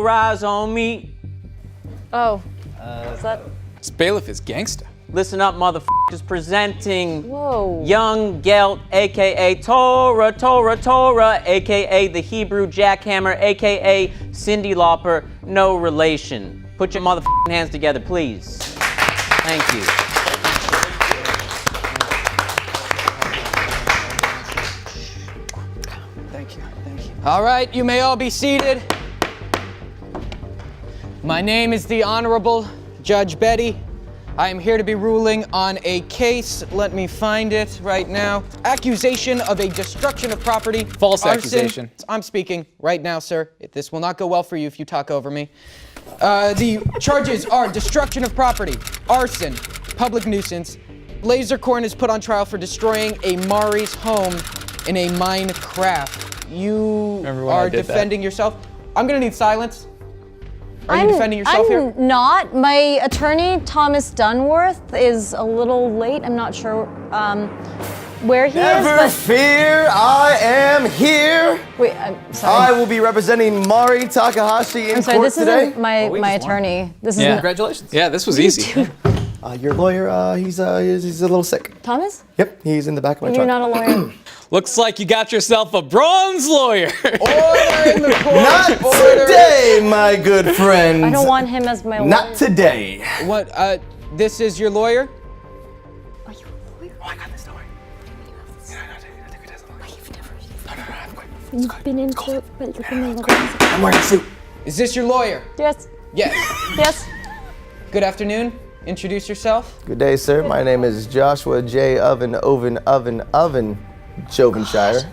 all rise on me. Oh, is that? This bailiff is gangsta. Listen up, motherfuckers, presenting Whoa. Young Gelt, aka Torah, aka the Hebrew jackhammer, aka Cyndi Lauper, no relation. Put your motherfucking hands together, please. Thank you. Thank you. All right, you may all be seated. My name is the Honorable Judge Betty. I am here to be ruling on a case, let me find it right now. Accusation of a destruction of property. False accusation. I'm speaking right now, sir. This will not go well for you if you talk over me. The charges are destruction of property, arson, public nuisance. Lasercorn is put on trial for destroying a Mari's home in a Minecraft. You are defending yourself. I'm gonna need silence. Are you defending yourself here? I'm not. My attorney, Thomas Dunworth, is a little late. I'm not sure where he is. Never fear, I am here. Wait, I'm sorry. I will be representing Mari Takahashi in I'm sorry, court this today. isn't my attorney. This Yeah. isn't Congratulations. Yeah, this was easy. Your lawyer, he's a little sick. Thomas? Yep, he's in the back of my You're truck. not a lawyer. Looks like you got yourself a bronze lawyer. Order in the court. Not today, my good friend. I don't want him as my lawyer. Not today. What, this is your lawyer? Are you a lawyer? Oh, I got this, don't worry. You've been in court, but you're gonna look. I'm wearing a suit. Is this your lawyer? Yes. Yes. Yes. Good afternoon. Introduce yourself. Good day, sir. My name is Joshua J. Oven, Jovenshire,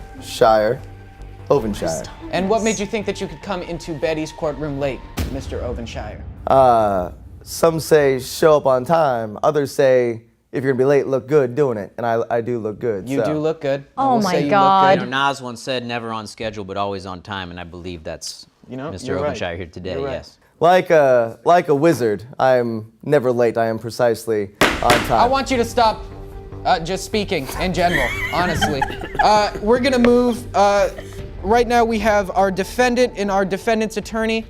Ovenshire. And what made you think that you could come into Betty's courtroom late, Mr. Ovenshire? Some say show up on time. Others say if you're gonna be late, look good doing it. And I do look good. You so. do look good. I Oh will my say you look God. good. You know, Nas once said never on schedule, but always on time, and I believe that's Mr. you're right. Ovenshire here today, You're right. yes. Like a wizard, I am never late. I am precisely on time. I want you to stop just speaking in general, honestly. We're gonna move. Right now we have our defendant and our defendant's attorney.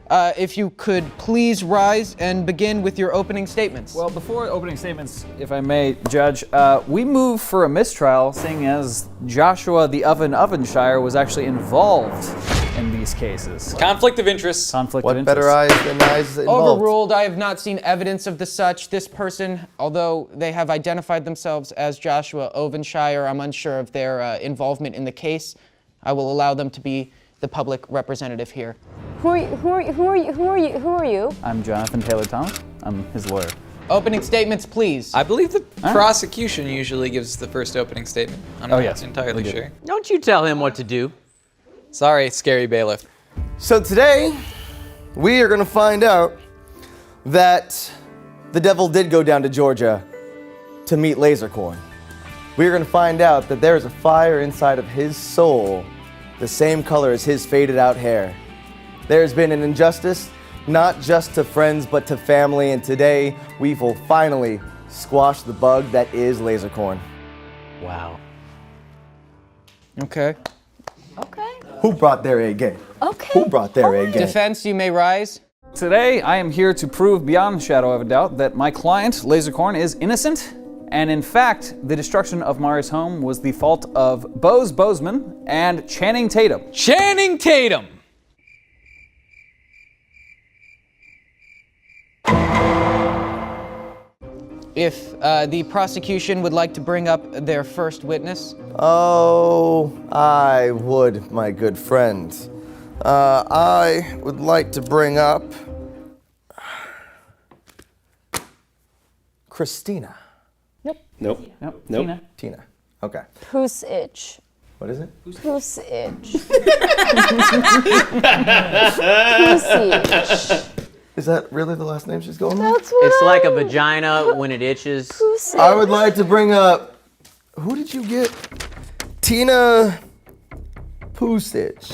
If you could please rise and begin with your opening statements. Well, before opening statements, if I may, Judge, we move for a mistrial, seeing as Joshua the Ovenshire was actually involved in these cases. Conflict of interest. Conflict of What interest. better eyes than eyes involved? Overruled. I have not seen evidence of the such. This person, although they have identified themselves as Joshua Ovenshire, I'm unsure of their involvement in the case. I will allow them to be the public representative here. Who are you? I'm Jonathan Taylor Thomas. I'm his lawyer. Opening statements, please. I believe the prosecution usually gives the first opening statement. I'm not yes, entirely they do. sure. Don't you tell him what to do. Sorry, scary bailiff. So today, we are gonna find out that the devil did go down to Georgia to meet Lasercorn. We are gonna find out that there is a fire inside of his soul, the same color as his faded out hair. There has been an injustice, not just to friends, but to family, and today we will finally squash the bug that is Lasercorn. Wow. Okay. Okay. Who brought their A game? Okay. Who brought their A game? Defense, you may rise. Today, I am here to prove beyond shadow of a doubt that my client, Lasercorn, is innocent. And in fact, the destruction of Mari's home was the fault of Bose Bozeman and Channing Tatum. Channing Tatum! If the prosecution would like to bring up their first witness. Oh, I would, my good friend. I would like to bring up Christina. Yep. Tina. Okay. Puss itch. What is it? Puss itch. Pussy itch. Is that really the last name she's going with? That's what It's like a vagina when it itches. Puss I would like to bring up, who did you get? Tina Pusich.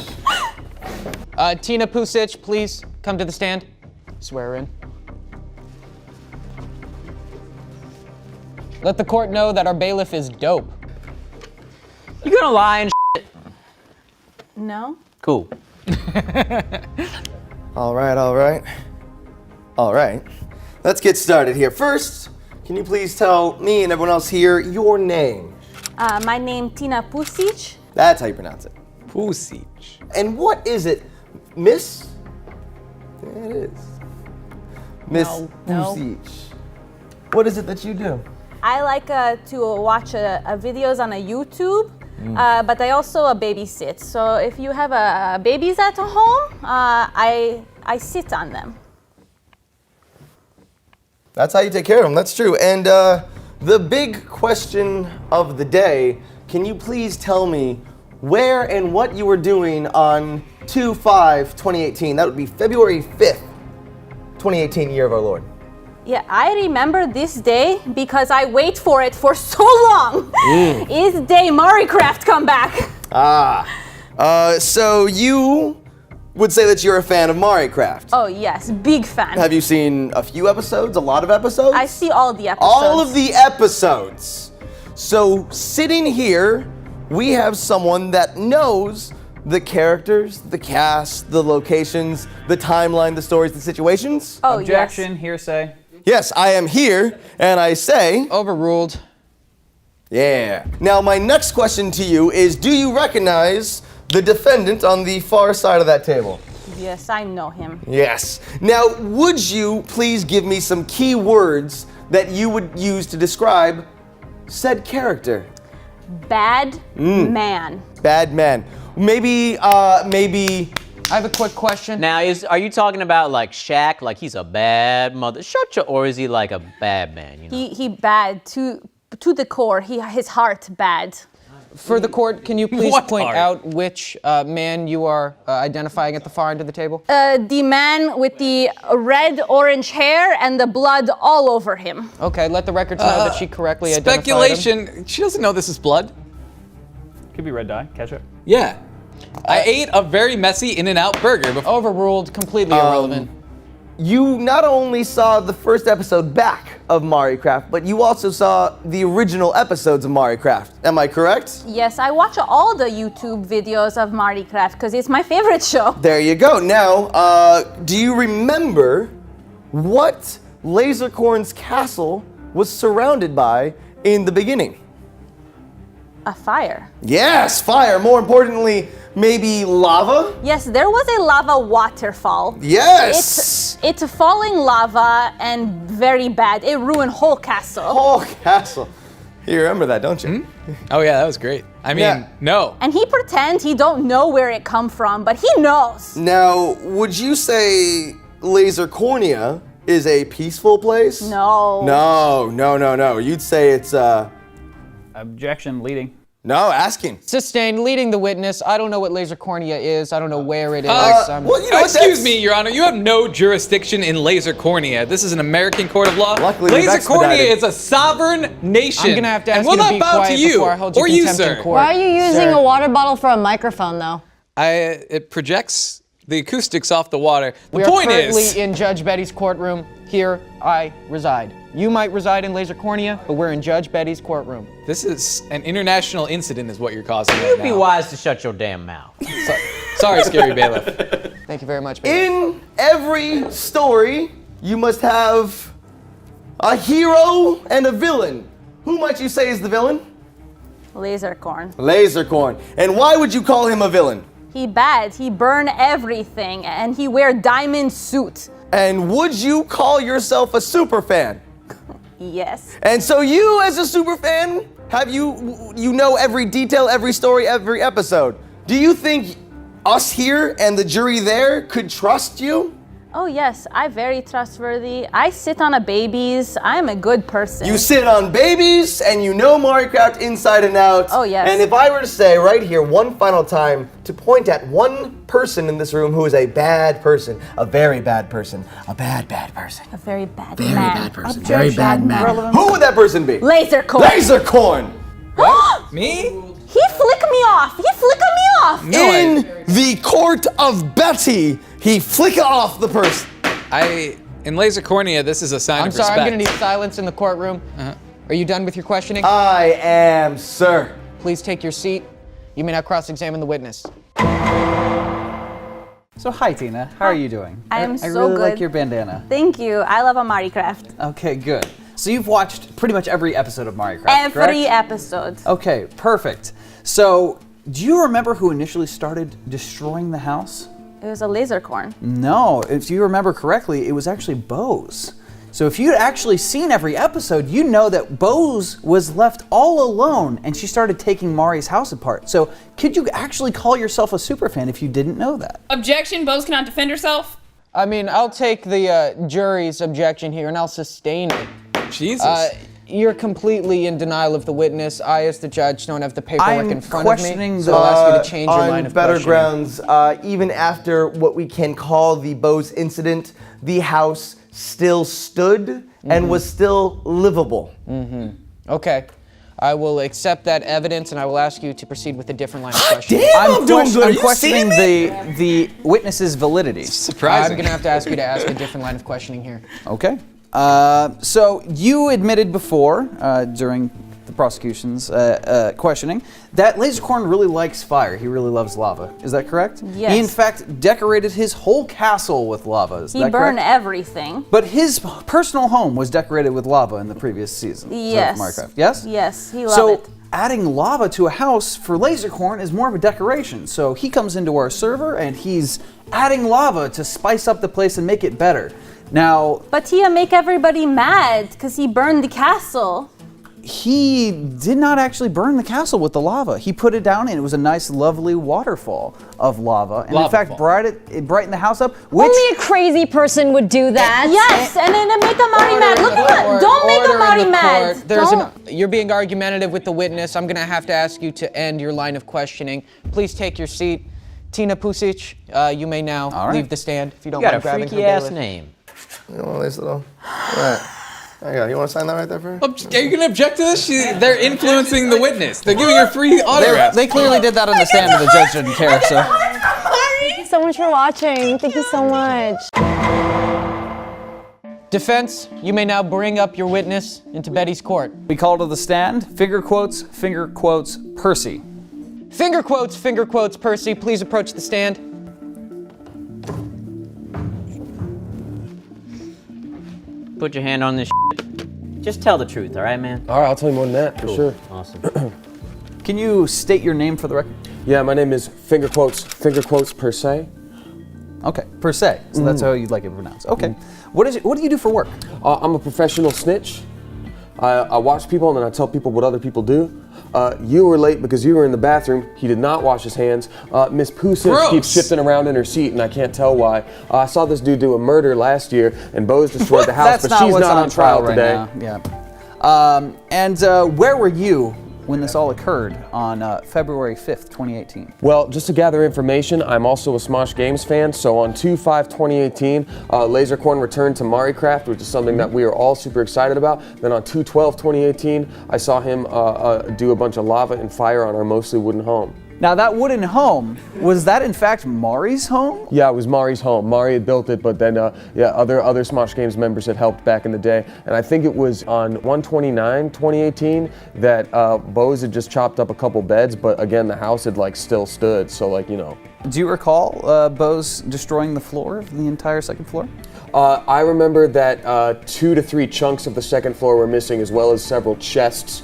Tina Pusich, please come to the stand. Swear in. Let the court know that our bailiff is dope. You gonna lie and shit? No. Cool. All right, all right. All right. Let's get started here. First, can you please tell me and everyone else here your name? My name Tina Pusic. That's how you pronounce it. Pusic. And what is it, Miss? There it is. Miss No. Pusic. What is it that you do? I like to watch videos on a YouTube, but I also babysit. So if you have babies at home, I sit on them. That's how you take care of them. That's true. And the big question of the day, can you please tell me where and what you were doing on 2/5/2018? That would be February 5th, 2018, year of our Lord. Yeah, I remember this day because I wait for it for so long. Is the day Minecraft come back? So you would say that you're a fan of Minecraft. Oh yes, big fan. Have you seen a few episodes, a lot of episodes? I see all the episodes. All of the episodes. So sitting here, we have someone that knows the characters, the cast, the locations, the timeline, the stories, the situations. Oh Objection, yes. hearsay. Yes, I am here, and I say, Overruled. yeah. Now, my next question to you is, do you recognize the defendant on the far side of that table? Yes, I know him. Yes. Now, would you please give me some key words that you would use to describe said character? Bad man. Bad man. Maybe. I have a quick question. Now, are you talking about like Shaq, like he's a bad mother? Shut your, or is he like a bad man? You know? He bad to the core. His heart bad. For the court, can you please What point art? out which man you are identifying at the far end of the table? The man with the red-orange hair and the blood all over him. Okay, let the records know that she correctly identified him. Speculation. She doesn't know this is blood. Could be red dye, ketchup. Yeah. I ate a very messy In-N-Out burger before. Overruled, completely irrelevant. You not only saw the first episode back of Minecraft, but you also saw the original episodes of Minecraft. Am I correct? Yes, I watch all the YouTube videos of Minecraft because it's my favorite show. There you go. Now, do you remember what Lasercorn's castle was surrounded by in the beginning? A fire. Yes, fire. More importantly, maybe lava? Yes, there was a lava waterfall. Yes! It's falling lava and very bad. It ruined whole castle. Whole castle. You remember that, don't you? Oh yeah, that was great. I mean, Yeah. no. And he pretend he don't know where it come from, but he knows. Now, would you say Lasercornia is a peaceful place? No. No. You'd say it's, Objection, leading. no, asking. Sustained, leading the witness. I don't know what laser cornea is. I don't know where it is. Well, you know what, Excuse that's- me, Your Honor. You have no jurisdiction in Laser Cornea. This is an American court of law. Luckily, we've Laser Cornea expedited. is a sovereign nation. I'm gonna have to and ask we'll you to not be bow quiet to you before I hold you or you, contempt in sir. court. Why are you using Sir. a water bottle for a microphone, though? It projects the acoustics off the water. The We are point currently is, in Judge Betty's courtroom. Here I reside. You might reside in Laser Cornea, but we're in Judge Betty's courtroom. this is an international incident, is what you're causing right You'd be now. wise to shut your damn mouth. Sorry, scary bailiff. Thank you very much, baby. In every story, you must have a hero and a villain. Who might you say is the villain? Lasercorn. Lasercorn. And why would you call him a villain? He bad. He burn everything and he wear diamond suit. And would you call yourself a super fan? Yes. And so you, as a super fan, you know every detail, every story, every episode. Do you think us here and the jury there could trust you? Oh yes, I'm very trustworthy. I sit on a babies. I'm a good person. You sit on babies and you know Minecraft inside and out. Oh, yes. And if I were to say right here one final time to point at one person in this room who is a bad person, a very bad person, a bad person, a very bad very man. bad person, very bad man. Who would that person be? Lasercorn. Lasercorn! Me? He flicked me off. He flicked me off. In the court of Betty, he flicker off the person. In Laser Cornea, this is a sign I'm of sorry, respect. I'm gonna need silence in the courtroom. Are you done with your questioning? I am, sir. Please take your seat. You may now cross-examine the witness. So hi, Tina. How are you doing? I am I so really good. like your bandana. Thank you. I love a Minecraft. Okay, good. So you've watched pretty much every episode of Minecraft, Every correct? episode. Okay, perfect. So, do you remember who initially started destroying the house? It was a laser corn. No, if you remember correctly, it was actually Bose. So if you'd actually seen every episode, you know that Bose was left all alone and she started taking Mari's house apart. So could you actually call yourself a superfan if you didn't know that? Objection, Bose cannot defend herself. I mean, I'll take the jury's objection here and I'll sustain it. Jesus. You're completely in denial of the witness. I, as the judge, don't have the paperwork I'm in front of me. questioning So the- I'll ask you to change your on line of better questioning. grounds, even after what we can call the Bose incident, the house still stood and was still livable. Okay. I will accept that evidence and I will ask you to proceed with a different line of questioning. I'm doing good. Are I'm you questioning seeing the witness's validity. I'm Surprising. gonna have to ask you to ask a different line of questioning here. Okay. So you admitted before, during the prosecution's questioning, that Lasercorn really likes fire. He really loves lava. Is that correct? Yes. He, in fact, decorated his whole castle with lava. Is He that burned correct? everything. But his personal home was decorated with lava in the previous season Yes. of Minecraft. Yes? Yes, he loved So it. adding lava to a house for Lasercorn is more of a decoration. So he comes into our server and he's adding lava to spice up the place and make it better. Now, But Tia make everybody mad because he burned the castle. he did not actually burn the castle with the lava. He put it down and it was a nice, lovely waterfall of lava. And in fact, it brightened the house up, which... Only a crazy person would do that. Yes, and then make a Mari mad. Look at that. Don't make a Mari mad. Don't. You're being argumentative with the witness. I'm gonna have to ask you to end your line of questioning. Please take your seat. Tina Pusic, you may now right. leave the stand if you don't You got a mind grabbing freaky her ass bailiff. name. You want to lace it all? Alright. There you go. You want to sign that right there for her? Are you gonna object to this? They're influencing the witness. They're giving her free autographs. They clearly did that on the stand and the judge didn't care, so... Thank you so much for watching. Thank you so much. Defense, you may now bring up your witness into Betty's court. We call to the stand, finger quotes, Percy. Finger quotes, Percy. Please approach the stand. Put your hand on this shit. Just tell the truth, all right, man? All right, I'll tell you more than that, for sure. Awesome. Can you state your name for the record? Yeah, my name is finger quotes per se. Okay, per se. So that's how you'd like it pronounced. Okay. What do you do for work? I'm a professional snitch. I watch people and then I tell people what other people do. You were late because you were in the bathroom. He did not wash his hands. Miss Pusic Gross. keeps shifting around in her seat and I can't tell why. I saw this dude do a murder last year and Bose destroyed the house, That's but she's what's not on trial right today. now. Yeah. And where were you when this all occurred on February 5th, 2018? Well, just to gather information, I'm also a Smosh Games fan, so on 2/5/2018, Lasercorn returned to Minecraft, which is something that we are all super excited about. Then on 2/12/2018, I saw him do a bunch of lava and fire on our mostly wooden home. Now that wooden home, was that in fact Mari's home? Yeah, it was Mari's home. Mari had built it, but then other Smosh Games members had helped back in the day. And I think it was on 1/29/2018 that Bose had just chopped up a couple beds, but again, the house had like still stood, so like, you know. Do you recall Bose destroying the floor of the entire second floor? I remember that 2 to 3 chunks of the second floor were missing, as well as several chests.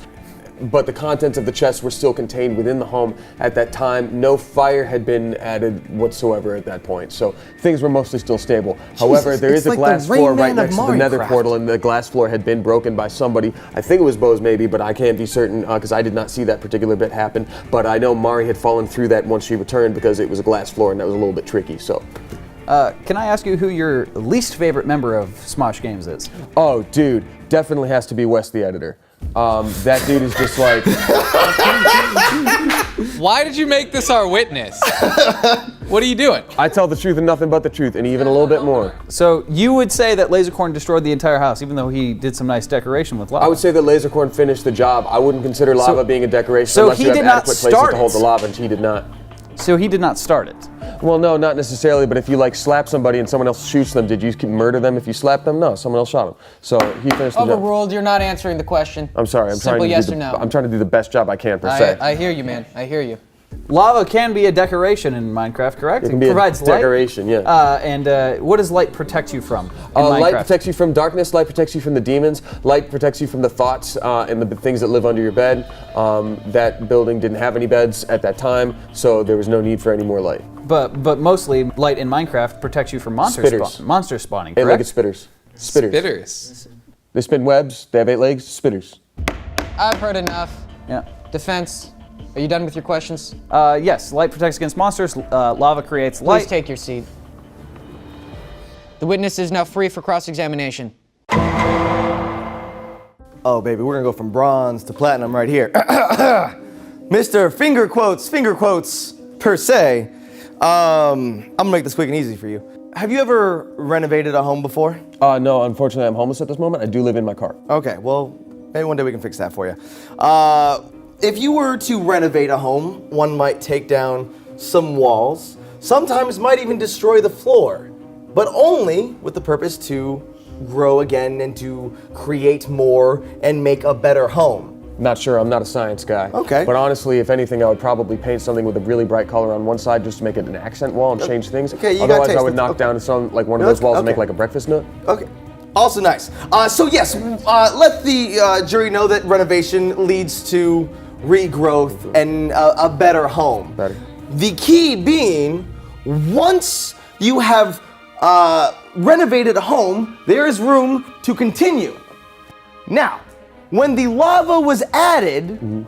But the contents of the chests were still contained within the home at that time. No fire had been added whatsoever at that point, so things were mostly still stable. However, there is a glass floor right next to the nether portal, and the glass floor had been broken by somebody. I think it was Bose maybe, but I can't be certain because I did not see that particular bit happen. But I know Mari had fallen through that once she returned because it was a glass floor and that was a little bit tricky, so. Can I ask you who your least favorite member of Smosh Games is? Oh, dude, definitely has to be Wes the editor. That dude is just like... Why did you make this our witness? What are you doing? I tell the truth and nothing but the truth, and even a little bit more. So you would say that Lasercorn destroyed the entire house, even though he did some nice decoration with lava? I would say that Lasercorn finished the job. I wouldn't consider lava being a decoration so unless he you have did not adequate places start to hold it. the lava, and he did not. So he did not start it? Well, no, not necessarily, but if you like slap somebody and someone else shoots them, did you murder them if you slapped them? No, someone else shot them. So he finished the job. Overruled, you're not answering the question. I'm sorry, I'm Simple trying to yes do or no. I'm trying to do the best job I can per se. I hear you, man. I hear you. Lava can be a decoration in Minecraft, correct? It can be provides a decoration, light. yeah. And what does light protect you from in Light Minecraft? protects you from darkness, light protects you from the demons, light protects you from the thoughts and the things that live under your bed. That building didn't have any beds at that time, so there was no need for any more light. But mostly light in Minecraft protects you from monster spawning, correct? Eight-legged spitters. Spitters. They spin webs, they have 8 legs, spitters. I've heard enough. Yeah. Defense, are you done with your questions? Yes, light protects against monsters, lava creates light. Please take your seat. The witness is now free for cross-examination. Oh, baby, we're gonna go from bronze to platinum right here. Mr. Finger quotes, per se. I'm gonna make this quick and easy for you. Have you ever renovated a home before? No, unfortunately I'm homeless at this moment. I do live in my car. Okay, well, maybe one day we can fix that for you. If you were to renovate a home, one might take down some walls, sometimes might even destroy the floor, but only with the purpose to grow again and to create more and make a better home. Not sure, I'm not a science guy. Okay. But honestly, if anything, I would probably paint something with a really bright color on one side just to make it an accent wall and change things. Okay, you got Otherwise, taste. I would knock down some, like one of those walls and make like a breakfast nook. Okay. Also nice. So yes, let the jury know that renovation leads to regrowth and a better home. Better. The key being, once you have renovated a home, there is room to continue. Now, when the lava was added,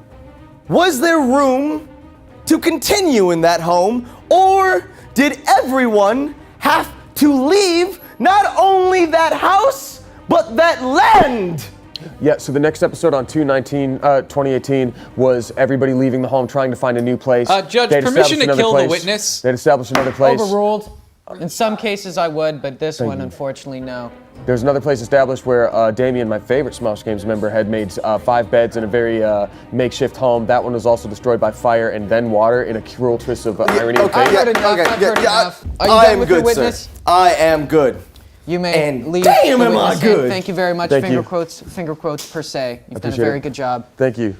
was there room to continue in that home, or did everyone have to leave not only that house, but that land? Yeah, so the next episode on 2018 was everybody leaving the home, trying to find a new place. Judge, They'd permission established to another kill the place. witness. They'd established another place. Overruled. In some cases I would, but this one, unfortunately, no. There's another place established where Damien, my favorite Smosh Games member, had made 5 beds in a very makeshift home. That one was also destroyed by fire and then water in a cruel twist of irony and I've fate. heard enough. I've heard enough. Are you I done am with your good, witness? sir. I am good. You may And leave. damn, the am I witness in. good. Thank you very much. Thank Finger you. quotes per se. You've done a Appreciate very it. good job. Thank you.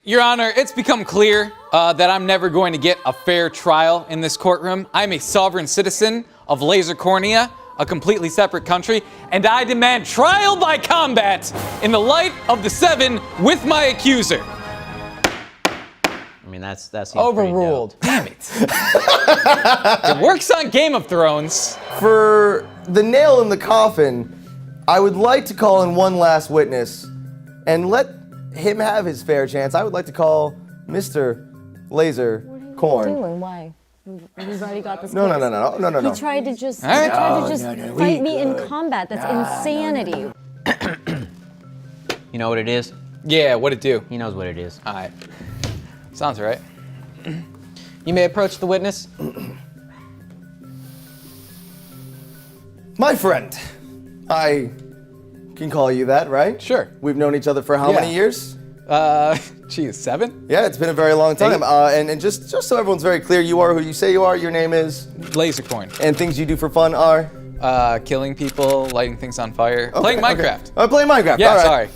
Your Honor, it's become clear that I'm never going to get a fair trial in this courtroom. I'm a sovereign citizen of Laser Cornea, a completely separate country, and I demand trial by combat in the light of the 7 with my accuser. I mean, that seems pretty Overruled. Damn it. It works on Game of Thrones. For the nail in the coffin, I would like to call in one last witness and let him have his fair chance. I would like to call Mr. Laser Corn. Doing? Why? We've already got this. No. He tried to just, All right. he tried to just fight me in combat. That's insanity. You know what it is? Yeah, what'd it do? He knows what it is. All right. Sounds right. You may approach the witness. My friend, I can call you that, right? Sure. We've known each other for how Yeah. many years? Geez, 7? Yeah, it's been a very long time. And just so everyone's very clear, you are who you say you are. Your name is, Lasercorn. and things you do for fun are. Killing people, lighting things on fire, playing Minecraft. Playing Minecraft. Yeah, all right. sorry.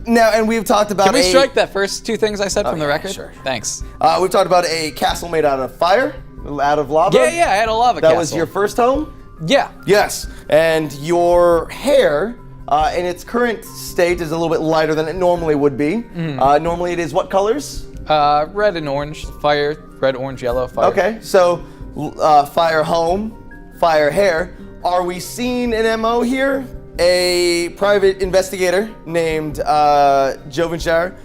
Now, and we've talked about. Can we a- strike that first 2 things I said from the yeah, record? sure. Thanks. We've talked about a castle made out of fire, out of lava. Yeah, I had a lava That castle. was your first home. Yeah. Yes, and your hair. In its current state is a little bit lighter than it normally would be. Normally it is what colors? Red and orange. Fire, red, orange, yellow, fire. Okay, so fire home, fire hair. Are we seeing an MO here? A private investigator named Jovenshire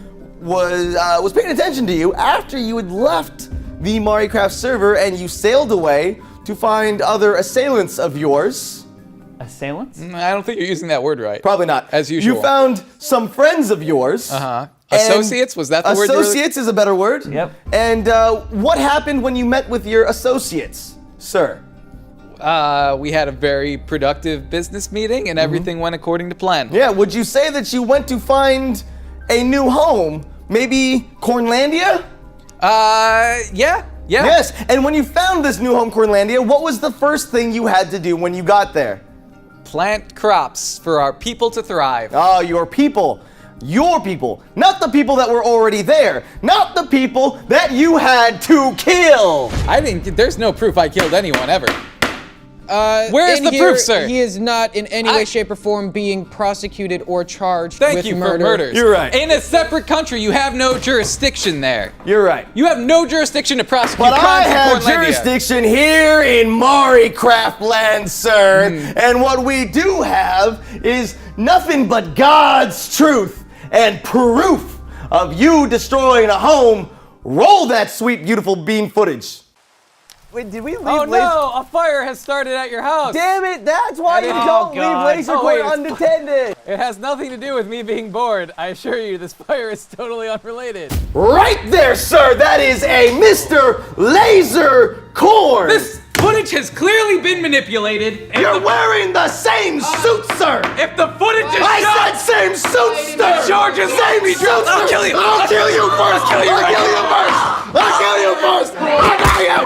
was paying attention to you after you had left the Minecraft server and you sailed away to find other assailants of yours. Assailants? I don't think you're using that word right. Probably not. As usual. You found some friends of yours. Uh-huh. and Associates? Was that the word you were- Associates is a better word. Yep. And what happened when you met with your associates, sir? We had a very productive business meeting and everything went according to plan. Yeah, would you say that you went to find a new home? Maybe Cornlandia? Yeah. Yes, and when you found this new home, Cornlandia, what was the first thing you had to do when you got there? Plant crops for our people to thrive. Oh, your people. your people, not the people that were already there, not the people that you had to kill. I didn't. There's no proof I killed anyone ever. Where's in the here, proof, sir? He is not in any way, shape, or form being prosecuted or charged Thank with you murder. for murders. You're right. In a separate country, you have no jurisdiction there. You're right. You have no jurisdiction to prosecute But I crimes in have Portlandia. jurisdiction here in Minecraft land, sir. And what we do have is nothing but God's truth and proof of you destroying a home. Roll that sweet, beautiful beam footage. Wait, did we leave Oh no! A fire has started at your house. Damn it, that's why you Oh, don't God. leave Laser Oh, wait, Corn it's- unattended. It has nothing to do with me being bored. I assure you, this fire is totally unrelated. Right there, sir, that is a Mr. Laser Corn. This footage has clearly been manipulated. If You're the- wearing the same suit, sir. If the footage is I shot, said same suit, sir. charges Same will be suit, dropped. I'll sir. kill you. I'll kill you first. I'll kill you I'll right kill you now. first. I'll kill you first. I'll kill you.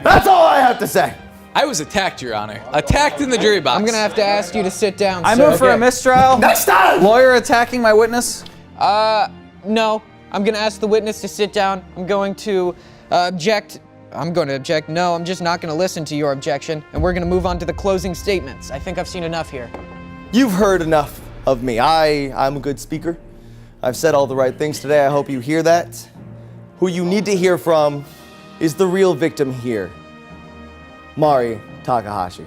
That's all I have to say. I was attacked, Your Honor. Attacked in the jury box. I'm gonna have to ask you to sit down, I sir. move for a mistrial. Next time. Lawyer attacking my witness. No, I'm gonna ask the witness to sit down. I'm going to object. I'm going to object. No, I'm just not gonna listen to your objection. And we're gonna move on to the closing statements. I think I've seen enough here. You've heard enough of me. I'm a good speaker. I've said all the right things today. I hope you hear that. Who you need to hear from is the real victim here, Mari Takahashi.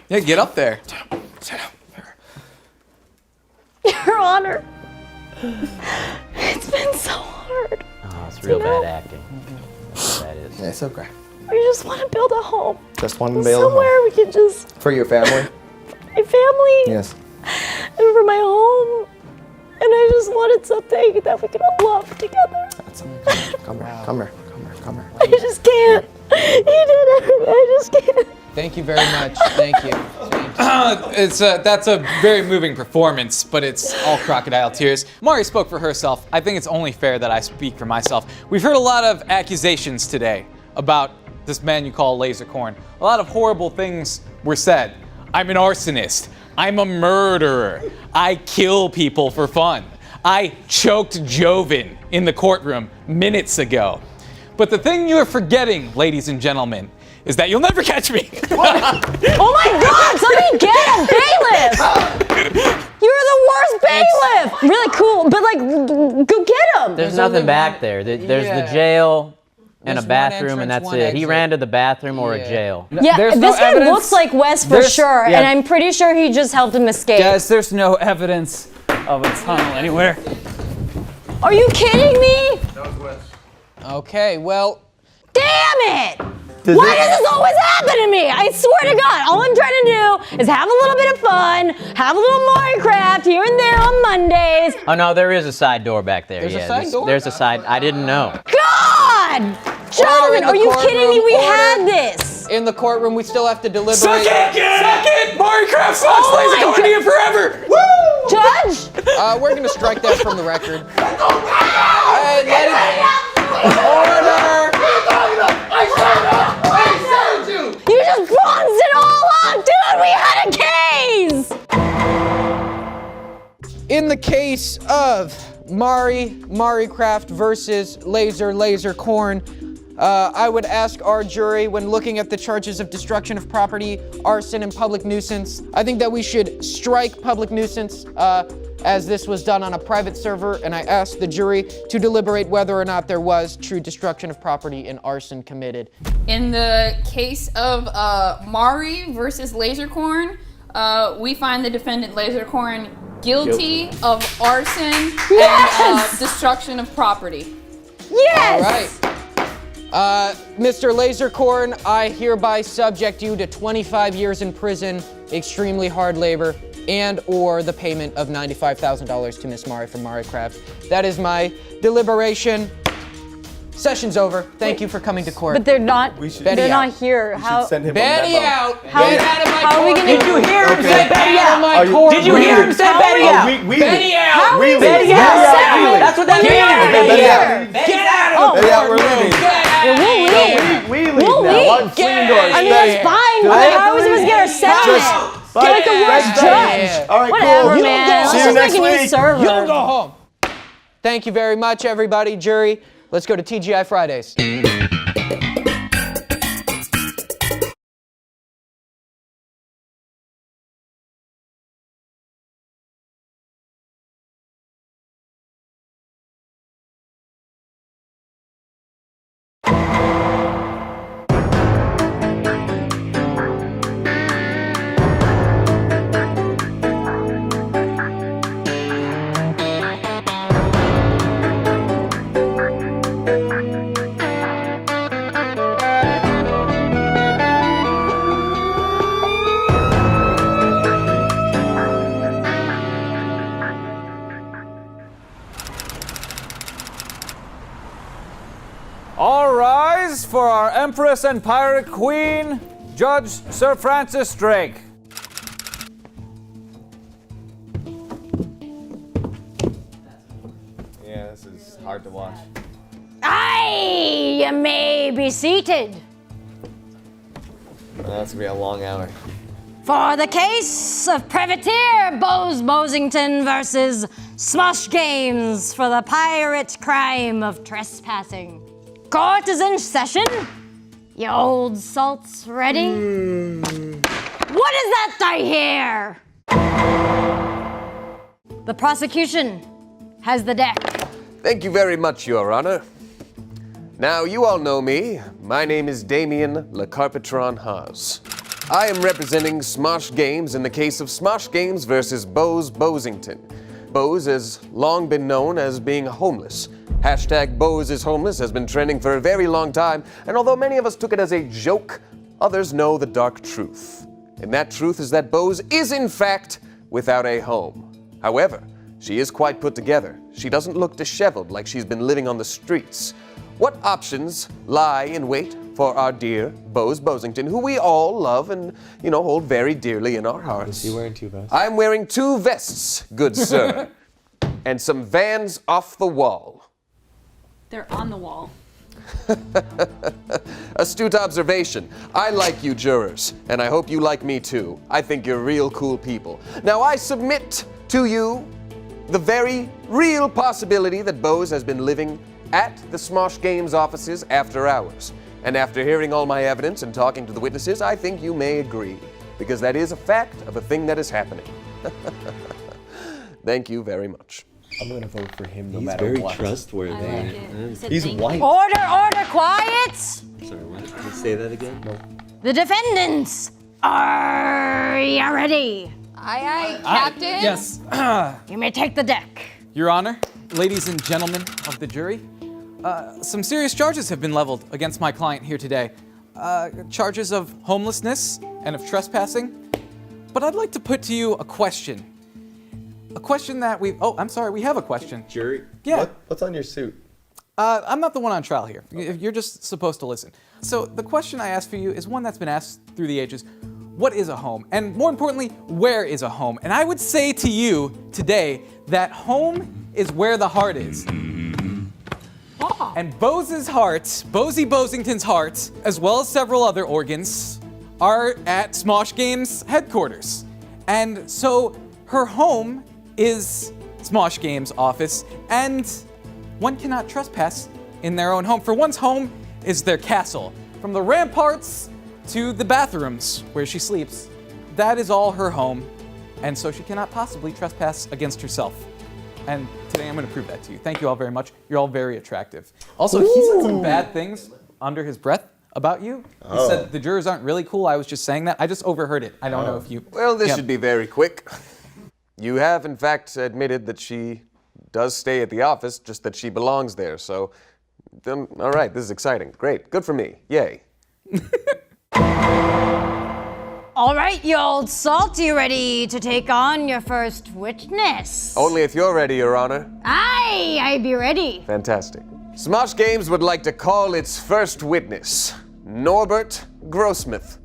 Yeah, get up there. Sit down. Your Honor, it's been so hard. Oh, it's real bad acting. That is. It's okay. We just want to build a home. Just one bail Somewhere we can just, for your family. my family, Yes. and for my home. And I just wanted something that we could all love together. That's okay. Come here. Come here. Come here. Come here. I just can't. He did everything. I just can't. Thank you very much. Thank you. That's a very moving performance, but it's all crocodile tears. Mari spoke for herself. I think it's only fair that I speak for myself. We've heard a lot of accusations today about this man you call Laser Corn. A lot of horrible things were said. I'm an arsonist. I'm a murderer. I kill people for fun. I choked Joven in the courtroom minutes ago. But the thing you're forgetting, ladies and gentlemen, is that you'll never catch me. Oh my God! Somebody get a bailiff! You're the worst bailiff! Really cool, but like, go get him! There's only nothing back one- there. There's Yeah. the jail and There's a one bathroom, and entrance, that's one it. He exit. ran to the bathroom or a Yeah. jail. Yeah, There's this no guy evidence. looks like Wes for There's- sure, yeah. and I'm pretty sure he just helped him escape. Guys, there's no evidence of a tunnel anywhere. Are you kidding me? Okay, well, Damn it! Why does this always happen to me? I swear to God, all I'm trying to do is have a little bit of fun, have a little Minecraft here and there on Mondays. Oh no, there is a side door back there. There's a yeah, side door? There's a side. I didn't know. God! Jonathan, in the are you kidding me? We courtroom, had order. this. in the courtroom, we still have to deliberate. Suck it! Minecraft sucks! Oh my Laser Corn forever! Woo! Judge? We're gonna strike that from the record. Let it. Order! You just bronzed it all up, dude! We had a case! In the case of Maricraft versus Laser Corn, I would ask our jury, when looking at the charges of destruction of property, arson, and public nuisance, I think that we should strike public nuisance as this was done on a private server, and I ask the jury to deliberate whether or not there was true destruction of property and arson committed. In the case of Mari versus Lasercorn, we find the defendant Lasercorn guilty of arson and destruction of property. Yes! All right. Mr. Lasercorn, I hereby subject you to 25 years in prison, extremely hard labor, and or the payment of $95,000 to Miss Mari from Maricraft. That is my deliberation. Session's over. Thank you for coming to court. But they're not. should- They're Betty not out. here. How? Send him Betty a memo. out! How- Get out of my how are we court! gonna- Did you hear him say Okay. Betty Out of out? my Are you- court! Did you hear him say How are Betty we- out? Betty out! How are we Betty gonna out. settle it That's what that when means. we aren't Betty here? out. Get out of the Betty out, courtroom! we're leaving. Get out! We'll leave. We leave We'll now. leave. One swinging door. I mean, that's fine, but how are we supposed to get our settlement? Get like the worst judge. All right, Whatever, cool. man. See Let's you just next make a new week. server. You'll go home. Thank you very much, everybody. Jury, let's go to TGI Fridays. All rise for our Empress and Pirate Queen, Judge Sir Francis Drake. Yeah, this is hard to watch. Aye, you may be seated. That's gonna be a long hour. For the case of Privateer Bose Bosington versus Smosh Games for the pirate crime of trespassing. Court is in session. You old salts ready? What is that I hear? The prosecution has the deck. Thank you very much, Your Honor. Now, you all know me. My name is Damien Le Carpetron Haas. I am representing Smosh Games in the case of Smosh Games versus Bose Bosington. Bose has long been known as being homeless. Hashtag Bose is homeless has been trending for a very long time, and although many of us took it as a joke, others know the dark truth. And that truth is that Bose is, in fact, without a home. However, she is quite put together. She doesn't look disheveled like she's been living on the streets. What options lie in wait for our dear Bose Bosington, who we all love and, hold very dearly in our hearts? Is he wearing 2 vests? I'm wearing 2 vests, good sir, and some Vans off the wall. They're on the wall. Astute observation. I like you jurors, and I hope you like me too. I think you're real cool people. Now I submit to you the very real possibility that Bose has been living at the Smosh Games offices after hours. And after hearing all my evidence and talking to the witnesses, I think you may agree, because that is a fact of a thing that is happening. Thank you very much. I'm gonna vote for him no He's matter very what. trustworthy. I like it. He's white. Order, quiet! Sorry, what? Can you say that again? No. The defendants, are you ready? Aye, Captain. Yes. You may take the deck. Your Honor, ladies and gentlemen of the jury, some serious charges have been leveled against my client here today. Charges of homelessness and of trespassing. But I'd like to put to you a question. A question that we have a question. Jury? Yeah. What's on your suit? I'm not the one on trial here. You're just supposed to listen. So the question I ask for you is one that's been asked through the ages. What is a home? And more importantly, where is a home? And I would say to you today that home is where the heart is. And Bose's heart, Bosey Bosington's heart, as well as several other organs, are at Smosh Games headquarters. And so her home is Smosh Games office, and one cannot trespass in their own home. For one's home is their castle. From the ramparts to the bathrooms where she sleeps, that is all her home, and so she cannot possibly trespass against herself. And today I'm going to prove that to you. Thank you all very much. You're all very attractive. Also, he said some bad things under his breath about you. He said the jurors aren't really cool. I was just saying that. I just overheard it. I don't know if you... Well, this Yeah. should be very quick. You have, in fact, admitted that she does stay at the office, just that she belongs there. So, then, all right, this is exciting. Great. Good for me. Yay. All right, you old salt, you ready to take on your first witness? Only if you're ready, Your Honor. Aye, I be ready. Fantastic. Smosh Games would like to call its first witness, Norbert Grossmith.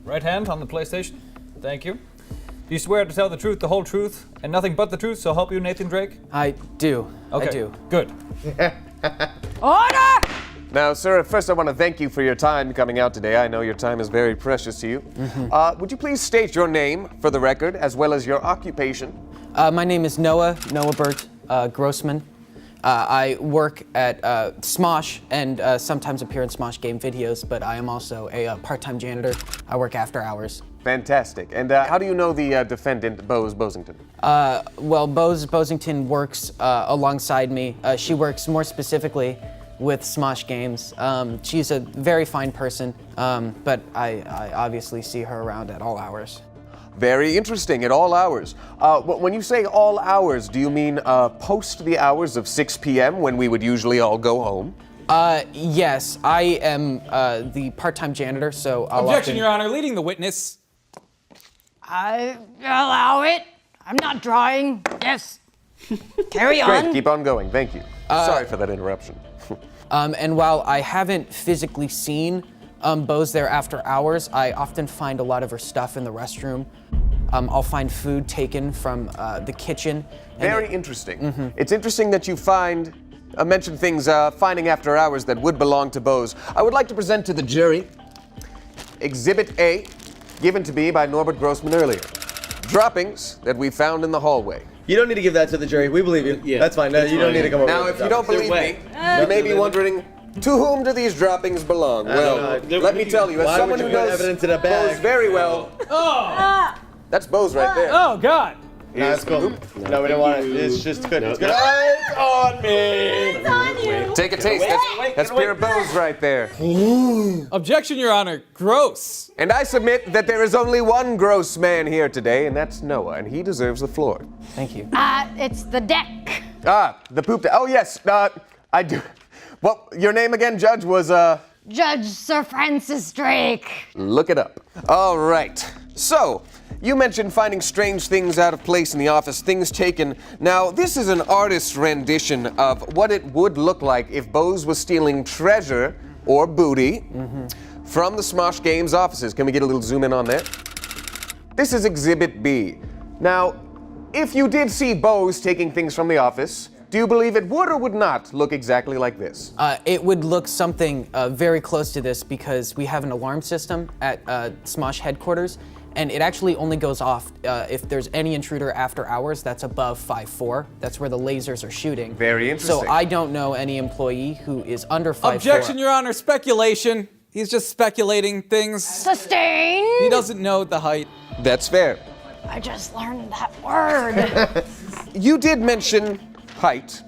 Right hand on the PlayStation. Thank you. Do you swear to tell the truth, the whole truth, and nothing but the truth, so help you, Nathan Drake? I do. Okay. I do. Good. Order! Now, sir, first I want to thank you for your time coming out today. I know your time is very precious to you. Would you please state your name for the record, as well as your occupation? My name is Noah Bert Grossman. I work at Smosh and sometimes appear in Smosh game videos, but I am also a part-time janitor. I work after hours. Fantastic. And how do you know the defendant, Bose Bosington? Well, Bose Bosington works alongside me. She works more specifically with Smosh games. She's a very fine person, but I obviously see her around at all hours. Very interesting, at all hours. When you say all hours, do you mean post the hours of 6 p.m. when we would usually all go home? Yes, I am the part-time janitor, so I'll Objection, Your Honor. Leading the witness. I allow it. I'm not drawing. Yes. Carry on. Great, keep on going, thank you. Sorry for that interruption. And while I haven't physically seen Bose there after hours, I often find a lot of her stuff in the restroom. I'll find food taken from the kitchen. Very interesting. It's interesting that you mention things finding after hours that would belong to Bose. I would like to present to the jury Exhibit A, given to me by Norbert Grossman earlier. Droppings that we found in the hallway. You don't need to give that to the jury. We believe you. Yeah, That's fine. No, you don't need to come over. Now, with if the you don't droppings. believe me, you may be wondering, to whom do these droppings belong? Well, let me tell you, as Why someone would who you put knows evidence in a bag? Bose very well. That's Bose right there. Oh, God. No, it's cool. No, we don't want it. It's just good. It's good. It's on me. It's on you. Take a taste. That's pure Bose right there. Objection, Your Honor. Gross. And I submit that there is only one gross man here today, and that's Noah, and he deserves the floor. Thank you. It's the deck. The poop. Oh yes, I do. Well, your name again, Judge, was Judge Sir Francis Drake. Look it up. All right. So, you mentioned finding strange things out of place in the office, things taken. Now, this is an artist's rendition of what it would look like if Bose was stealing treasure or booty from the Smosh Games offices. Can we get a little zoom in on that? This is Exhibit B. Now, if you did see Bose taking things from the office, do you believe it would or would not look exactly like this? It would look something very close to this because we have an alarm system at Smosh headquarters, and it actually only goes off if there's any intruder after hours that's above 5'4". That's where the lasers are shooting. Very interesting. So I don't know any employee who is under 5'4". Objection, Your Honor. Speculation. He's just speculating things. Sustained. He doesn't know the height. That's fair. I just learned that word. You did mention height,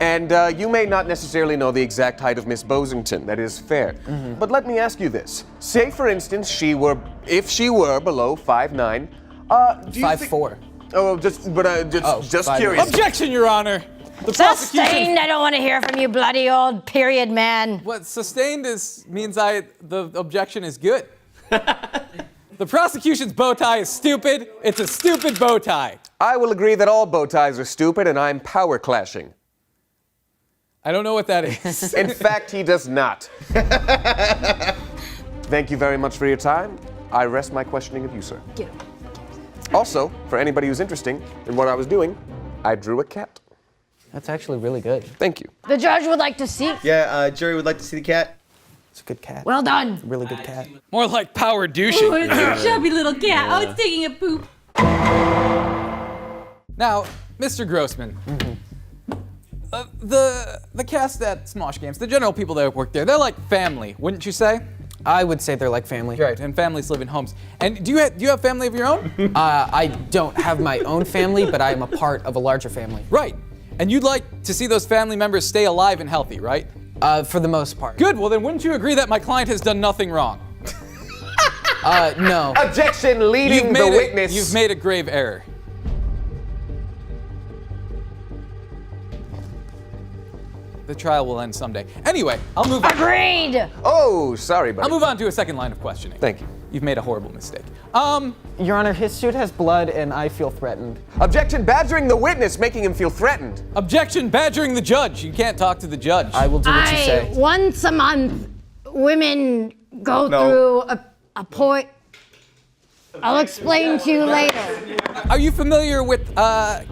and you may not necessarily know the exact height of Miss Bosington. That is fair. But let me ask you this. Say, for instance, if she were below 5'9", do you 5'4". Oh, just 5'9". curious. Objection, Your Honor. The prosecution. Sustained. I don't want to hear from you, bloody old period man. What sustained means the objection is good. The prosecution's bow tie is stupid. It's a stupid bow tie. I will agree that all bow ties are stupid, and I'm power clashing. I don't know what that is. In fact, he does not. Thank you very much for your time. I rest my questioning of you, sir. Get him. Also, for anybody who's interested in what I was doing, I drew a cat. That's actually really good. Thank you. The judge would like to see. Yeah, jury would like to see the cat. It's a good cat. Well done. Really good cat. More like power douching. Oh, it's a chubby little cat. Oh, it's taking a poop. Now, Mr. Grossman, the cast at Smosh Games, the general people that work there, they're like family, wouldn't you say? I would say they're like family. Right, and families live in homes. And do you have family of your own? I don't have my own family, but I am a part of a larger family. Right. And you'd like to see those family members stay alive and healthy, right? For the most part. Good, well then wouldn't you agree that my client has done nothing wrong? No. Objection, leading the witness. You've made a grave error. The trial will end someday. Anyway, I'll move on. Agreed. Oh, sorry, buddy. I'll move on to a second line of questioning. Thank you. You've made a horrible mistake. Your Honor, his suit has blood and I feel threatened. Objection, badgering the witness, making him feel threatened. Objection, badgering the judge. You can't talk to the judge. I will do what you say. Once a month, women go through a point. I'll explain to you later. Are you familiar with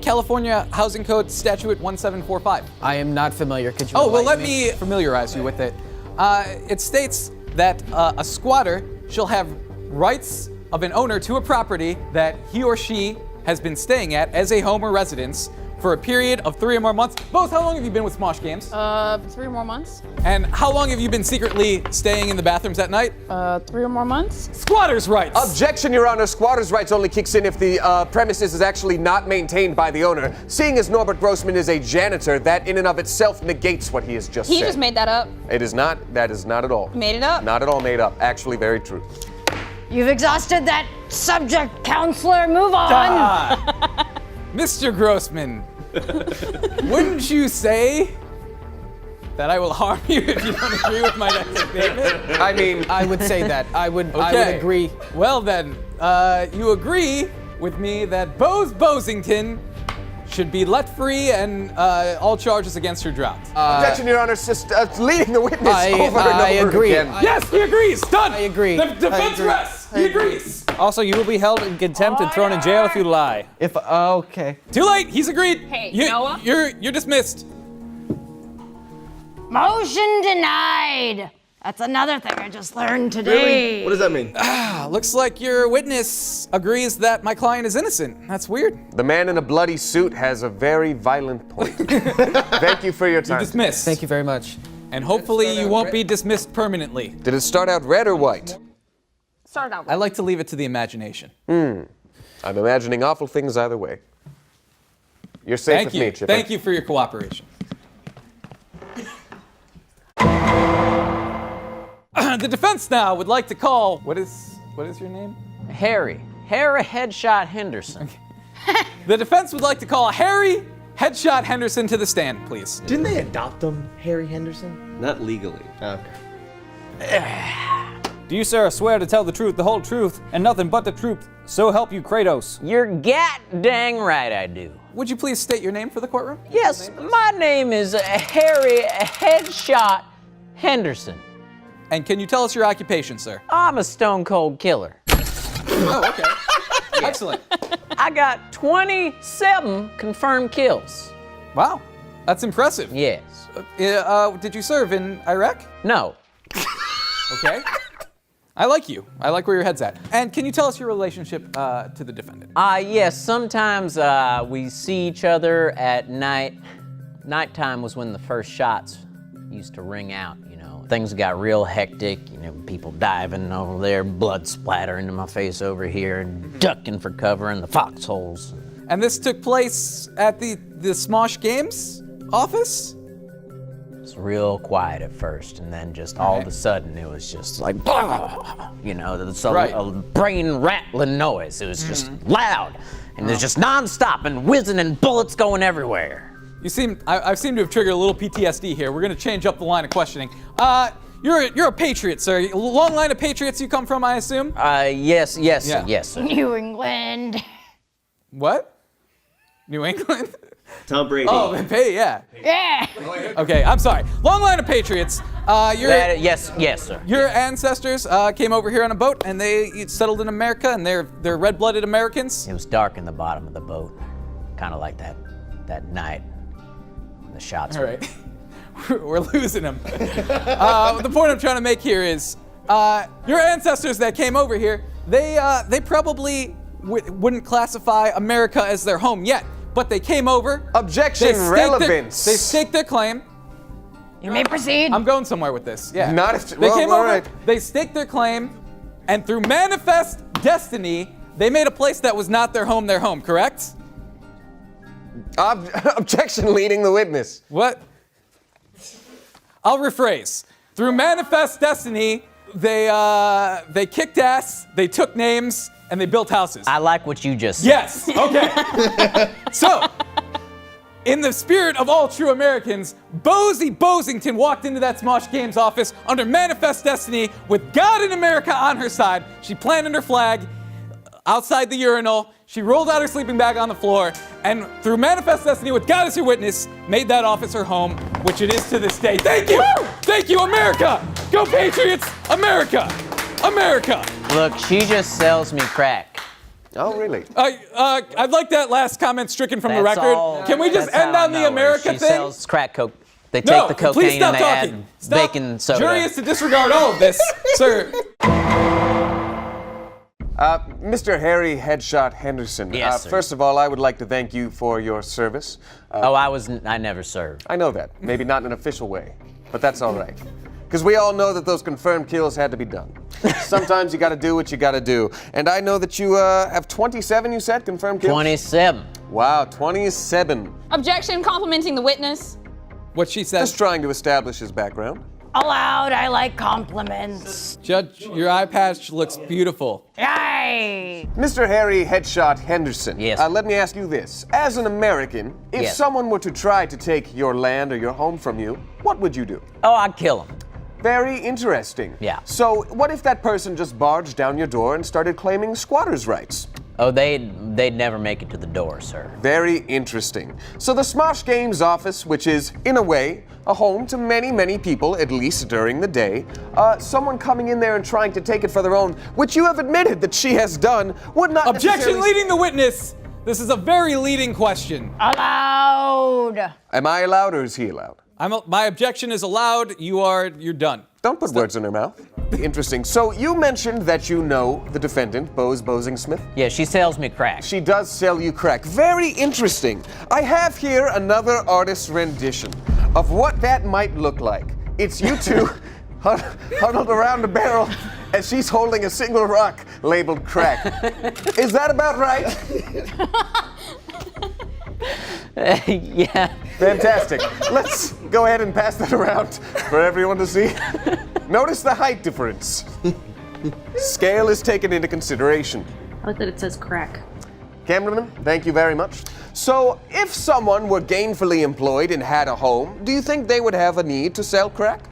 California Housing Code Statute 1745? I am not familiar. Could you Oh, well, let enlighten me familiarize you with it. It states that a squatter shall have rights of an owner to a property that he or she has been staying at as a home or residence for a period of 3 or more months. Bose, how long have you been with Smosh Games? 3 more months. And how long have you been secretly staying in the bathrooms at night? 3 or more months. Squatters' rights! Objection, Your Honor. Squatters' rights only kicks in if the premises is actually not maintained by the owner. Seeing as Norbert Grossman is a janitor, that in and of itself negates what he has just said. He just made that up. It is not. That is not at all. Made it up? Not at all made up. Actually, very true. You've exhausted that subject, counselor. Move on. Mr. Grossman, wouldn't you say that I will harm you if you don't agree with my next statement? I mean, I would say that. I would Okay. agree. Well then, you agree with me that Bose Bosington should be let free and all charges against her dropped. objection, Your Honor. Just leading the witness over and I over agree. again. Yes, he agrees. Done. I agree. The defense rests. He agrees. Also, you will be held in contempt and thrown in jail if you lie. If okay. Too late. He's agreed. Hey, You- Noah? You're dismissed. Motion denied. That's another thing I just learned today. What does that mean? Looks like your witness agrees that my client is innocent. That's weird. The man in a bloody suit has a very violent point. Thank you for your time. Dismissed. Thank you very much. And hopefully you won't be dismissed permanently. Did it start out red or white? Start out. I like to leave it to the imagination. I'm imagining awful things either way. You're safe Thank with you. me, Chipper. Thank you for your cooperation. The defense now would like to call. What is your name? Harry Headshot Henderson. The defense would like to call Harry Headshot Henderson to the stand, please. Didn't they adopt him, Harry Henderson? Not legally. Okay. Do you, sir, swear to tell the truth, the whole truth, and nothing but the truth, so help you, Kratos? You're dang right I do. Would you please state your name for the courtroom? Yes, my name is Harry Headshot Henderson. And can you tell us your occupation, sir? I'm a stone cold killer. Oh, okay. Excellent. I got 27 confirmed kills. Wow, that's impressive. Yes. Did you serve in Iraq? No. Okay. I like you. I like where your head's at. And can you tell us your relationship to the defendant? Yes, sometimes we see each other at night. Nighttime was when the first shots used to ring out, you know. Things got real hectic, you know, people diving over there, blood splattering in my face over here, and ducking for cover in the foxholes. And this took place at the Smosh Games office? It's real quiet at first, and then just all of a sudden it was just like, you know, it's a brain rattling noise. It was just loud, and there's just nonstop and whizzing and bullets going everywhere. You seem, I seem to have triggered a little PTSD here. We're gonna change up the line of questioning. You're a patriot, sir. A long line of patriots you come from, I assume? Yes, Yeah. yes, sir. New England. What? New England? Tom Brady. Oh, yeah. Yeah. Okay, I'm sorry. Long line of patriots. Yes, sir. Your ancestors came over here on a boat, and they settled in America, and they're red-blooded Americans. It was dark in the bottom of the boat, kind of like that night. The shots. All right, we're losing them. The point I'm trying to make here is, your ancestors that came over here, they probably wouldn't classify America as their home yet, but they came over. Objection, relevance. They staked their claim. You may proceed. I'm going somewhere with this. Yeah. Not if. They came all over. right. They staked their claim, and through manifest destiny, they made a place that was not their home. Correct? Objection, leading the witness. What? I'll rephrase. Through manifest destiny, they kicked ass, they took names, and they built houses. I like what you just said. Yes. Okay. So, in the spirit of all true Americans, Bosie Bosington walked into that Smosh Games office under manifest destiny with God in America on her side. She planted her flag outside the urinal. She rolled out her sleeping bag on the floor, and through manifest destiny, with God as her witness, made that office her home, which it is to this day. Thank you! Woo! Thank you, America! Go Patriots! America! America! Look, she just sells me crack. Oh, really? I'd like that last comment stricken from the That's record. all- Can we just that's end how I on the know her. America she thing? sells crack coke. They No, take the please cocaine stop and they talking. add Stop. baking soda. Jury is to disregard all of this, sir. Mr. Harry Headshot Henderson. Yes, sir. First of all, I would like to thank you for your service. I never served. I know that. Maybe not in an official way, but that's all right. Because we all know that those confirmed kills had to be done. Sometimes you gotta do what you gotta do. And I know that you have 27, you said, confirmed kills? 27. Wow, 27. Objection, complimenting the witness. What she says. Just trying to establish his background. Allowed, I like compliments. Judge, your eye patch looks beautiful. Yay! Mr. Harry Headshot Henderson. Yes. Let me ask you this. As an American, if Yes. someone were to try to take your land or your home from you, what would you do? Oh, I'd kill him. Very interesting. Yeah. So, what if that person just barged down your door and started claiming squatters' rights? Oh, they'd never make it to the door, sir. Very interesting. So, the Smosh Games office, which is, in a way, a home to many, many people, at least during the day, someone coming in there and trying to take it for their own, which you have admitted that she has done, would not Objection, necessarily... leading the witness. This is a very leading question. Allowed. Am I allowed or is he allowed? My objection is allowed. You're done. Don't put words in her mouth. Interesting. So you mentioned that you know the defendant, Bose Bosing-Smith. Yeah, she sells me crack. She does sell you crack. Very interesting. I have here another artist's rendition of what that might look like. It's you two huddled around a barrel and she's holding a single rock labeled crack. Is that about right? Yeah. Fantastic. Let's go ahead and pass that around for everyone to see. Notice the height difference. Scale is taken into consideration. I like that it says crack. Cameraman, thank you very much. So, if someone were gainfully employed and had a home, do you think they would have a need to sell crack?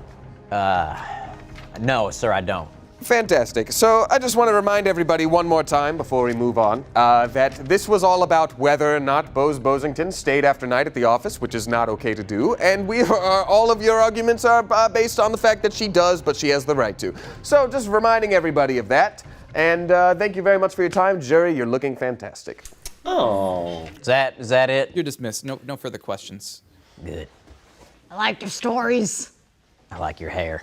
No, sir, I don't. Fantastic. So I just want to remind everybody one more time before we move on that this was all about whether or not Bose Bosington stayed after night at the office, which is not okay to do, and all of your arguments are based on the fact that she does, but she has the right to. So just reminding everybody of that, and thank you very much for your time, jury. You're looking fantastic. Oh. Is that it? You're dismissed. No further questions. Good. I like your stories. I like your hair.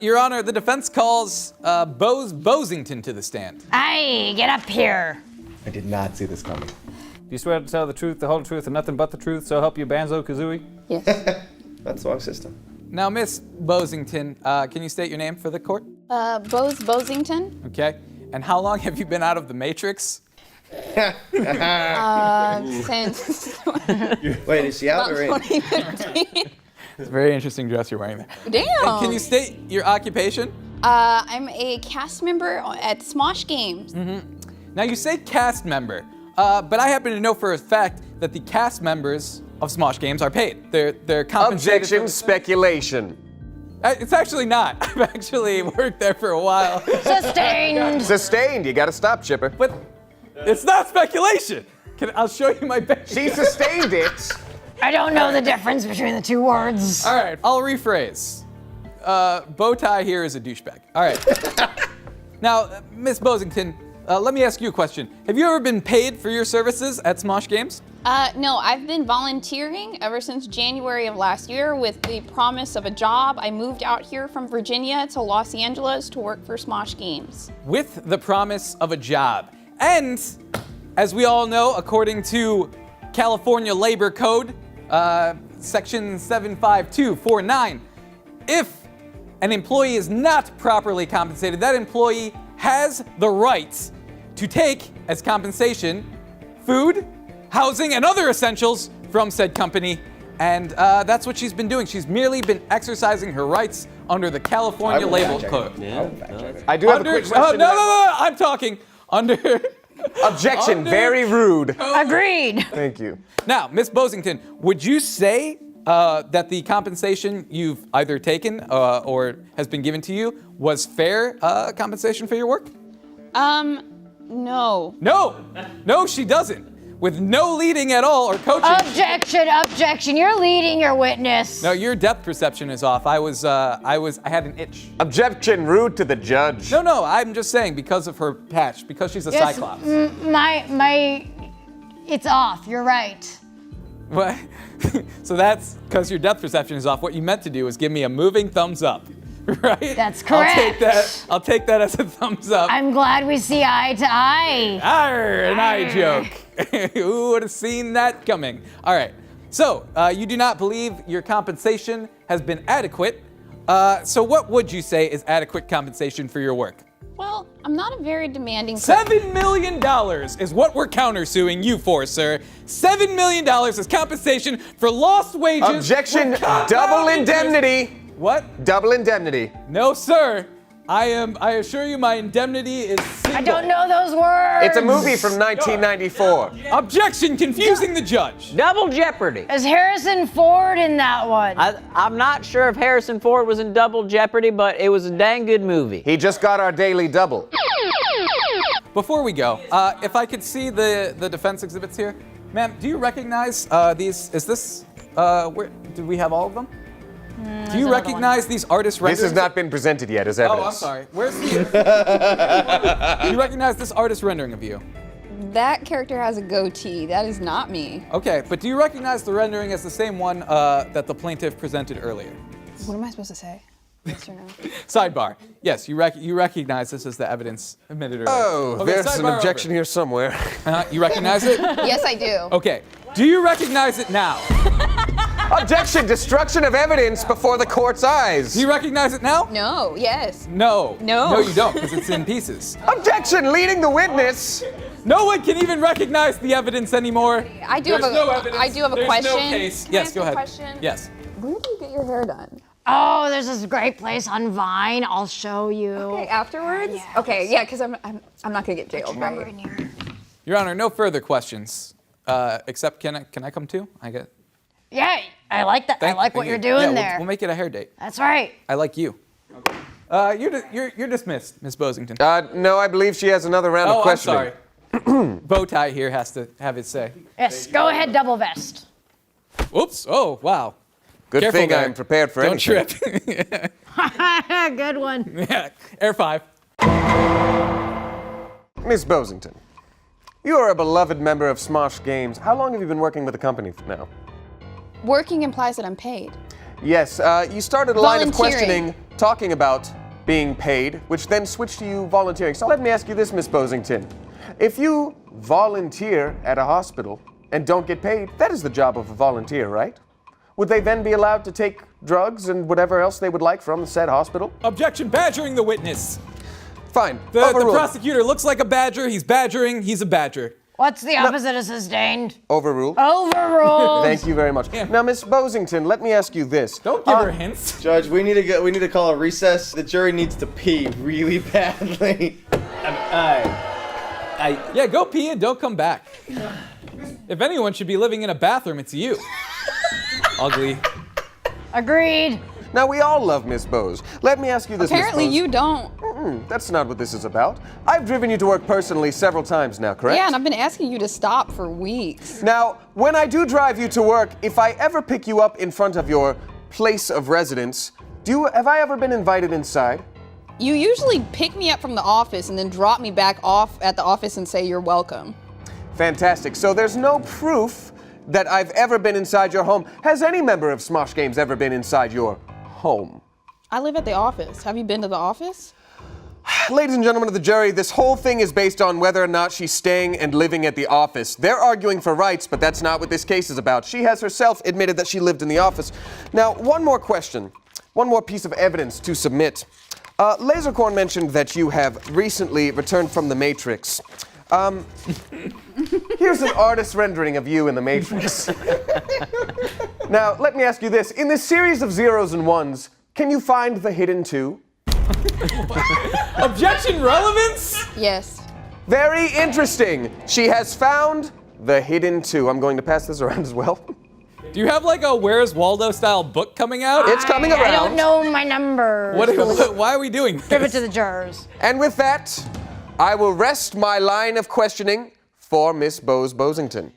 Your Honor, the defense calls Bose Bosington to the stand. Hey, get up here. I did not see this coming. Do you swear to tell the truth, the whole truth, and nothing but the truth, so help you, Banzo Kazooie? Yes. That's our system. Now, Miss Bosington, can you state your name for the court? Bose Bosington. Okay. And how long have you been out of the Matrix? Since Wait, is she out or in? 2015. It's a very interesting dress you're wearing there. Damn. And can you state your occupation? I'm a cast member at Smosh Games. Now, you say cast member, but I happen to know for a fact that the cast members of Smosh Games are paid. They're compensated. Objection, speculation. It's actually not. I've actually worked there for a while. Sustained. Sustained. You gotta stop, Chipper. But it's not speculation. I'll show you my bank. She sustained it. I don't know the difference between the two words. All right, I'll rephrase. Bowtie here is a douchebag. All right. Now, Miss Bosington, let me ask you a question. Have you ever been paid for your services at Smosh Games? No, I've been volunteering ever since January of last year with the promise of a job. I moved out here from Virginia to Los Angeles to work for Smosh Games. With the promise of a job. And, as we all know, according to California Labor Code, Section 75249, if an employee is not properly compensated, that employee has the right to take as compensation food, housing, and other essentials from said company. And that's what she's been doing. She's merely been exercising her rights under the California Labor Code. I do have a quick question. No, I'm talking under. Objection, very rude. Agreed. Thank you. Now, Miss Bosington, would you say that the compensation you've either taken or has been given to you was fair compensation for your work? No. No, she doesn't. With no leading at all or coaching. Objection. You're leading your witness. No, your depth perception is off. I had an itch. Objection, rude to the judge. No, I'm just saying because of her patch, because she's a Yes, cyclops. it's off. You're right. What? So that's because your depth perception is off. What you meant to do is give me a moving thumbs up, right? That's correct. I'll take that as a thumbs up. I'm glad we see eye to eye. Arr, an eye joke. Who would have seen that coming? All right. So you do not believe your compensation has been adequate. So what would you say is adequate compensation for your work? Well, I'm not a very demanding person. $7 million is what we're countersuing you for, sir. $7 million is compensation for lost wages. Objection, for compound double interest. indemnity. What? Double indemnity. No, sir. I assure you my indemnity is single. I don't know those words. It's a movie from 1994. Objection, confusing the judge. Double Jeopardy. Is Harrison Ford in that one? I'm not sure if Harrison Ford was in Double Jeopardy, but it was a dang good movie. He just got our daily double. Before we go, if I could see the defense exhibits here. Ma'am, do you recognize these? Is this, do we have all of them? Do you recognize these artist renderings? This has not been presented yet as evidence. Oh, I'm sorry. Where's the... Do you recognize this artist rendering of you? That character has a goatee. That is not me. Okay, but do you recognize the rendering as the same one that the plaintiff presented earlier? What am I supposed to say? Yes or no? Sidebar. Yes, you recognize this as the evidence admitted earlier. Oh, Okay, there's an sidebar objection over. here somewhere. You recognize it? Yes, I do. Okay. Do you recognize it now? Objection, destruction of evidence before the court's eyes. Do you recognize it now? No, yes. No. No. No, you don't, because it's in pieces. Objection, leading the witness. No one can even recognize the evidence anymore. I do There's have a no evidence. I do have a There's question. No case. Can I Yes, ask go a ahead. question? Yes. Where do you get your hair done? Oh, there's this great place on Vine. I'll show you. Okay, afterwards? Yes. Okay, yeah, because I'm not gonna get jailed, Number right? in here. Your Honor, no further questions. Except, can I come too? I get. Yeah, I like that. I like what you're doing there. We'll make it a hair date. That's right. I like you. You're dismissed, Miss Bosington. No, I believe she has another round of I'm questioning. sorry. Bowtie here has to have his say. Yes, go ahead, double vest. Oops. Oh, wow. Good Careful thing there. I'm prepared for Don't anything. trip. Good one. Yeah. Air 5. Miss Bosington, you are a beloved member of Smosh Games. How long have you been working with the company now? Working implies that I'm paid. Yes, you started a line of Volunteering. questioning talking about being paid, which then switched to you volunteering. So let me ask you this, Miss Bosington. If you volunteer at a hospital and don't get paid, that is the job of a volunteer, right? Would they then be allowed to take drugs and whatever else they would like from the said hospital? Objection, badgering the witness. Fine. The Overruled. prosecutor looks like a badger. He's badgering. He's a badger. What's the opposite of sustained? Overruled. Overruled. Thank you very much. Now, Miss Bosington, let me ask you this. Don't give her hints. Judge, we need to call a recess. The jury needs to pee really badly. Yeah, go pee and don't come back. If anyone should be living in a bathroom, it's you. Ugly. Agreed. Now, we all love Miss Bose. Let me ask you this, Apparently Miss Bose. you don't. That's not what this is about. I've driven you to work personally several times now, correct? Yeah, and I've been asking you to stop for weeks. Now, when I do drive you to work, if I ever pick you up in front of your place of residence, have I ever been invited inside? You usually pick me up from the office and then drop me back off at the office and say you're welcome. Fantastic. So there's no proof that I've ever been inside your home. Has any member of Smosh Games ever been inside your home? I live at the office. Have you been to the office? Ladies and gentlemen of the jury, this whole thing is based on whether or not she's staying and living at the office. They're arguing for rights, but that's not what this case is about. She has herself admitted that she lived in the office. Now, one more question, one more piece of evidence to submit. Lasercorn mentioned that you have recently returned from the Matrix. Here's an artist rendering of you in the Matrix. Now, let me ask you this. In this series of zeros and ones, can you find the hidden two? Objection, relevance? Yes. Very interesting. She has found the hidden two. I'm going to pass this around as well. Do you have like a Where's Waldo style book coming out? It's coming around. I don't know my number. Why are we doing this? Give it to the jurors. And with that, I will rest my line of questioning for Miss Bose Bosington.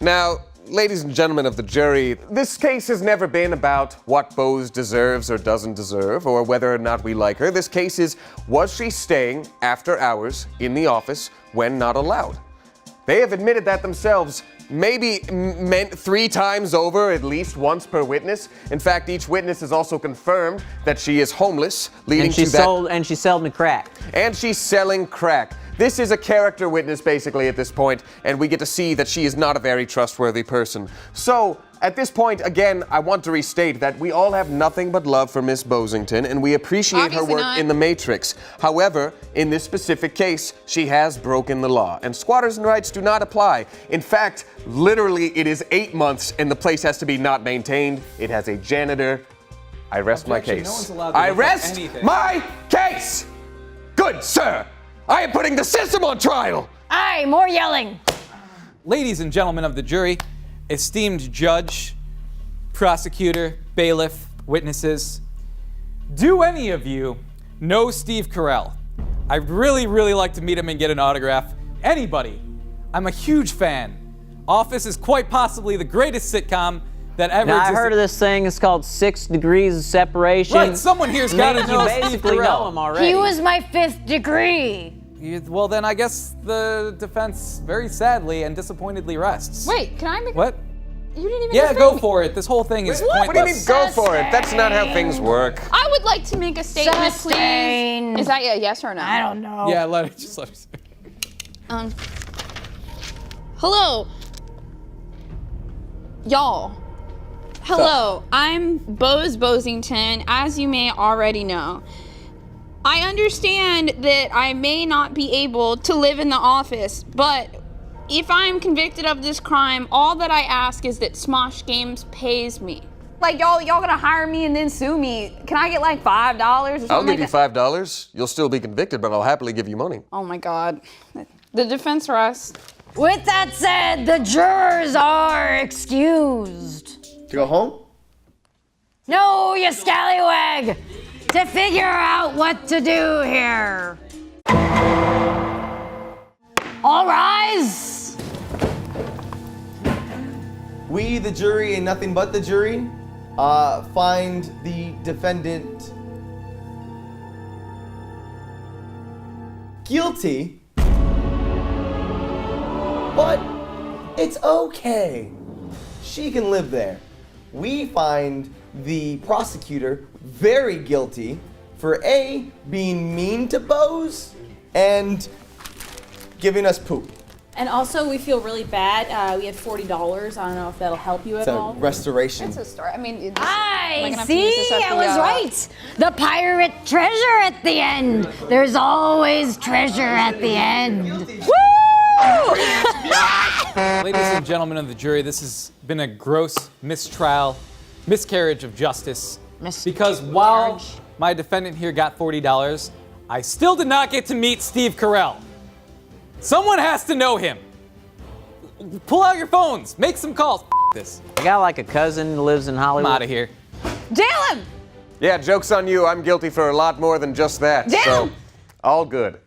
Now, ladies and gentlemen of the jury, this case has never been about what Bose deserves or doesn't deserve, or whether or not we like her. This case is, was she staying after hours in the office when not allowed? They have admitted that themselves. maybe meant 3 times over, at least once per witness. In fact, each witness has also confirmed that she is homeless, leading And she to that. sold me crack. And she's selling crack. This is a character witness basically at this point, and we get to see that she is not a very trustworthy person. So, at this point, again, I want to restate that we all have nothing but love for Miss Bosington, and we appreciate Obviously her work not. in The Matrix. However, in this specific case, she has broken the law, and squatters' rights do not apply. In fact, literally, it is 8 months, and the place has to be not maintained. It has a janitor. I rest my Objection. case. No one's allowed to I look up rest anything. my case! Good sir! I am putting the system on trial! Aye, more yelling. Ladies and gentlemen of the jury, esteemed judge, prosecutor, bailiff, witnesses, do any of you know Steve Carell? I'd really, really like to meet him and get an autograph. Anybody. I'm a huge fan. Office is quite possibly the greatest sitcom that ever Now, I existed. heard of this thing. It's called 6 Degrees of Separation. Right, someone here's got to Means know you Steve basically know Carell. him already. He was my 5th degree. Well, then I guess the defense very sadly and disappointedly rests. Wait, can I make? What? You didn't even. Yeah, defend go me. for it. This whole thing is pointless. What do you mean go for it? That's not how things work. I would like to make a statement, Sustain. please. Is that a yes or no? I don't know. Yeah, let it say. Hello. Y'all. Hello, I'm Bose Bosington, as you may already know. I understand that I may not be able to live in the office, but if I'm convicted of this crime, all that I ask is that Smosh Games pays me. Like, y'all gonna hire me and then sue me. Can I get like $5 or something? I'll give like you that? $5. You'll still be convicted, but I'll happily give you money. Oh my God. The defense rests. With that said, the jurors are excused. To go home? No, you scallywag! To figure out what to do here. All rise! We, the jury, and nothing but the jury, find the defendant guilty, but it's okay. She can live there. We find the prosecutor very guilty for A, being mean to Bose, and giving us poop. And also, we feel really bad. We had $40. I don't know if that'll help you at It's a all. restoration. It's a story. I mean, am I I gonna have to use this see, at I the, was right. The pirate treasure at the end. There's always treasure at the end. Woo! Ladies and gentlemen of the jury, this has been a gross mistrial, miscarriage of justice. Because while my defendant here got $40, I still did not get to meet Steve Carell. Someone has to know him. Pull out your phones, make some calls. This. I got like a cousin who lives in I'm Hollywood. out of here. Jail him! Yeah, joke's on you. I'm guilty for a lot more than just that. Damn! So, all good.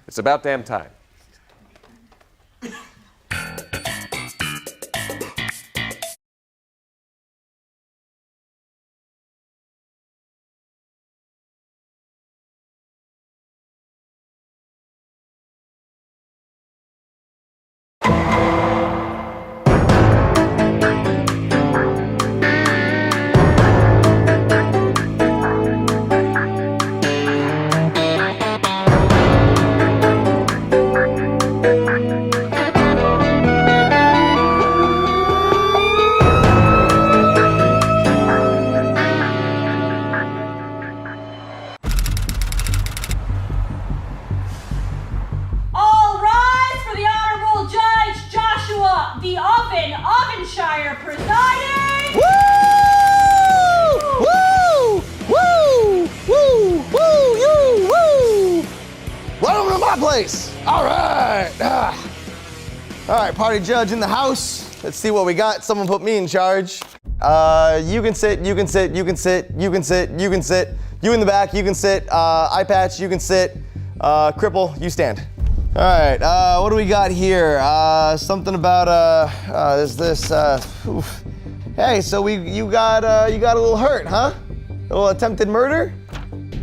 It's about damn time. All rise for the Honorable Judge Joshua the Ovenshire presiding! Woo! Woo! Woo! Woo! Woo! You! Woo! Welcome to my place. All right. All right, party judge in the house. Let's see what we got. Someone put me in charge. You can sit. You can sit. You can sit. You can sit. You can sit. You in the back. You can sit. Eye patch. You can sit. Cripple. You stand. All right. What do we got here? Something about this. Oof. Hey, so you got a little hurt, huh? A little attempted murder?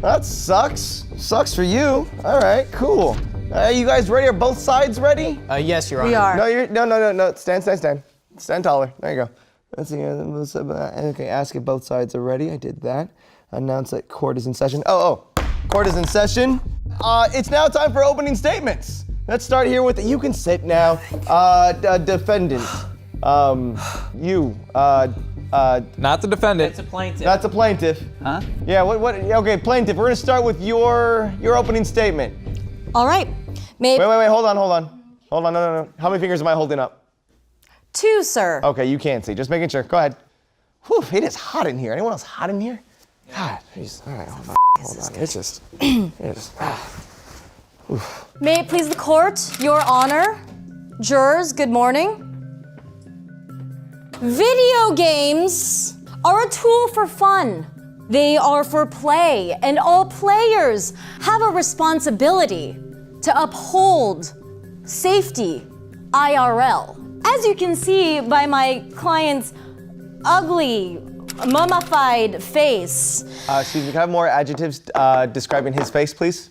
That sucks. Sucks for you. All right, cool. Are you guys ready? Are both sides ready? Yes, Your Honor. We are. No, you're no. Stand taller. There you go. Let's see. Okay, ask if both sides are ready. I did that. Announce that court is in session. Court is in session. It's now time for opening statements. Let's start here with you can sit now. Defendant. You. Not the defendant. It's a plaintiff. That's a plaintiff. Huh? Yeah. What? Okay, plaintiff. We're gonna start with your opening statement. All right. May Wait. Hold on. No. How many fingers am I holding up? 2, sir. Okay, you can't see. Just making sure. Go ahead. Whew, it is hot in here. Anyone else hot in here? God, jeez. All right, hold on. It's just. May it please the court, Your Honor. Jurors, good morning. Video games are a tool for fun. They are for play, and all players have a responsibility to uphold safety IRL. As you can see by my client's ugly, mummified face, Excuse me, can I have more adjectives describing his face, please?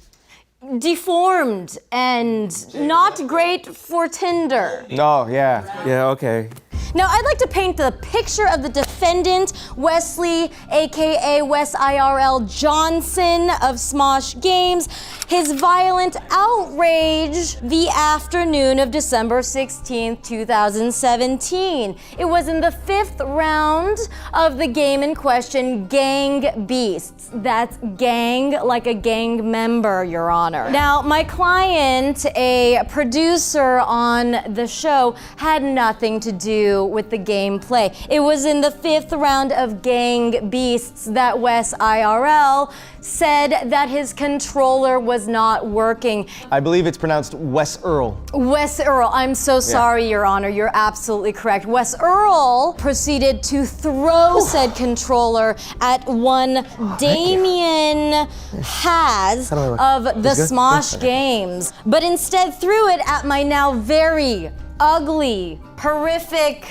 deformed and not great for Tinder. No, yeah. Yeah, okay. Now, I'd like to paint the picture of the defendant, Wesley, aka Wes IRL Johnson of Smosh Games, his violent outrage the afternoon of December 16th, 2017. It was in the 5th round of the game in question, Gang Beasts. That's gang like a gang member, Your Honor. Now, my client, a producer on the show, had nothing to do with the gameplay. It was in the 5th round of Gang Beasts that Wes IRL said that his controller was not working. I believe it's pronounced Wes Earl. Wes Earl, I'm so sorry, Your Honor. You're absolutely correct. Wes Earl proceeded to throw said controller at one Damien Has of the Smosh Games, but instead threw it at my now very ugly, horrific,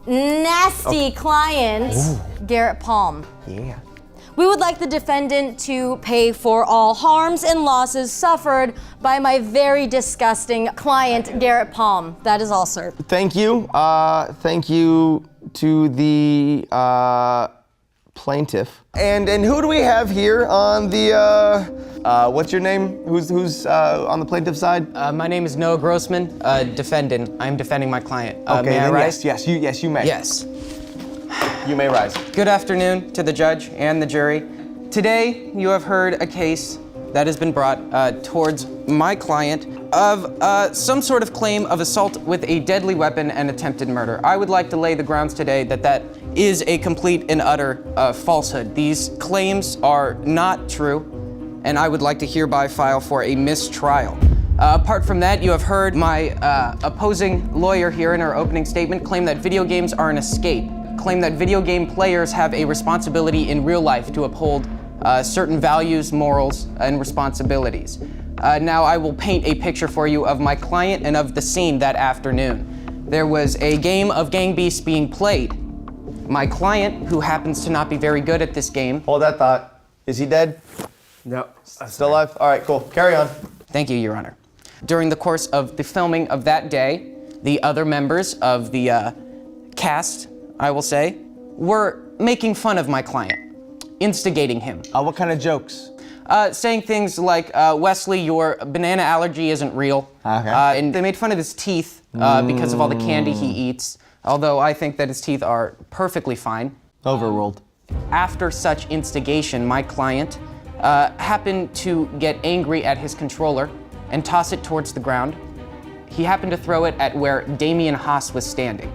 nasty client, Garrett Palm. Yeah. We would like the defendant to pay for all harms and losses suffered by my very disgusting client, Garrett Palm. That is all, sir. Thank you. Thank you to the plaintiff. And who do we have here on the what's your name? Who's on the plaintiff side? My name is Noah Grossman, defendant. I'm defending my client. Okay, may I then rise? Yes, you may. Yes. You may rise. Good afternoon to the judge and the jury. Today, you have heard a case that has been brought towards my client of some sort of claim of assault with a deadly weapon and attempted murder. I would like to lay the grounds today that is a complete and utter falsehood. These claims are not true, and I would like to hereby file for a mistrial. Apart from that, you have heard my opposing lawyer here in her opening statement claim that video games are an escape, claim that video game players have a responsibility in real life to uphold certain values, morals, and responsibilities. Now I will paint a picture for you of my client and of the scene that afternoon. There was a game of Gang Beasts being played. My client, who happens to not be very good at this game. Hold that thought. Is he dead? No. Still alive? All right, cool. Carry on. Thank you, Your Honor. During the course of the filming of that day, the other members of the cast, I will say, were making fun of my client, instigating him. What kind of jokes? Saying things like, Wesley, your banana allergy isn't real. Okay. And they made fun of his teeth because of all the candy he eats, although I think that his teeth are perfectly fine. Overruled. After such instigation, my client happened to get angry at his controller and toss it towards the ground. He happened to throw it at where Damien Haas was standing.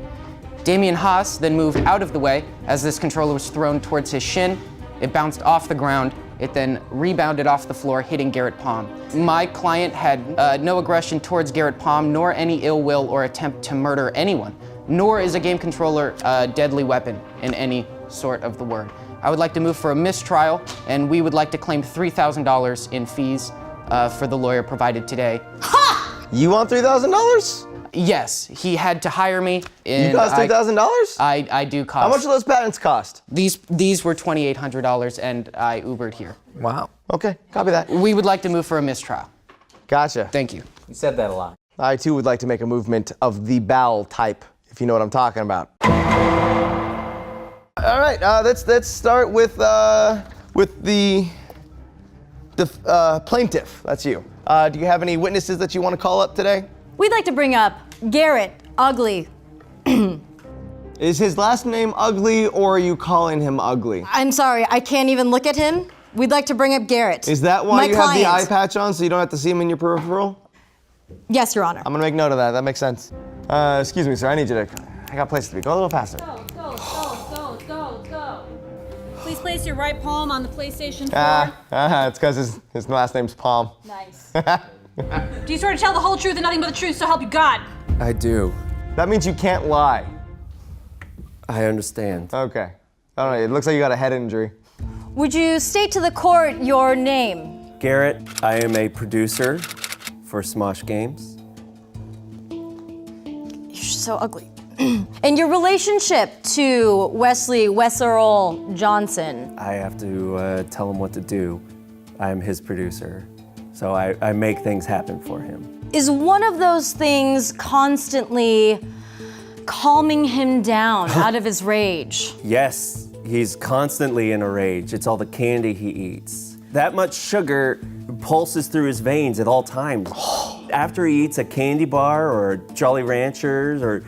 Damien Haas then moved out of the way as this controller was thrown towards his shin. It bounced off the ground. It then rebounded off the floor, hitting Garrett Palm. My client had no aggression towards Garrett Palm, nor any ill will or attempt to murder anyone, nor is a game controller a deadly weapon in any sort of the word. I would like to move for a mistrial, and we would like to claim $3,000 in fees for the lawyer provided today. Ha! You want $3,000? Yes, he had to hire me. You cost $3,000? I do cost. How much do those patents cost? These were $2,800, and I Ubered here. Wow. Okay, copy that. We would like to move for a mistrial. Gotcha. Thank you. You said that a lot. I too would like to make a movement of the bowel type, if you know what I'm talking about. All right, let's start with the plaintiff. That's you. Do you have any witnesses that you want to call up today? We'd like to bring up Garrett Ugly. Is his last name Ugly, or are you calling him ugly? I'm sorry, I can't even look at him. We'd like to bring up Garrett. Is that why My you client. have the eye patch on, so you don't have to see him in your peripheral? Yes, Your Honor. I'm gonna make note of that. That makes sense. Excuse me, sir. I need you to. I got places to be. Go a little faster. Go. Please place your right palm on the PlayStation 4. It's because his last name's Palm. Nice. Do you swear to tell the whole truth and nothing but the truth, so help you God? I do. That means you can't lie. I understand. Okay. I don't know. It looks like you got a head injury. Would you state to the court your name? Garrett, I am a producer for Smosh Games. You're so ugly. And your relationship to Wesley Wesserl Johnson? I have to tell him what to do. I am his producer, so I make things happen for him. Is one of those things constantly calming him down out of his rage? Yes, he's constantly in a rage. It's all the candy he eats. That much sugar pulses through his veins at all times. After he eats a candy bar or a Jolly Ranchers or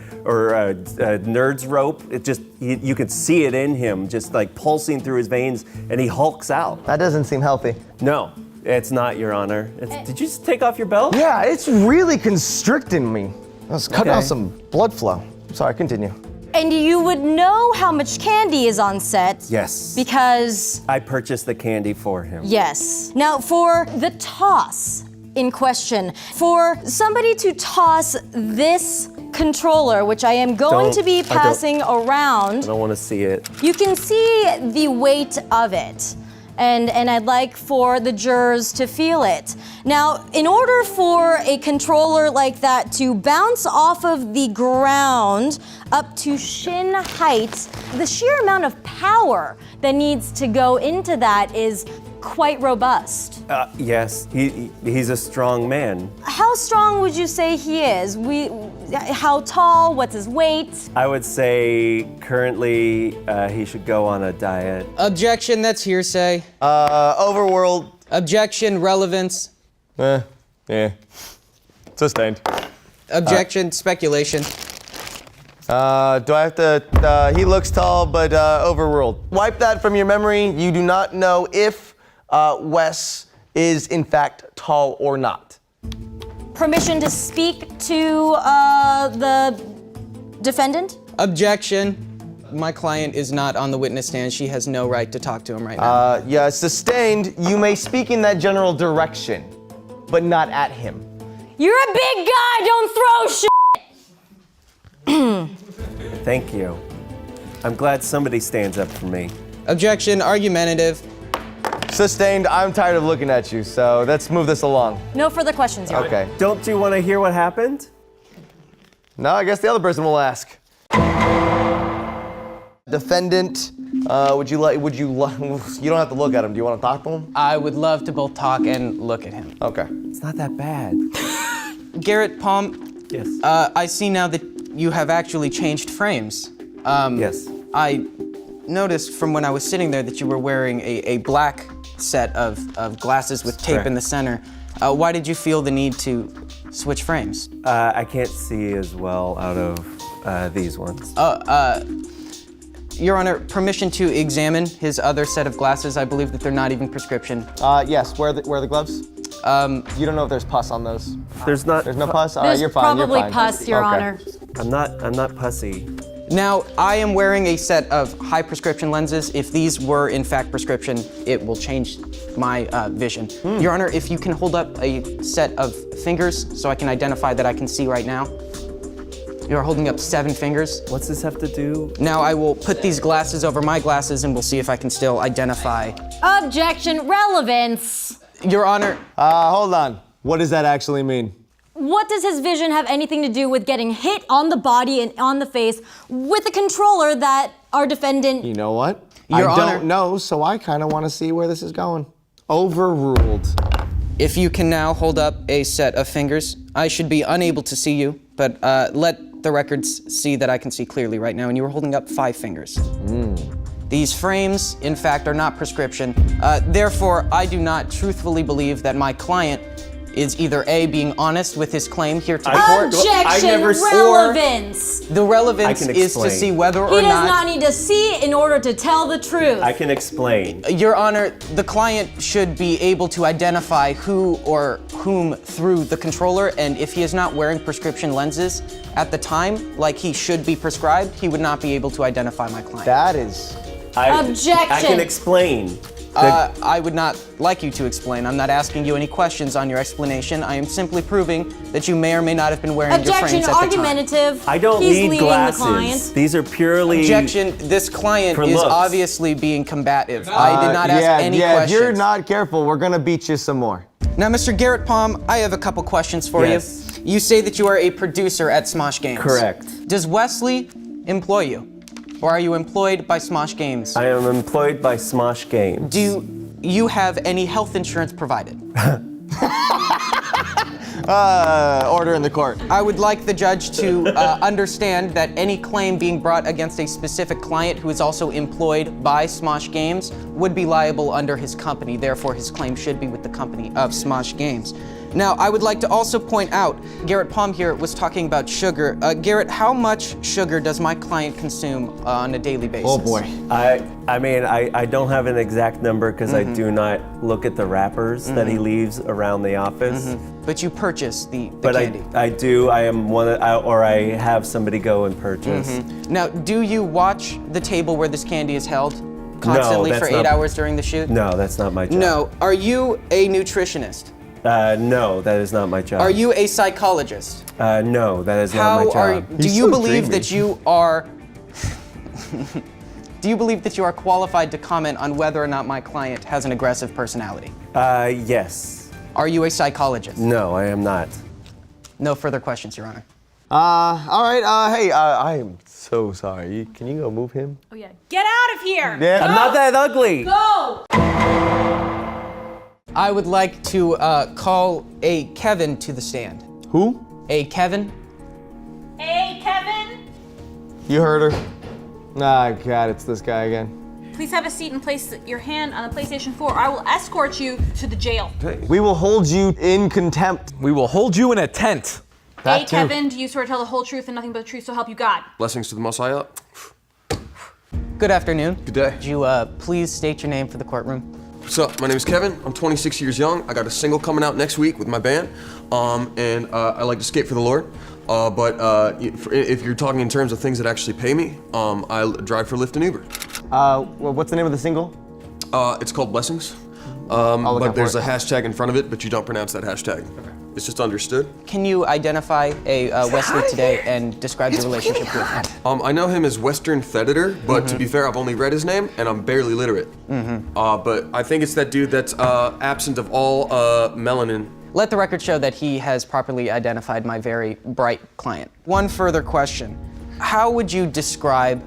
a Nerd's Rope, it just, you can see it in him, just like pulsing through his veins, and he hulks out. That doesn't seem healthy. No, it's not, Your Honor. Did you just take off your belt? Yeah, it's really constricting me. I was cutting Okay. out some blood flow. Sorry, continue. And you would know how much candy is on set. Yes. Because, I purchased the candy for him. yes. Now, for the toss in question, for somebody to toss this controller, which I am going to be passing around, I don't want to see it. you can see the weight of it. And I'd like for the jurors to feel it. Now, in order for a controller like that to bounce off of the ground up to shin height, the sheer amount of power that needs to go into that is quite robust. Yes, he's a strong man. How strong would you say he is? How tall? What's his weight? I would say currently he should go on a diet. Objection, that's hearsay. Overworld. Objection, relevance. Yeah. Sustained. Objection, speculation. Do I have to, he looks tall, but overruled. Wipe that from your memory. You do not know if Wes is in fact tall or not. Permission to speak to the defendant? Objection. My client is not on the witness stand. She has no right to talk to him right now. Yeah, sustained. You may speak in that general direction, but not at him. You're a big guy, don't throw shit! Thank you. I'm glad somebody stands up for me. Objection, argumentative. Sustained. I'm tired of looking at you, so let's move this along. No further questions, Your Honor. Okay. Don't you want to hear what happened? No, I guess the other person will ask. Defendant, you don't have to look at him. Do you want to talk to him? I would love to both talk and look at him. Okay. It's not that bad. Garrett Palm, Yes. I see now that you have actually changed frames. Yes. I noticed from when I was sitting there that you were wearing a black set of glasses with tape Correct. in the center. Why did you feel the need to switch frames? I can't see as well out of these ones. Your Honor, permission to examine his other set of glasses. I believe that they're not even prescription. Yes. Where are the gloves? You don't know if there's pus on those. There's not. There's no pus. All right, There's you're fine. probably You're fine. pus, Your Okay. Honor. I'm not pussy. Now, I am wearing a set of high prescription lenses. If these were in fact prescription, it will change my vision. Your Honor, if you can hold up a set of fingers so I can identify that I can see right now. You are holding up 7 fingers. What's this have to do? Now I will put these glasses over my glasses and we'll see if I can still identify. Objection, relevance. Your Honor, Hold on. What does that actually mean? What does his vision have anything to do with getting hit on the body and on the face with a controller that our defendant... You know what? Your I Honor. don't know, so I kind of want to see where this is going. Overruled. If you can now hold up a set of fingers, I should be unable to see you, but let the records see that I can see clearly right now, and you were holding up 5 fingers. These frames, in fact, are not prescription. Therefore, I do not truthfully believe that my client is either A, being honest with his claim here to the court. Objection! Relevance! The relevance I can is to explain. see whether He or does not... not need to see in order to tell the truth. I can explain. Your Honor, the client should be able to identify who or whom through the controller, and if he is not wearing prescription lenses at the time, like he should be prescribed, he would not be able to identify my client. That is. Objection. I can explain. I would not like you to explain. I'm not asking you any questions on your explanation. I am simply proving that you may or may not have been wearing your Objection, frames at the time. argumentative. I don't He's need leading glasses. the client. These are purely. Objection, this client For is looks. obviously being combative. I did not ask any questions. If you're not careful, we're gonna beat you some more. Now, Mr. Garrett Palm, I have a couple questions for Yes. you. You say that you are a producer at Smosh Games. Correct. Does Wesley employ you? Or are you employed by Smosh Games? I am employed by Smosh Games. Do you have any health insurance provided? Order in the court. I would like the judge to understand that any claim being brought against a specific client who is also employed by Smosh Games would be liable under his company. Therefore, his claim should be with the company of Smosh Games. Now, I would like to also point out, Garrett Palm here was talking about sugar. Garrett, how much sugar does my client consume on a daily basis? Oh boy. I mean, I don't have an exact number because I do not look at the wrappers that he leaves around the office. But you purchase the But candy. I do. I am one, or I have somebody go and purchase. Now, do you watch the table where this candy is held constantly that's for 8 not- hours during the shoot? No, that's not my job. No. Are you a nutritionist? No, that is not my job. Are you a psychologist? No, that is not How my job. are do He's you so believe dreamy. that you are do you believe that you are qualified to comment on whether or not my client has an aggressive personality? Yes. Are you a psychologist? No, I am not. No further questions, Your Honor. All right, hey, I am so sorry. Can you go move him? Oh yeah. Get out of here. Yeah. I'm not that ugly. Go. I would like to call a Kevin to the stand. Who? A Kevin? Hey, Kevin. You heard her. Ah, God, it's this guy again. Please have a seat and place your hand on the PlayStation 4. I will escort you to the jail. We will hold you in contempt. We will hold you in a tent. That Hey, too. Kevin, do you swear to tell the whole truth and nothing but the truth, so help you God? Blessings to the Messiah. Good afternoon. Good day. Could you please state your name for the courtroom? What's up? My name is Kevin. I'm 26 years young. I got a single coming out next week with my band, and I like to skate for the Lord. But if you're talking in terms of things that actually pay me, I drive for Lyft and Uber. Well, what's the name of the single? It's called Blessings. look But out there's for a hashtag in front of it, but you don't pronounce that hashtag. It's just understood. Can you identify a Wesley today and describe your relationship with him? I know him as Western Theditor, but to be fair, I've only read his name, and I'm barely literate. But I think it's that dude that's absent of all melanin. Let the record show that he has properly identified my very bright client. One further question. How would you describe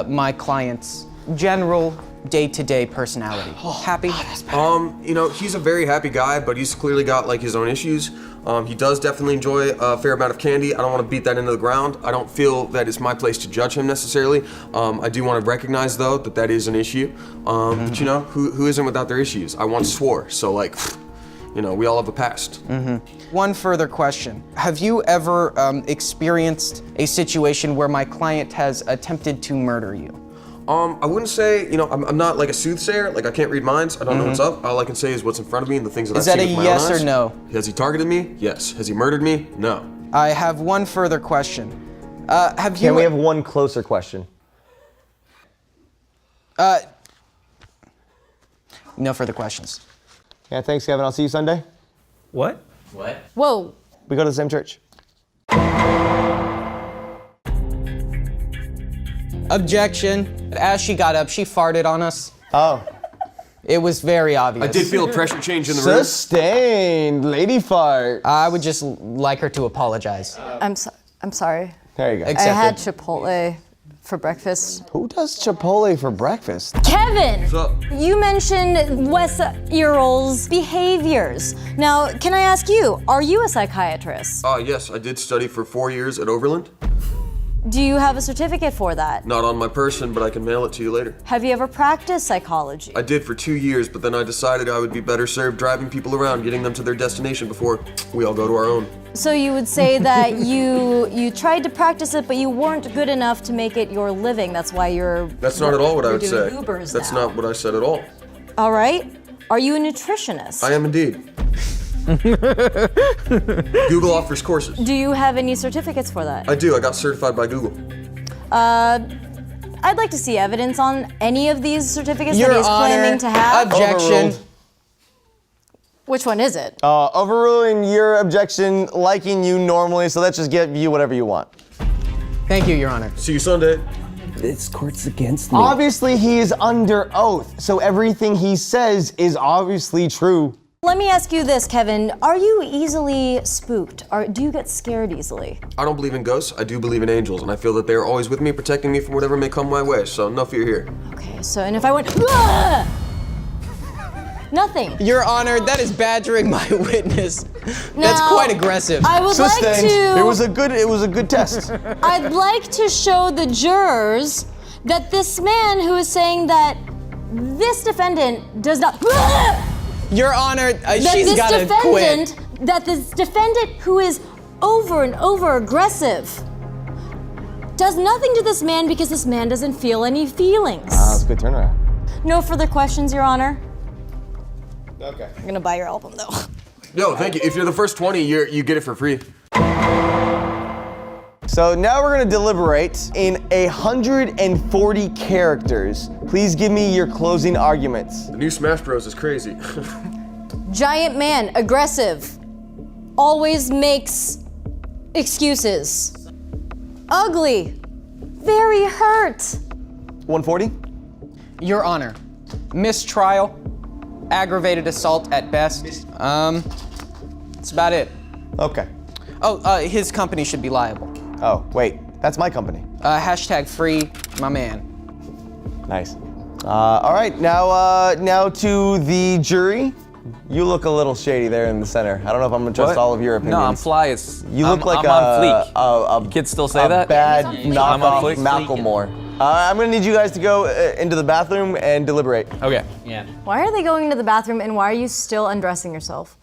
my client's general day-to-day personality? Happy? You know, he's a very happy guy, but he's clearly got like his own issues. He does definitely enjoy a fair amount of candy. I don't want to beat that into the ground. I don't feel that it's my place to judge him necessarily. I do want to recognize though that that is an issue. But you know, who isn't without their issues? I once swore, so like, you know, we all have a past. One further question. Have you ever experienced a situation where my client has attempted to murder you? I wouldn't say, you know, I'm not like a soothsayer, like I can't read minds, I don't know what's up. All I can say is what's in front of me and the things that I've seen with my own eyes. Is that a yes or no? Has he targeted me? Yes. Has he murdered me? No. I have one further question. Have you... Can we have one closer question? No further questions. Yeah, thanks, Kevin. I'll see you Sunday. What? Whoa. We go to the same church. Objection. As she got up, she farted on us. Oh. It was very obvious. I did feel a pressure change in the room. Sustained. Lady fart. I would just like her to apologize. I'm sorry. There you go. I Accepted. had Chipotle for breakfast. Who does Chipotle for breakfast? Kevin! What's up? You mentioned Wes Earl's behaviors. Now, can I ask you, are you a psychiatrist? Yes, I did study for 4 years at Overland. Do you have a certificate for that? Not on my person, but I can mail it to you later. Have you ever practiced psychology? I did for 2 years, but then I decided I would be better served driving people around, getting them to their destination before we all go to our own. So you would say that you tried to practice it, but you weren't good enough to make it your living. That's why you're. That's not at all what I would you're say. doing Ubers That's now. not what I said at all. All right. Are you a nutritionist? I am indeed. Google offers courses. Do you have any certificates for that? I do. I got certified by Google. I'd like to see evidence on any of these certificates Your that he's Honor, claiming to have. Objection. Overruled. Which one is it? Overruling your objection, liking you normally, so let's just give you whatever you want. Thank you, Your Honor. See you Sunday. This court's against me. Obviously, he is under oath, so everything he says is obviously true. Let me ask you this, Kevin. Are you easily spooked? Or do you get scared easily? I don't believe in ghosts. I do believe in angels, and I feel that they are always with me, protecting me from whatever may come my way. So no fear here. Okay, so and if I went, "Ah!" Nothing. Your Honor, that is badgering my witness. That's Now, quite aggressive. I would like Sustained. to. It was a good test. I'd like to show the jurors that this man who is saying that this defendant does not. Your Honor, that she's this gotta defendant, quit. that this defendant who is over and over aggressive does nothing to this man because this man doesn't feel any feelings. That's a good turnaround. No further questions, Your Honor. Okay. I'm gonna buy your album though. Yo, thank you. If you're the first 20, you get it for free. So now we're gonna deliberate in 140 characters. Please give me your closing arguments. The new Smash Bros is crazy. Giant man, aggressive, always makes excuses. Ugly, very hurt. 140? Your Honor, mistrial, aggravated assault at best. That's about it. Okay. Oh, his company should be liable. Oh, wait. That's my company. Hashtag free my man. Nice. All right, now to the jury. You look a little shady there in the center. I don't know if I'm gonna trust all of your opinions. No, I'm fly. It's, You look like I'm on fleek. a Kids still say that? bad I'm on knockoff fleek. Macklemore. I'm gonna need you guys to go into the bathroom and deliberate. Okay. Yeah. Why are they going into the bathroom and why are you still undressing yourself?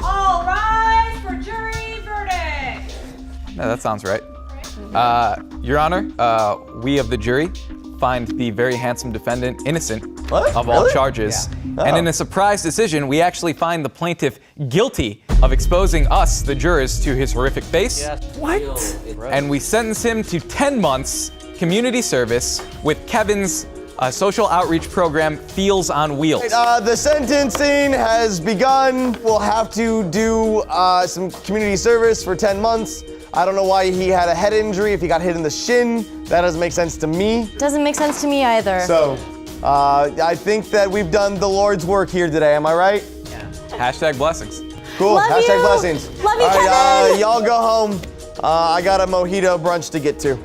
All rise for jury verdict. Yeah, that sounds right. Your Honor, we of the jury find the very handsome defendant innocent What? of all Really? charges. Oh. And in a surprise decision, we actually find the plaintiff guilty of exposing us, the jurors, to his horrific face. What? And we sentence him to 10 months community service with Kevin's social outreach program, Feels on Wheels. The sentencing has begun. We'll have to do some community service for 10 months. I don't know why he had a head injury if he got hit in the shin. That doesn't make sense to me. Doesn't make sense to me either. So, I think that we've done the Lord's work here today. Am I right? Hashtag blessings. Cool. Love Hashtag you. blessings. Love you, All right, Kevin. y'all go home. I got a mojito brunch to get to.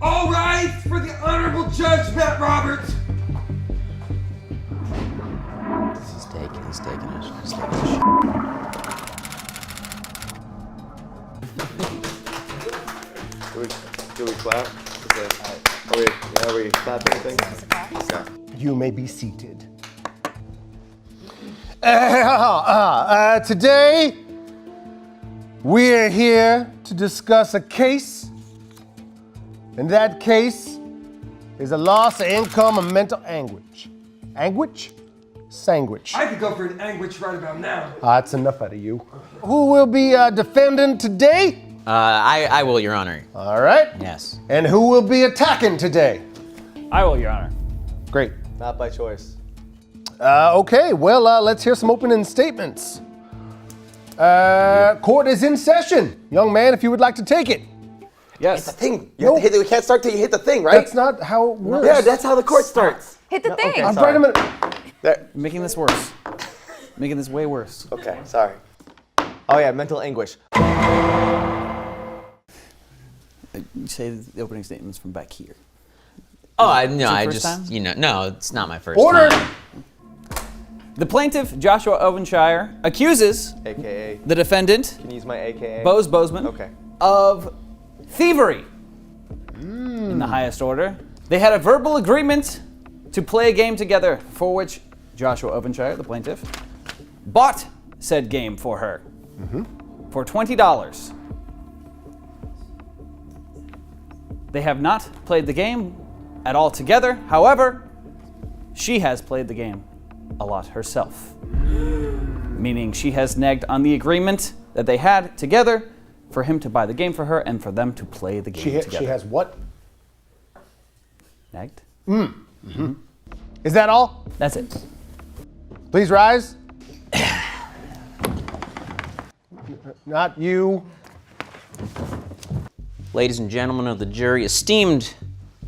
All rise for the Honorable Judge Matt Roberts. He's taking it. He's taking it. Do we clap? Are we clapping anything? Yeah. You may be seated. Today, we are here to to discuss a case. And that case is a loss of income and mental anguish. Anguish? Sandwich. I could go for an anguish right about now. That's enough out of you. Who will be defending today? I will, Your Honor. All right. Yes. And who will be attacking today? I will, Your Honor. Great. Not by choice. Okay, well, let's hear some opening statements. Court is in session. Young man, if you would like to take it. Yes. The thing. You have to hit it. We can't start till you hit the thing, right? That's not how it works. Yeah, that's how the court starts. Hit the thing. Okay, I'm sorry. right a minute. There. Making this worse. Making this way worse. Okay, sorry. Oh yeah, mental anguish. You say the opening statements from back here. Oh, first time? No, it's not my first Order! time. The plaintiff, Joshua Ovenshire, accuses AKA. the defendant, Can you use my AKA? Bose Bozeman, Okay. of thievery in the highest order. They had a verbal agreement to play a game together for which Joshua Ovenshire, the plaintiff, bought said game for her for $20. They have not played the game at all together. However, she has played the game a lot herself, meaning she has negged on the agreement that they had together for him to buy the game for her and for them to play the game together. She has what? Negged? Is that all? That's it. Please rise. Not you. Ladies and gentlemen of the jury, esteemed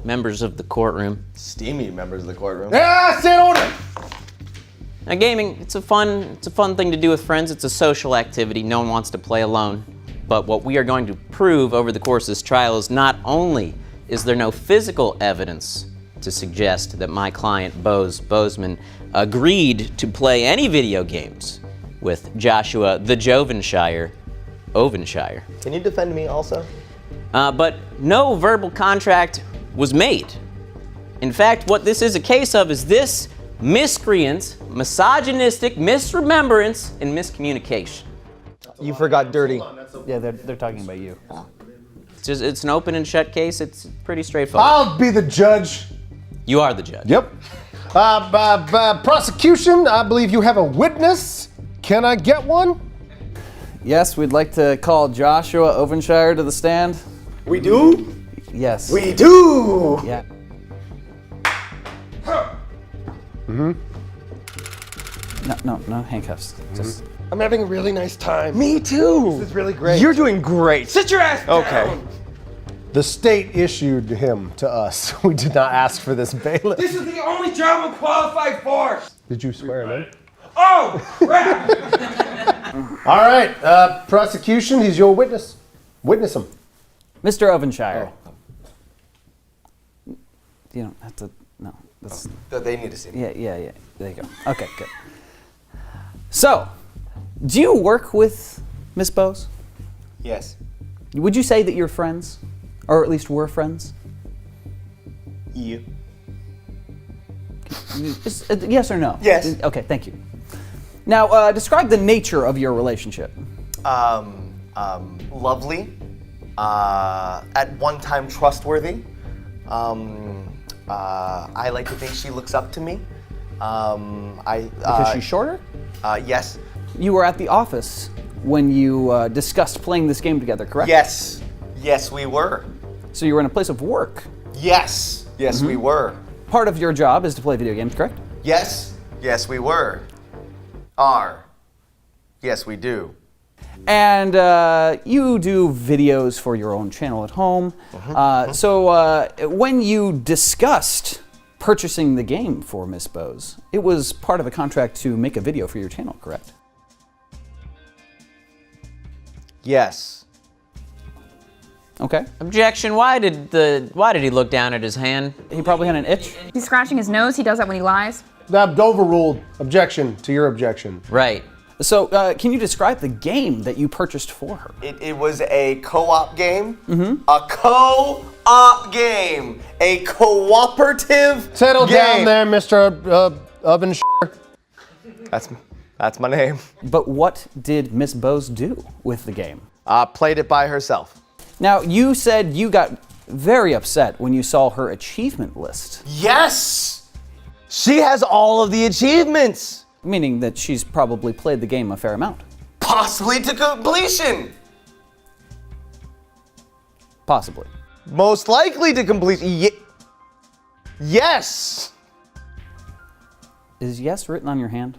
members of the courtroom. Steamy members of the courtroom. Yeah, sit order. Now, gaming, it's a fun thing to do with friends. It's a social activity. No one wants to play alone. But what we are going to prove over the course of this trial is not only is there no physical evidence to suggest that my client, Bose Bozeman, agreed to play any video games with Joshua the Ovenshire. Can you defend me also? But no verbal contract was made. In fact, what this is a case of is this miscreant, misogynistic misremembrance and miscommunication. You forgot dirty. Yeah, they're talking about you. It's an open and shut case. It's pretty straightforward. I'll be the judge. You are the judge. Yep. Prosecution, I believe you have a witness. Can I get one? Yes, we'd like to call Joshua Ovenshire to the stand. We do? Yes. We do! Yeah. No handcuffs. Just I'm having a really nice time. Me too! This is really great. You're doing great. Sit your ass down. Okay. The state issued him to us. We did not ask for this bailiff. This is the only job I'm qualified for. Did you swear him in? Oh, crap! All right, prosecution, he's your witness. Witness him. Mr. Ovenshire. You don't have to. No. That's, They need to see me. yeah. There you go. Okay, good. So, do you work with Miss Bose? Yes. Would you say that you're friends? Or at least were friends? You. Yes or no? Yes. Okay, thank you. Now, describe the nature of your relationship. Lovely. At one time trustworthy. I like to think she looks up to me. Because she's shorter? Yes. You were at the office when you discussed playing this game together, correct? Yes. Yes, we were. So you were in a place of work. Yes. Yes, we were. Part of your job is to play video games, correct? Yes. Yes, we were. Yes, we do. And you do videos for your own channel at home. So when you discussed purchasing the game for Miss Bose, it was part of a contract to make a video for your channel, correct? Yes. Okay. Objection. Why did he look down at his hand? He probably had an itch. He's scratching his nose. He does that when he lies. Overruled. Objection to your objection. Right. So can you describe the game that you purchased for her? It was a co-op game. A co-op game. A cooperative Settle game. down there, Mr. Oven. That's my name. But what did Miss Bose do with the game? Played it by herself. Now, you said you got very upset when you saw her achievement list. Yes! She has all of the achievements. Meaning that she's probably played the game a fair amount. Possibly to completion. Possibly. Most likely to completion. Yes! Is yes written on your hand?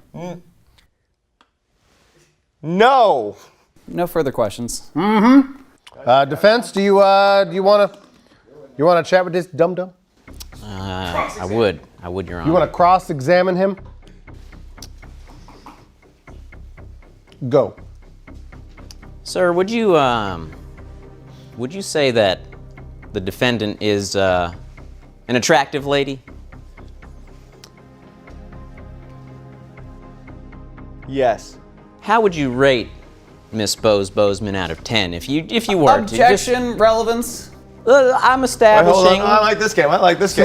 No. No further questions. Defense, do you wanna chat with this dum-dum? I would, Your Honor. You wanna cross-examine him? Go. Sir, would you say that the defendant is an attractive lady? Yes. How would you rate Miss Bozeman out of 10 if you were Objection, relevance. I'm establishing. I like this game.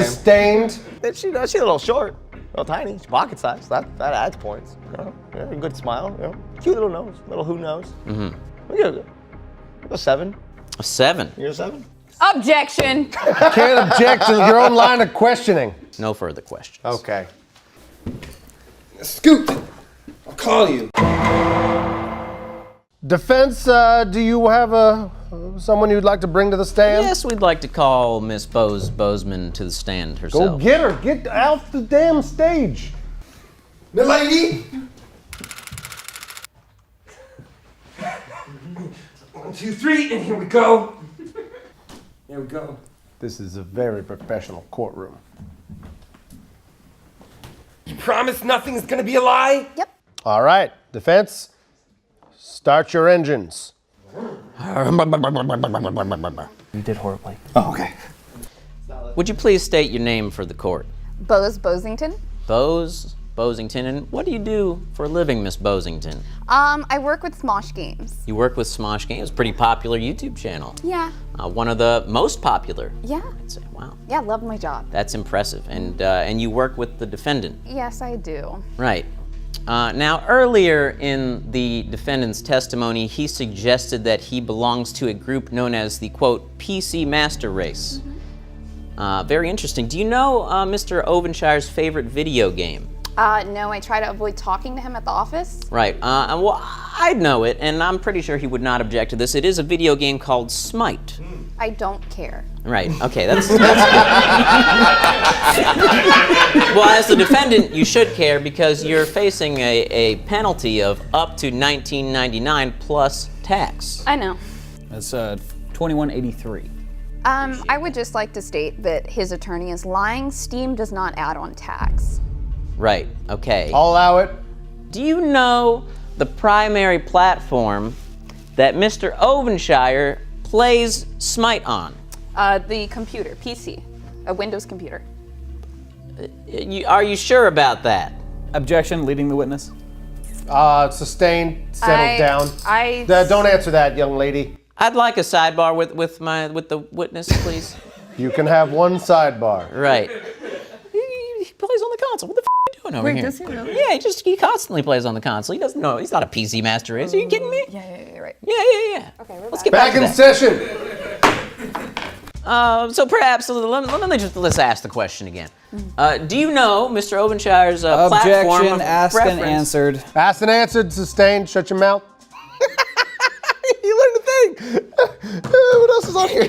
Sustained. She's a little short, a little tiny. She's pocket size. That adds points. Yeah, good smile. Cute little nose. Little who knows. We get a 7. A 7. You're a 7. Objection. Can't object to your own line of questioning. No further questions. Okay. Scoot! I'll call you. Defense, do you have someone you'd like to bring to the stand? Yes, we'd like to call Miss Bozeman to the stand Go herself. get her. Get off the damn stage. The lady! 1, 2, 3, and here we go. Here we go. This is a very professional courtroom. You promise nothing's gonna be a lie? Yep. All right, defense, start your engines. You did horribly. Oh, okay. Would you please state your name for the court? Bose Bosington. Bosington, and what do you do for a living, Miss Bosington? I work with Smosh Games. You work with Smosh Games, pretty popular YouTube channel. Yeah. One of the most popular. Yeah. I'd say. Wow, Yeah, love my job. that's impressive. And you work with the defendant. Yes, I do. Right. Now, earlier in the defendant's testimony, he suggested that he belongs to a group known as the, quote, PC Master Race. Very interesting. Do you know Mr. Ovenshire's favorite video game? No, I try to avoid talking to him at the office. Right. Well, I know it, and I'm pretty sure he would not object to this. It is a video game called Smite. I don't care. Right. Okay. That's well, as the defendant, you should care because you're facing a penalty of up to $19.99 plus tax. I know. That's $21.83. I would just like to state that his attorney is lying. Steam does not add on tax. Right. Okay. I'll allow it. Do you know the primary platform that Mr. Ovenshire plays Smite on? The computer, PC, a Windows computer. Are you sure about that? Objection, leading the witness. Sustained, settle down. Don't answer that, young lady. I'd like a sidebar with the witness, please. You can have one sidebar. Right. He plays on the console. What the f*** are you doing over here? Does he really? Yeah, he constantly plays on the console. He doesn't know. He's not a PC Master Race. Are you kidding me? Yeah, right. Yeah. Okay, we're Let's back. get back Back to in that. session. So perhaps let's ask the question again. Do you know Mr. Ovenshire's platform Objection, of asked and preference? answered. Asked and answered, sustained, shut your mouth. You learned a thing. What else is on here?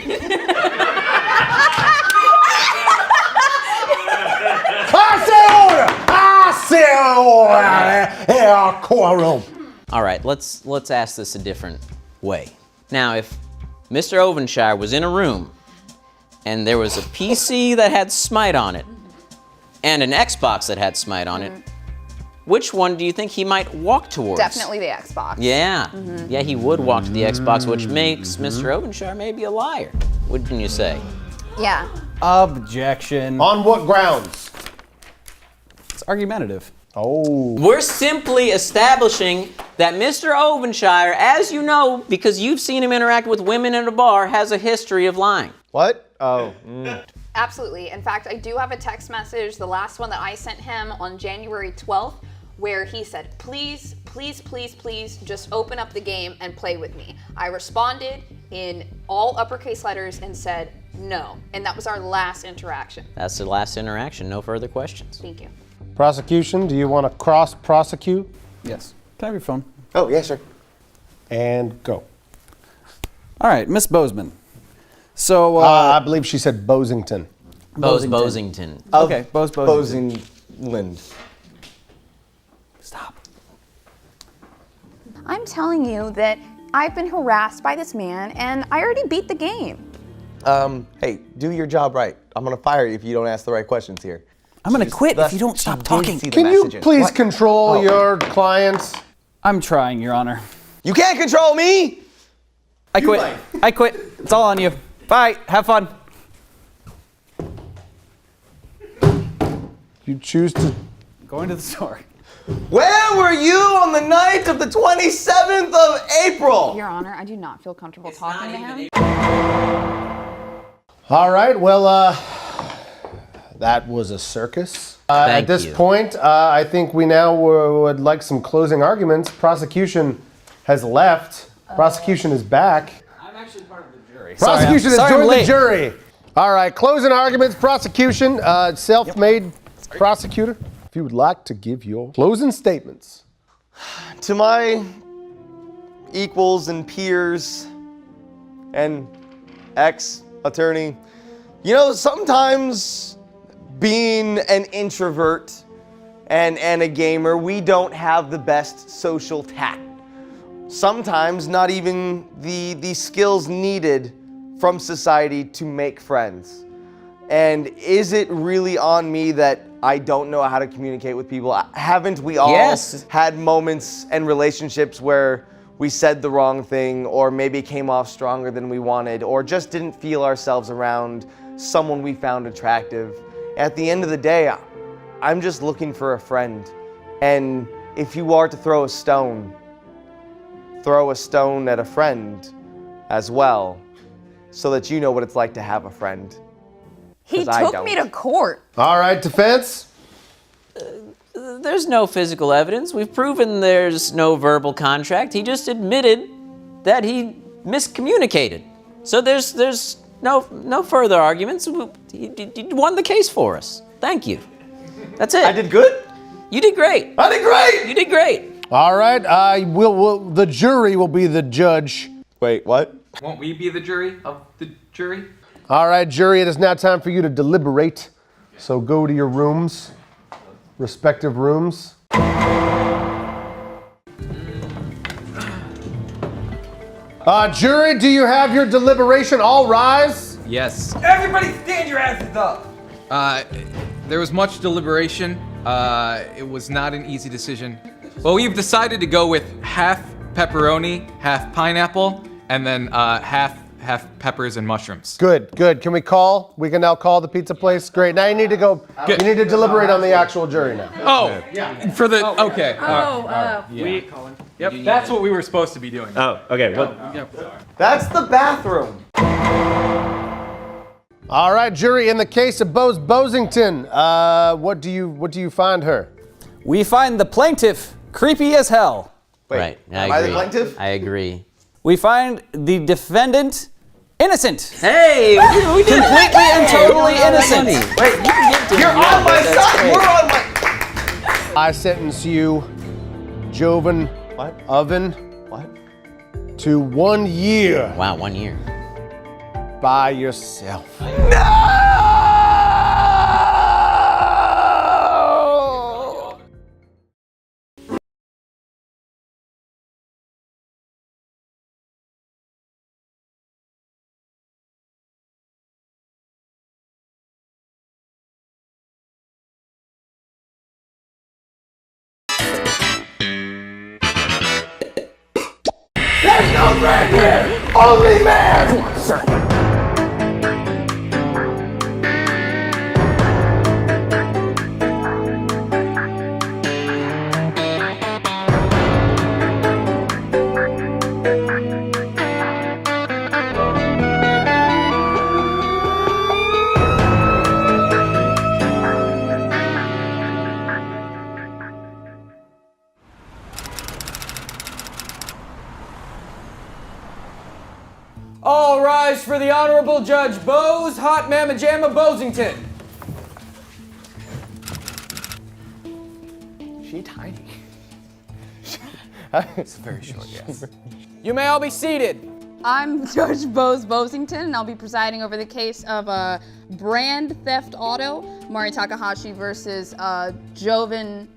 I say order. Here, quorum. All right, let's ask this a different way. Now, if Mr. Ovenshire was in a room and there was a PC that had Smite on it and an Xbox that had Smite on it, which one do you think he might walk towards? Definitely the Xbox. Yeah. Yeah, he would walk to the Xbox, which makes Mr. Ovenshire maybe a liar, wouldn't you say? Yeah. Objection. On what grounds? It's argumentative. Oh. We're simply establishing that Mr. Ovenshire, as you know, because you've seen him interact with women in a bar, has a history of lying. What? Oh. Absolutely. In fact, I do have a text message, the last one that I sent him on January 12th, where he said, please, please, please, please, just open up the game and play with me. I responded in all uppercase letters and said no. And that was our last interaction. That's the last interaction. No further questions. Thank you. Prosecution, do you want to cross-prosecute? Yes. Can I have your phone? Oh, yeah, sure. And go. All right, Miss Bozeman. So, I believe she said Bosington. Bosington. Okay, Bosington. Bosingland. Stop. I'm telling you that I've been harassed by this man and I already beat the game. Hey, do your job right. I'm gonna fire you if you don't ask the right questions here. I'm gonna quit if you don't stop talking. Can you please control your clients? I'm trying, Your Honor. You can't control me! I quit. I quit. It's all on you. Bye. Have fun. You choose to... Go into the store. Where were you on the night of the 27th of April? Your Honor, I do not feel comfortable talking to him. All right, well, that was a circus. At this point, I think we now would like some closing arguments. Prosecution has left. Prosecution is back. I'm actually part of the jury. Prosecution has joined the jury. All right, closing arguments. Prosecution, self-made prosecutor. If you would like to give your closing statements. To my equals and peers and ex-attorney, you know, sometimes being an introvert and a gamer, we don't have the best social tact. Sometimes not even the skills needed from society to make friends. And is it really on me that I don't know how to communicate with people? Haven't we all had moments and relationships where we said the wrong thing, or maybe came off stronger than we wanted, or just didn't feel ourselves around someone we found attractive? At the end of the day, I'm just looking for a friend. And if you are to throw a stone at a friend as well, so that you know what it's like to have a friend. He took me to court. All right, defense? There's no physical evidence. We've proven there's no verbal contract. He just admitted that he miscommunicated. So there's no further arguments. He won the case for us. Thank you. That's it. I did good? You did great. I did great! You did great. All right, the jury will be the judge. Wait, what? Won't we be the jury of the jury? All right, jury, it is now time for you to deliberate. So go to your rooms, respective rooms. Jury, do you have your deliberation? All rise. Yes. Everybody stand your asses up! There was much deliberation. It was not an easy decision. Well, we've decided to go with half pepperoni, half pineapple, and then half peppers and mushrooms. Good. Can we call? We can now call the pizza place? Great. Now you need to go. Good. You need to deliberate on the actual jury now. Oh, for the, okay. Yep, that's what we were supposed to be doing. Oh, okay. That's the bathroom. All right, jury, in the case of Bosington, what do you find her? We find the plaintiff creepy as hell. Wait, Right. am I the plaintiff? I agree. We find the defendant innocent. Hey, we did Completely and totally innocent. Wait, you're on my side. We're on my... I sentence you, Joven Oven, to 1 year Wow, 1 year. by yourself. There's no friend here! Only man! All rise for the Honorable Judge Bose Hot Mamma Jamma Bosington. She tiny. It's very short, yes. You may all be seated. I'm Judge Bose Bosington, and I'll be presiding over the case of brand theft auto, Mari Takahashi versus Jovenshire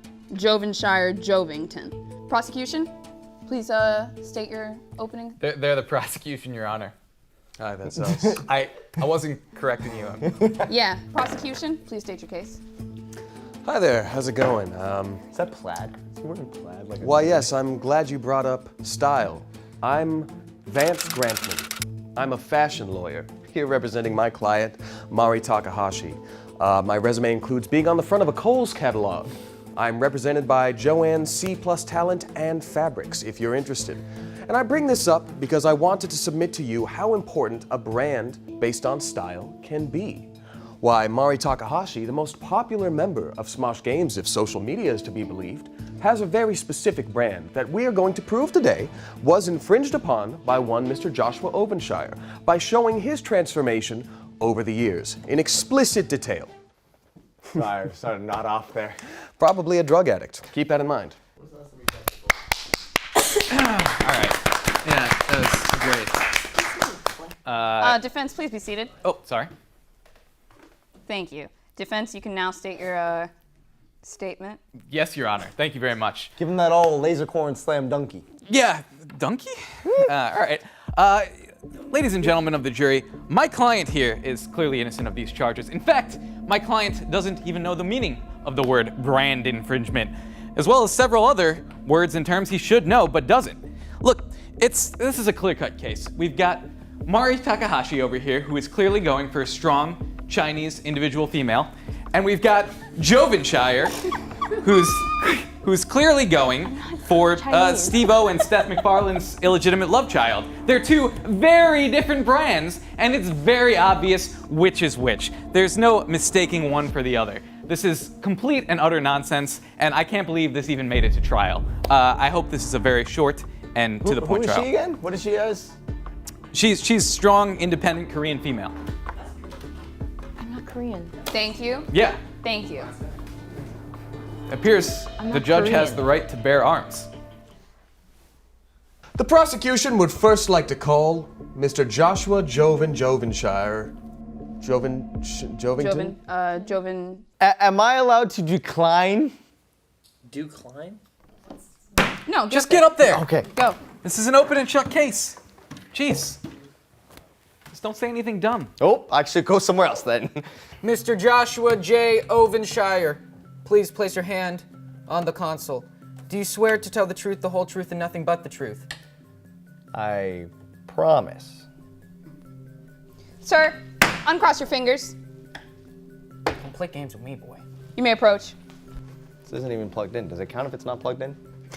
Jovington. Prosecution, please state your opening. They're the prosecution, Your Honor. Aye, that's us. I wasn't correcting you. Yeah, prosecution, please state your case. Hi there, how's it going? Is that plaid? Is he wearing plaid? Like Why, yes, I'm glad you brought up style. I'm Vance Grantman. I'm a fashion lawyer, here representing my client, Mari Takahashi. My resume includes being on the front of a Kohl's catalog. I'm represented by Joanne C+ Talent and Fabrics, if you're interested. And I bring this up because I wanted to submit to you how important a brand based on style can be. Why, Mari Takahashi, the most popular member of Smosh Games, if social media is to be believed, has a very specific brand that we are going to prove today was infringed upon by one Mr. Joshua Ovenshire by showing his transformation over the years in explicit detail. Sorry, started to nod off there. Probably a drug addict. Keep that in mind. All right. Yeah, that was great. Defense, please be seated. Oh, sorry. Thank you. Defense, you can now state your statement. Yes, Your Honor. Thank you very much. Give him that old laser corn slam donkey. Yeah, donkey? All right. Ladies and gentlemen of the jury, my client here is clearly innocent of these charges. In fact, my client doesn't even know the meaning of the word brand infringement, as well as several other words and terms he should know but doesn't. Look, this is a clear-cut case. We've got Mari Takahashi over here, who is clearly going for a strong Chinese individual female, and we've got Jovenshire, who's clearly going for Steve-O and Steph McFarlane's illegitimate love child. They're two very different brands, and it's very obvious which is which. There's no mistaking one for the other. This is complete and utter nonsense, and I can't believe this even made it to trial. I hope this is a very short and to-the-point trial. Who is she again? What is she as? She's strong, independent Korean female. I'm not Korean. Thank you. Yeah. Thank you. Appears the judge has the right to bear arms. The prosecution would first like to call Mr. Joshua Jovenshire. Jovington? Joven. Am I allowed to decline? Decline? No, Just get up there. Okay. Go. This is an open and shut case. Jeez. Just don't say anything dumb. Oh, I should go somewhere else then. Mr. Joshua J. Ovenshire, please place your hand on the console. Do you swear to tell the truth, the whole truth, and nothing but the truth? I promise. Sir, uncross your fingers. Don't play games with me, boy. You may approach. This isn't even plugged in. Does it count if it's not plugged in?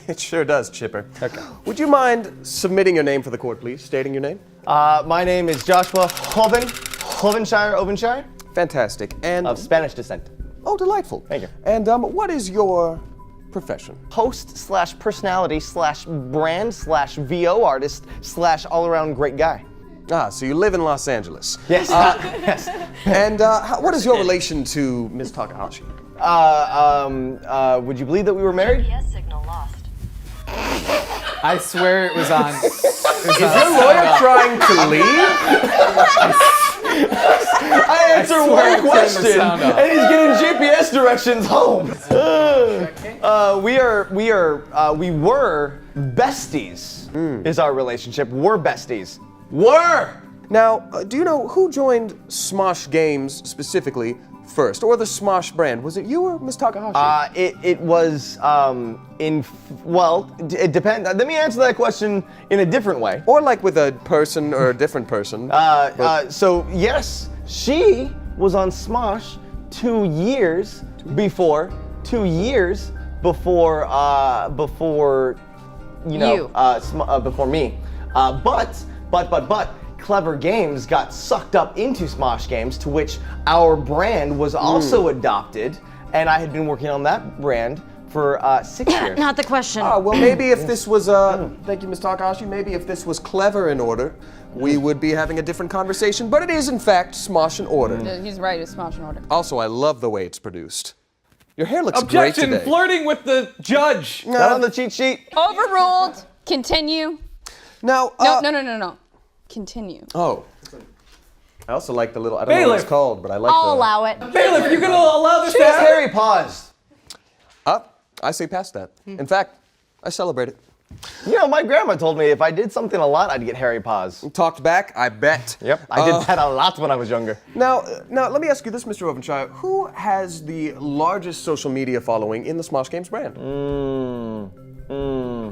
It sure does, Chipper. Okay. Would you mind submitting your name for the court, please? Stating your name? My name is Joshua Ovenshire. Fantastic. And Of Spanish descent. oh, delightful. Thank you. And what is your profession? Host/personality/brand/VO artist/all-around great guy. Ah, so you live in Los Angeles. Yes. Yes. And what is your relation to Miss Takahashi? Would you believe that we were married? GPS signal lost. I swear it was on. Is your lawyer trying to leave? I answer one question, and he's getting GPS directions home. We were besties. Is our relationship? We're besties. Were. Now, do you know who joined Smosh Games specifically first, or the Smosh brand? Was it you or Miss Takahashi? It was it depends. Let me answer that question in a different way. Or like with a person or a different person. So yes, she was on Smosh 2 years before. 2 years before before me. But Clever Games got sucked up into Smosh Games, to which our brand was also adopted, and I had been working on that brand for 6 years. Not the question. Well, maybe if this was, thank you, Ms. Takahashi, maybe if this was clever in order, we would be having a different conversation, but it is, in fact, Smosh in order. He's right, it's Smosh in order. Also, I love the way it's produced. Your hair looks Objection! great today. Flirting with the judge! Not on the cheat sheet. Overruled. Continue. Now, No. Continue. Oh. I also like the little, I don't know what Bailiff. it's called, but I like I'll the... allow it. Bailiff, you're gonna allow this to Just happen? Harry paused. I say past that. In fact, I celebrate it. You know, my grandma told me if I did something a lot, I'd get hairy paws. Talked back, I bet. Yep, I did that a lot when I was younger. Now, let me ask you this, Mr. Ovenshire. Who has the largest social media following in the Smosh Games brand?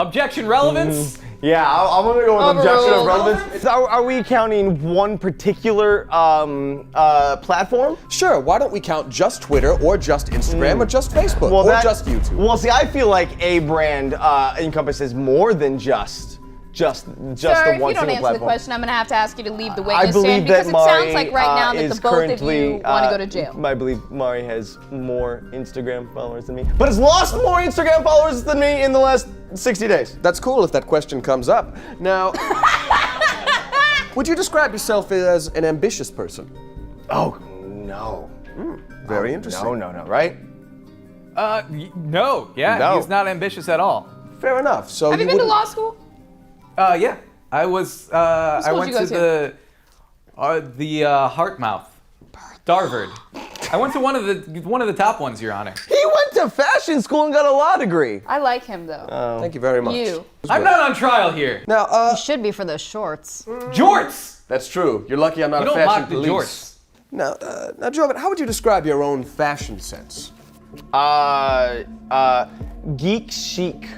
Objection, relevance? Yeah, I'm gonna go with objection of Overruled. relevance. Are we counting one particular platform? Sure, why don't we count just Twitter, or just Instagram, or just Facebook, or just YouTube? Well, see, I feel like a brand encompasses more than just Sir, the if one you don't single answer the platform. question, I'm going to have to ask you to leave the I witness believe stand because that it Mari sounds like right now that is the both of currently, you want to go to jail. I believe Mari has more Instagram followers than me, but has lost more Instagram followers than me in the last 60 days. That's cool if that question comes up. Now, would you describe yourself as an ambitious person? Oh, no. Very interesting. No, right? No. Yeah, No. he's not ambitious at all. Fair enough. So Have you been to wouldn't- law school? Yeah. I was, I school went did you to go the Heartmouth. Darvard. I went to one of the top ones, Your Honor. He went to fashion school and got a law degree. I like him though. Thank you very much. You. I'm not on trial here. Now, You should be for those shorts. Jorts! that's true. You're lucky I'm not You a don't fashion mock the police. jorts. Now, Joven, how would you describe your own fashion sense? Geek chic.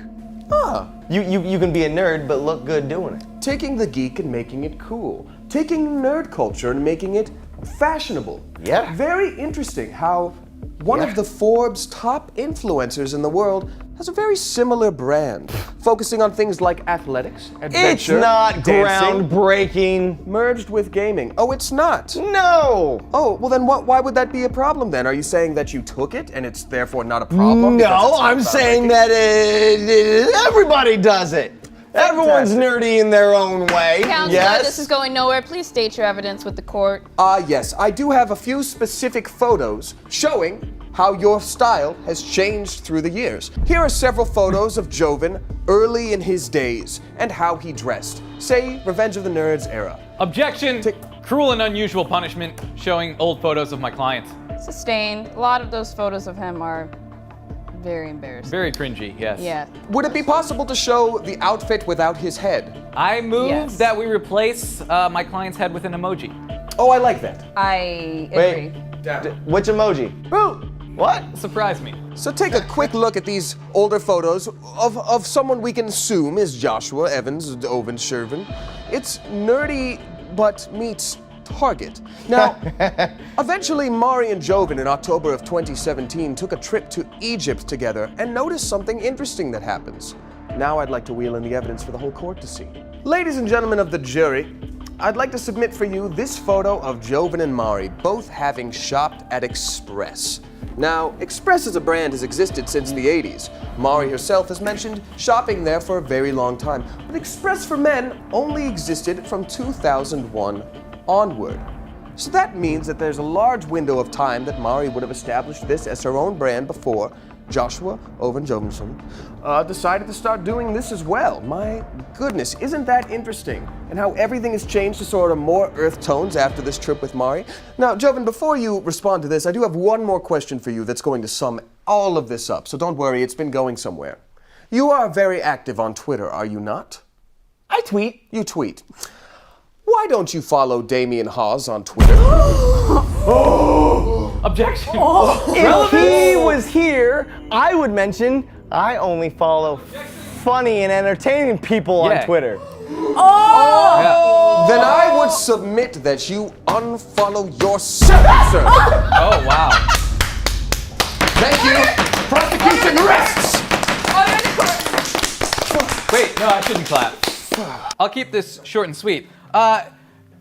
Ah, You can be a nerd but look good doing it. taking the geek and making it cool. Taking nerd culture and making it fashionable. Yeah. Very interesting how one of the Forbes top influencers in the world has a very similar brand, focusing on things like athletics, It's adventure, not dancing, groundbreaking. merged with gaming. Oh, it's not. No. Oh, well then why would that be a problem then? Are you saying that you took it and it's therefore not a problem? because No, it's not I'm saying groundbreaking? that everybody does it. Everyone's nerdy in their own way. Counselor, Yes. this is going nowhere. Please state your evidence with the court. Yes, I do have a few specific photos showing how your style has changed through the years. Here are several photos of Joven early in his days and how he dressed. Say, Revenge of the Nerds era. Objection! Cruel and unusual punishment showing old photos of my clients. Sustained. A lot of those photos of him are very embarrassing. Very cringy, yes. Yeah. Would it be possible to show the outfit without his head? I moved Yes. that we replace my client's head with an emoji. Oh, I like that. I Wait. agree. Which emoji? What? Surprise me. So take a quick look at these older photos of someone we can assume is Joshua Evans Oven Shervin. It's nerdy, but meets Target. Now, eventually Mari and Joven in October of 2017 took a trip to Egypt together and noticed something interesting that happens. Now I'd like to wheel in the evidence for the whole court to see. Ladies and gentlemen of the jury, I'd like to submit for you this photo of Joven and Mari both having shopped at Express. Now, Express as a brand has existed since the 80s. Mari herself has mentioned shopping there for a very long time, but Express for Men only existed from 2001 onward. So that means that there's a large window of time that Mari would have established this as her own brand before Joshua Oven Jovenson decided to start doing this as well. My goodness, isn't that interesting? And how everything has changed to sort of more earth tones after this trip with Mari. Now, Joven, before you respond to this, I do have one more question for you that's going to sum all of this up. So don't worry, it's been going somewhere. You are very active on Twitter, are you not? I tweet. You tweet. Why don't you follow Damian Hawes on Twitter? Objection! If he was here, I would mention I only follow funny and entertaining people on Yeah. Twitter. Then I would submit that you unfollow yourself, sir. Oh, wow. Thank you. Prosecution rests. Wait, no, I shouldn't clap. I'll keep this short and sweet.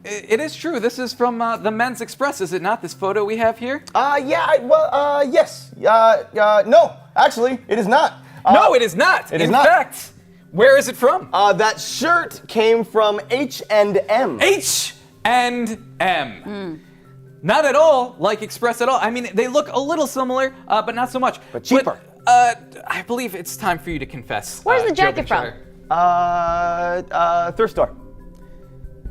It is true. This is from the Men's Express, is it not? This photo we have here? Yes. No. Actually, it is not. No, it is not. It is In not. fact, where is it from? That shirt came from H&M. H&M. Not at all like Express at all. I mean, they look a little similar, but not so much. But cheaper. I believe it's time for you to confess. Where's the jacket from? Thrift store.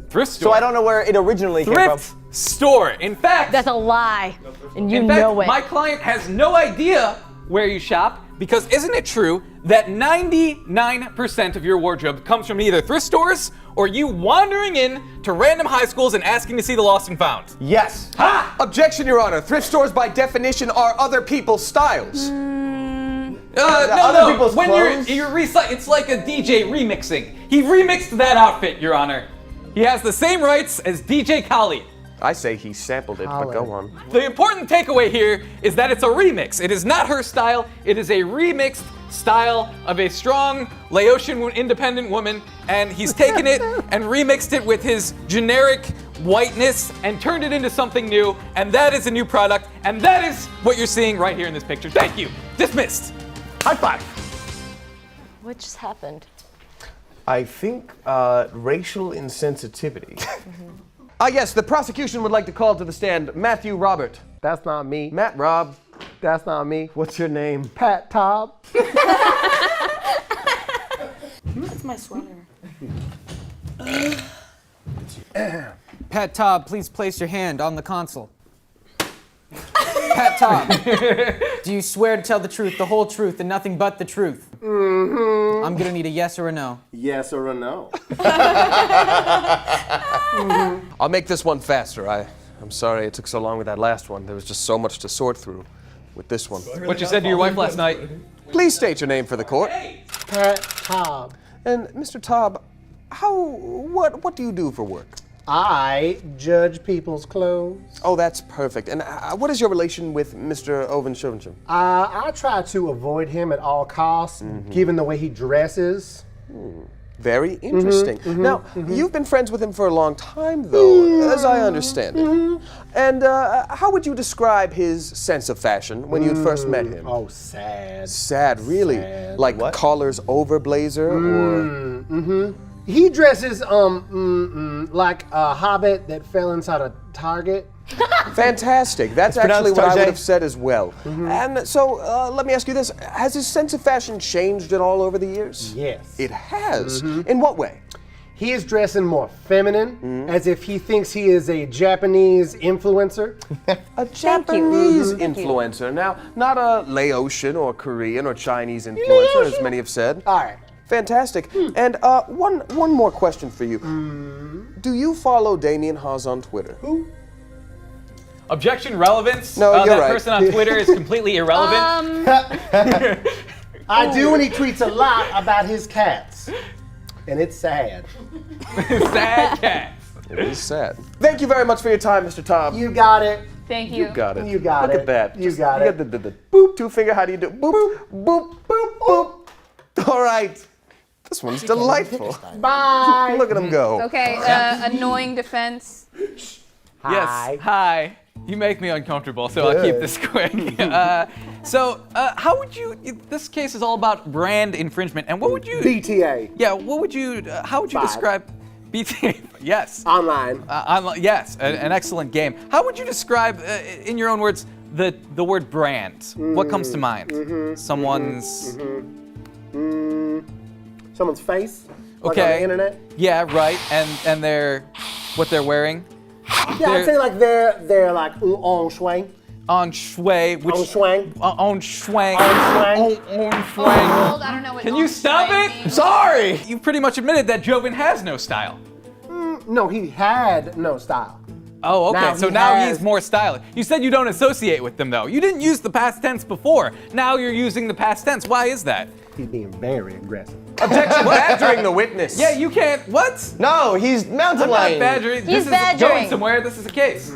Thrift store. So I don't know where it originally came from. Thrift store. In fact, That's a lie, and you in fact, know it. my client has no idea where you shop because isn't it true that 99% of your wardrobe comes from either thrift stores or you wandering in to random high schools and asking to see the lost and found? Yes. Ha! Objection, Your Honor. Thrift stores, by definition, are other people's styles. Other people's When clothes? you're it's like a DJ remixing. He remixed that outfit, Your Honor. He has the same rights as DJ Khaled. I say he sampled it, but go on. The important takeaway here is that it's a remix. It is not her style. It is a remixed style of a strong Laotian independent woman, and he's taken it and remixed it with his generic whiteness and turned it into something new, and that is a new product, and that is what you're seeing right here in this picture. Thank you. Dismissed. High five. What just happened? I think racial insensitivity. Yes, the prosecution would like to call to the stand Matthew Robert. That's not me. Matt Rob. That's not me. What's your name? Pat Tob. That's my sweater. Pat Tob, please place your hand on the console. Pat Tob, do you swear to tell the truth, the whole truth, and nothing but the truth? Mm-hmm. I'm gonna need a yes or a no. Yes or a no? I'll make this one faster. I'm sorry it took so long with that last one. There was just so much to sort through with this one. What you said to your wife last night? Please state your name for the court. Pat Tob. And Mr. Tob, what do you do for work? I judge people's clothes. Oh, that's perfect. And what is your relation with Mr. Oven Shovensham? I try to avoid him at all costs, given the way he dresses. Very interesting. Now, you've been friends with him for a long time, though, as I understand it. And how would you describe his sense of fashion when you'd first met him? Oh, sad. Sad, really? Sad. Like collars over blazer, or? He dresses like a hobbit that fell inside a Target. Fantastic. That's It's actually pronounced what I Tarjay. would have said as well. And so, let me ask you this. Has his sense of fashion changed at all over the years? Yes. It has? In what way? He is dressing more feminine, as if he thinks he is a Japanese influencer. A Japanese influencer. Now, not a Laotian or Korean or Chinese influencer, as many have said. All right. Fantastic. And one more question for you. Do you follow Damien Haas on Twitter? Who? Objection, relevance. No, you're that right. person on Twitter is completely irrelevant. I do, and he tweets a lot about his cats. And it's sad. Sad cats. It is sad. Thank you very much for your time, Mr. Tom. You got it. Thank you. You got it. You got Look it. at that. You got you it. got the boop, two finger, how do you do? Boop, boop, boop, boop. All right. This one's delightful. Bye. Look at him go. Okay, annoying defense. Yes. Hi. You make me uncomfortable, so I'll keep this quick. How would you? This case is all about brand infringement, and what would you? BTA. Yeah. What would you? How would you describe? BTA. Yes. Online. Online. Yes. An excellent game. How would you describe, in your own words, the word brand? What comes to mind? Someone's. Someone's face. Like Okay. on the internet. Yeah. Right. And what they're wearing. Yeah, I'd say like they're like on swing. On shui, which On swing. on swang. On swing. On swang. Hold, I don't know what Can you stop swang it? means. Sorry. You pretty much admitted that Joven has no style. No, he had no style. Oh, okay. Now So he now has- he's more stylish. You said you don't associate with them though. You didn't use the past tense before. Now you're using the past tense. Why is that? He's being very aggressive. Objection, badgering the witness. Yeah, you can't. What? No, he's mountain I'm not lion. badgering. He's this is badgering. going somewhere. This is a case.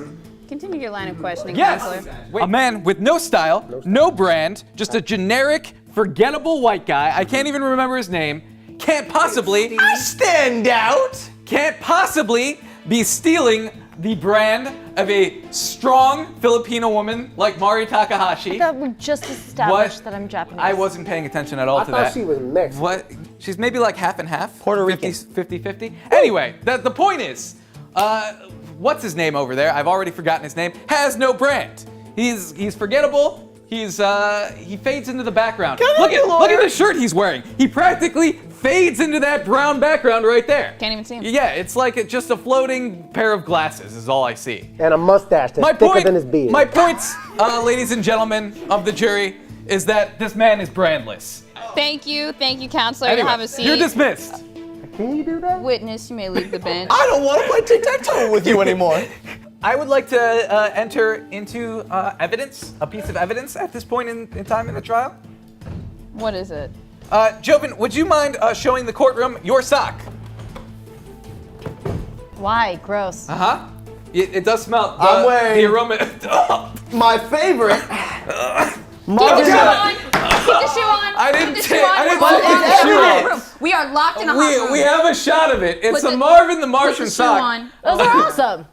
Continue your line of questioning, Yes. counselor. A man with no style, no brand, just a generic, forgettable white guy. I can't even remember his name. Can't possibly. I stand out. Can't possibly be stealing the brand of a strong Filipino woman like Mari Takahashi. That we just established that I'm Japanese. I wasn't paying attention at all to that. I thought she was mixed. What? She's maybe like half and half. Puerto Rican. 50-50. Anyway, the point is, what's his name over there? I've already forgotten his name. Has no brand. He's forgettable. He fades into the background. Look at the shirt he's wearing. He practically fades into that brown background right there. Can't even see him. Yeah, it's like just a floating pair of glasses is all I see. And a mustache that's thicker than his beard. My point, ladies and gentlemen of the jury, is that this man is brandless. Thank you, counselor. Anyway, Have a seat. you're dismissed. Can you do that? Witness, you may leave the bench. I don't want to play tic-tac-toe with you anymore. I would like to enter into evidence, a piece of evidence at this point in time in the trial. What is it? Joven, would you mind showing the courtroom your sock? Why? Gross. Uh-huh. It does smell. I'm wearing the aroma. my favorite. Keep the shoe on. Keep the shoe on. I didn't Keep the take- shoe on. I didn't We're take locked the in a shoe hot on. room. We are locked in a hot room. We have a shot of it. It's Put a the- Marvin the Put Martian the shoe sock. on. Those are awesome.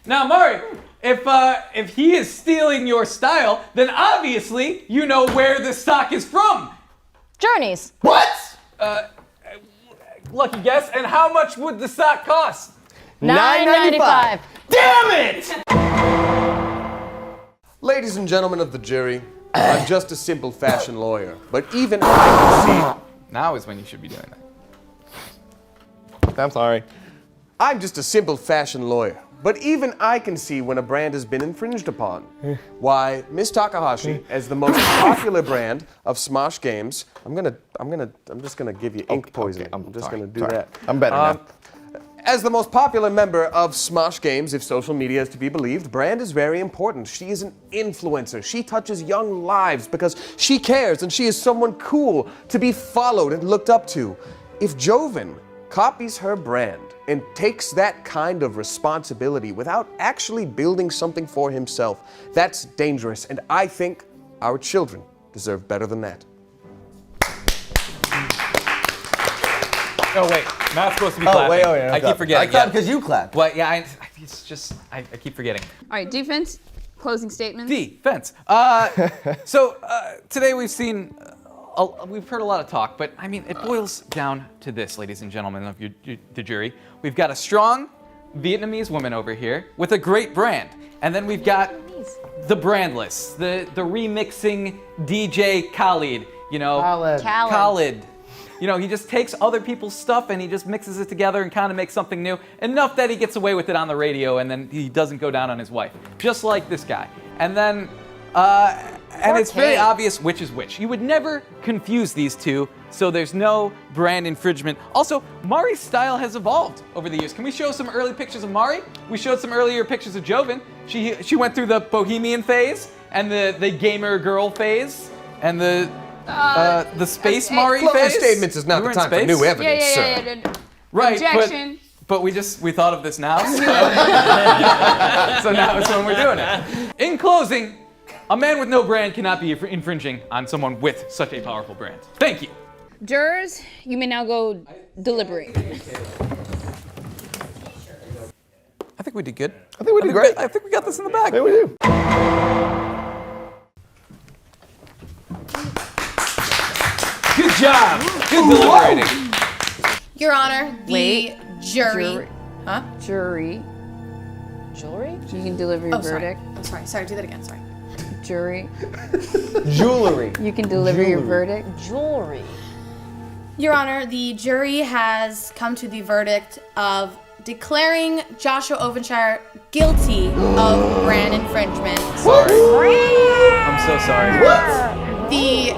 Now, Mari, if he is stealing your style, then obviously you know where this sock is from. Journeys. What? Lucky guess. And how much would the sock cost? $9.95. Damn it! Ladies and gentlemen of the jury, I'm just a simple fashion lawyer, but even I can Now is when you should be doing that. I'm sorry. I'm just a simple fashion lawyer, but even I can see when a brand has been infringed upon. Why, Miss Takahashi, as the most popular brand of Smosh games, I'm just gonna give you ink poison. I'm just gonna do that. I'm better now. As the most popular member of Smosh games, if social media is to be believed, brand is very important. She is an influencer. She touches young lives because she cares and she is someone cool to be followed and looked up to. If Joven copies her brand and takes that kind of responsibility without actually building something for himself, that's dangerous, and I think our children deserve better than that. Oh wait, not supposed to be clapping. wait, oh yeah. I keep forgetting. I clapped because you clapped. Well, yeah, I keep forgetting. All right, defense, closing statements. Defense. So today we've seen, we've heard a lot of talk, but I mean, it boils down to this, ladies and gentlemen of the jury. We've got a strong Vietnamese woman over here with a great brand, and then we've got the brandless, the remixing DJ Khalid. You know, Khalid. You know, he just takes other people's stuff and he just mixes it together and kind of makes something new. Enough that he gets away with it on the radio and then he doesn't go down on his wife. Just like this guy. And then, and it's very obvious which is which. You would never confuse these two, so there's no brand infringement. Also, Mari's style has evolved over the years. Can we show some early pictures of Mari? We showed some earlier pictures of Joven. She went through the bohemian phase and the gamer girl phase and the space Mari Closing phase? statements is not the time for new evidence, sir. Yeah. Right, Objection. but we thought of this now. So now it's when we're doing it. In closing, a man with no brand cannot be infringing on someone with such a powerful brand. Thank you. Jurors, you may now go deliberate. I think we did good. I think we did great. I think we got this in the bag. I think we do. Good job. Good deliberating. Your Honor, the jury. Huh? Jury. Jewelry? You can deliver your verdict. I'm sorry. Sorry, do that again. Sorry. Jury. Jewelry. You can deliver your verdict. Jewelry. Your Honor, the jury has come to the verdict of declaring Joshua Ovenshire guilty of brand infringement. Sorry. I'm so sorry. The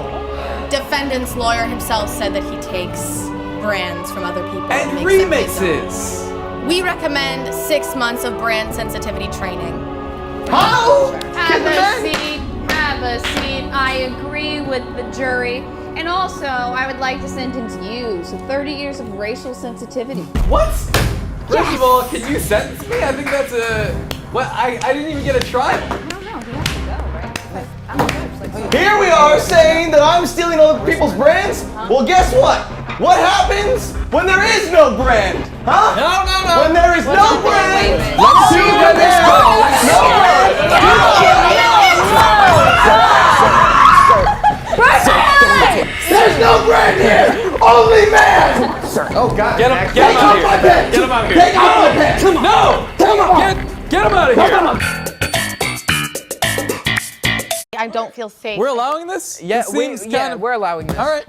defendant's lawyer himself said that he takes brands from other people And makes them his own. remixes. We recommend 6 months of brand sensitivity training. How? Have a seat. Have a seat. I agree with the jury. And also, I would like to sentence you to 30 years of racial sensitivity. What? First of all, can you sentence me? I think that's a... What? I didn't even get a trial. I don't know. He has to go, right? Here we are saying that I'm stealing other people's brands? Well, guess what? What happens when there is no brand? Huh? No. When there is no brand, Let's see where this goes. no brand. There's no brand here. Only man. Sir. Oh God. Get him out of here. Get him out of here. Take off my pants. Come on. No. Come on. Get him out of here. I don't feel safe. We're allowing this? Yeah, This seems kind of- we're allowing this. All right.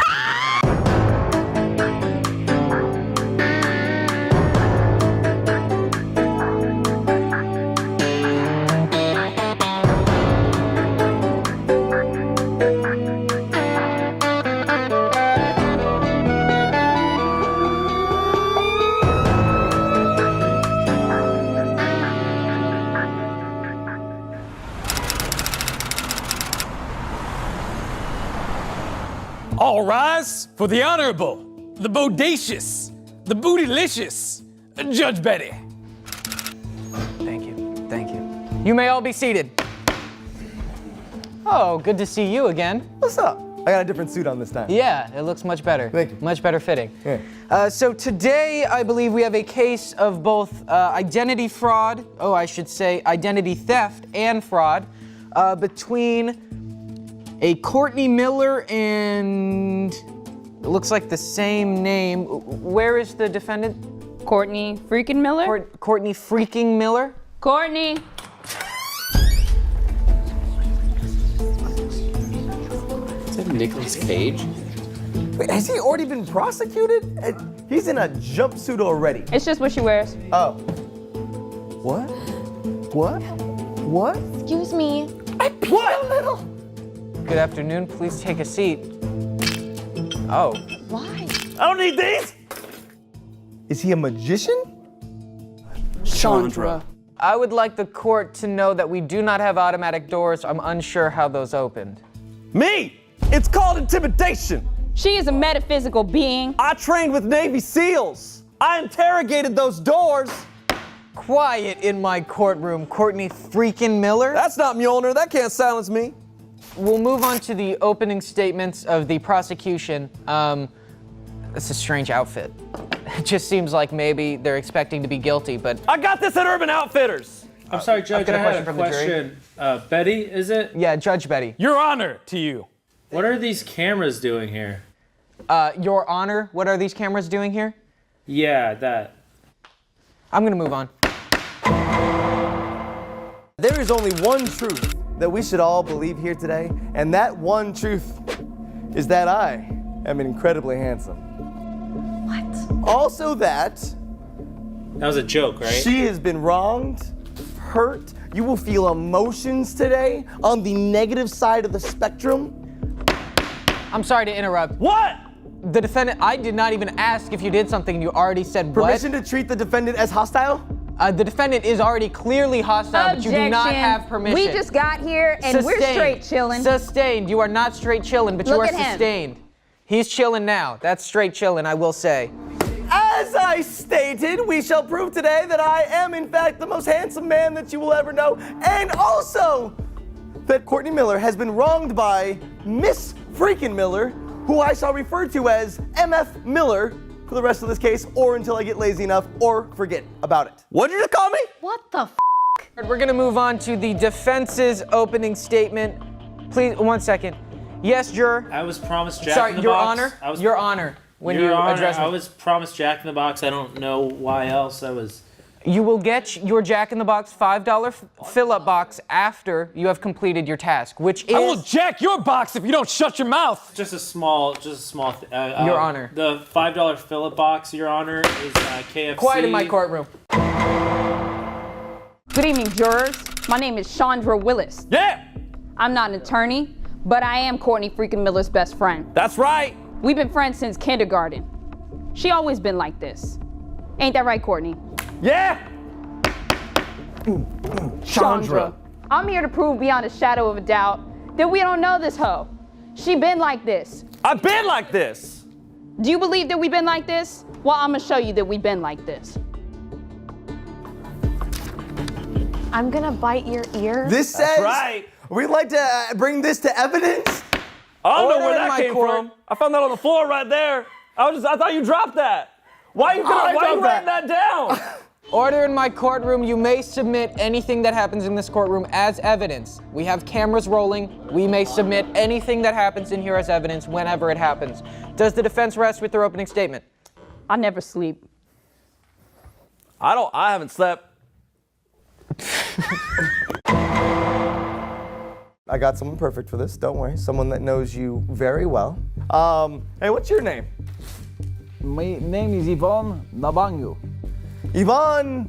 All rise for the honorable, the bodacious, the bootylicious, Judge Betty. Thank you. Thank you. You may all be seated. Oh, good to see you again. What's up? I got a different suit on this time. Yeah, it looks much better. Thank you. Much better fitting. Yeah. So today, I believe we have a case of both identity fraud, I should say identity theft and fraud, between a Courtney Miller and it looks like the same name. Where is the defendant? Courtney freaking Miller? Courtney freaking Miller? Courtney. Is that Nicolas Cage? Wait, has he already been prosecuted? He's in a jumpsuit already. It's just what she wears. Oh. What? What? What? Excuse me. What? Good afternoon. Please take a seat. Oh. Why? I don't need these. Is he a magician? Chandra. I would like the court to know that we do not have automatic doors. I'm unsure how those opened. Me. It's called intimidation. She is a metaphysical being. I trained with Navy SEALs. I interrogated those doors. Quiet in my courtroom, Courtney freaking Miller. That's not Mjolnir. That can't silence me. We'll move on to the opening statements of the prosecution. It's a strange outfit. It just seems like maybe they're expecting to be guilty, but I got this at Urban Outfitters. I'm sorry, Judge, I've got a I had question a from the jury. question. Betty, is it? Yeah, Judge Betty. Your Honor to you. What are these cameras doing here? Your Honor, what are these cameras doing here? Yeah, that. I'm gonna move on. There is only one truth that we should all believe here today, and that one truth is that I am incredibly handsome. What? Also that was a joke, right? She has been wronged, hurt. You will feel emotions today on the negative side of the spectrum. I'm sorry to interrupt. What? The defendant, I did not even ask if you did something, and you already said what? Permission to treat the defendant as hostile? The defendant is already clearly hostile, but you do not have permission. We just got here and we're straight chilling. Sustained. You are not straight chilling, but you are sustained. He's chilling now. That's straight chilling, I will say. As I stated, we shall prove today that I am, in fact, the most handsome man that you will ever know, and also that Courtney Miller has been wronged by Miss Freakin' Miller, who I shall refer to as MF Miller for the rest of this case, or until I get lazy enough or forget about it. What did you just call me? What the f? We're gonna move on to the defense's opening statement. Please, 1 second. Yes, juror. I was promised Jack Sorry, in the Your Box. Honor. Your Honor. When Your you Honor, address me. I was promised Jack in the Box. I don't know why else I was. You will get your Jack in the Box $5 fill-up box after you have completed your task, which is. I will jack your box if you don't shut your mouth. Just a small Your Honor. The $5 fill-up box, Your Honor, is KFC. Quiet in my courtroom. Good evening, jurors. My name is Chandra Willis. Yeah. I'm not an attorney, but I am Courtney freaking Miller's best friend. That's right. We've been friends since kindergarten. She always been like this. Ain't that right, Courtney? Yeah. Chandra. I'm here to prove beyond a shadow of a doubt that we don't know this hoe. She been like this. I've been like this. Do you believe that we've been like this? Well, I'm gonna show you that we've been like this. I'm gonna bite your ear. This says. That's right. We'd like to bring this to evidence. I don't know Order where in that my came court. from. I found that on the floor right there. I thought you dropped that. Why are you writing that down? Order in my courtroom. You may submit anything that happens in this courtroom as evidence. We have cameras rolling. We may submit anything that happens in here as evidence whenever it happens. Does the defense rest with their opening statement? I never sleep. I haven't slept. I got someone perfect for this, don't worry. Someone that knows you very well. Hey, what's your name? My name is Yvonne Nabangu. Yvonne...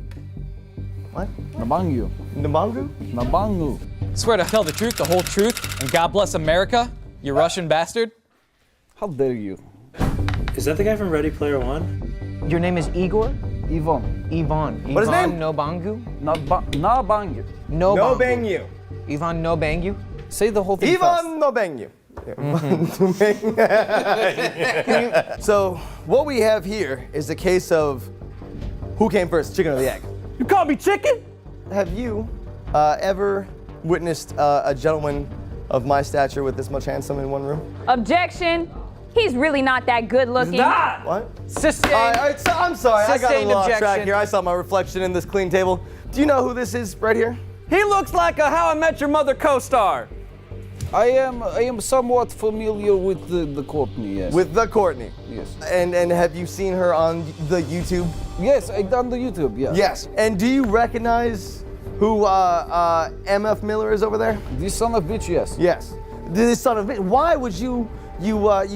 What? Nabangu. Nabangu? Nabangu. Swear to tell the truth, the whole truth, and God bless America, you Russian bastard. How dare you? Is that the guy from Ready Player One? Your name is Igor? Yvonne. Yvonne. What is his name? Nobangu? Nabangu. No bang you. Yvonne Nobangu? Say the whole thing fast. Yvonne no bang you. So, what we have here is a case of who came first, chicken or the egg? You call me chicken? Have you ever witnessed a gentleman of my stature with this much handsome in one room? Objection. He's really not that good looking. What? Sustained. I'm sorry, I got a Sustained little off track objection. here. I saw my reflection in this clean table. Do you know who this is right here? He looks like a How I Met Your Mother co-star. I am somewhat familiar with the Courtney, yes. With the Courtney? Yes. And have you seen her on the YouTube? Yes, I done the YouTube, yeah. Yes. And do you recognize who MF Miller is over there? This son of bitch, yes. Yes. This son of bitch. Why would you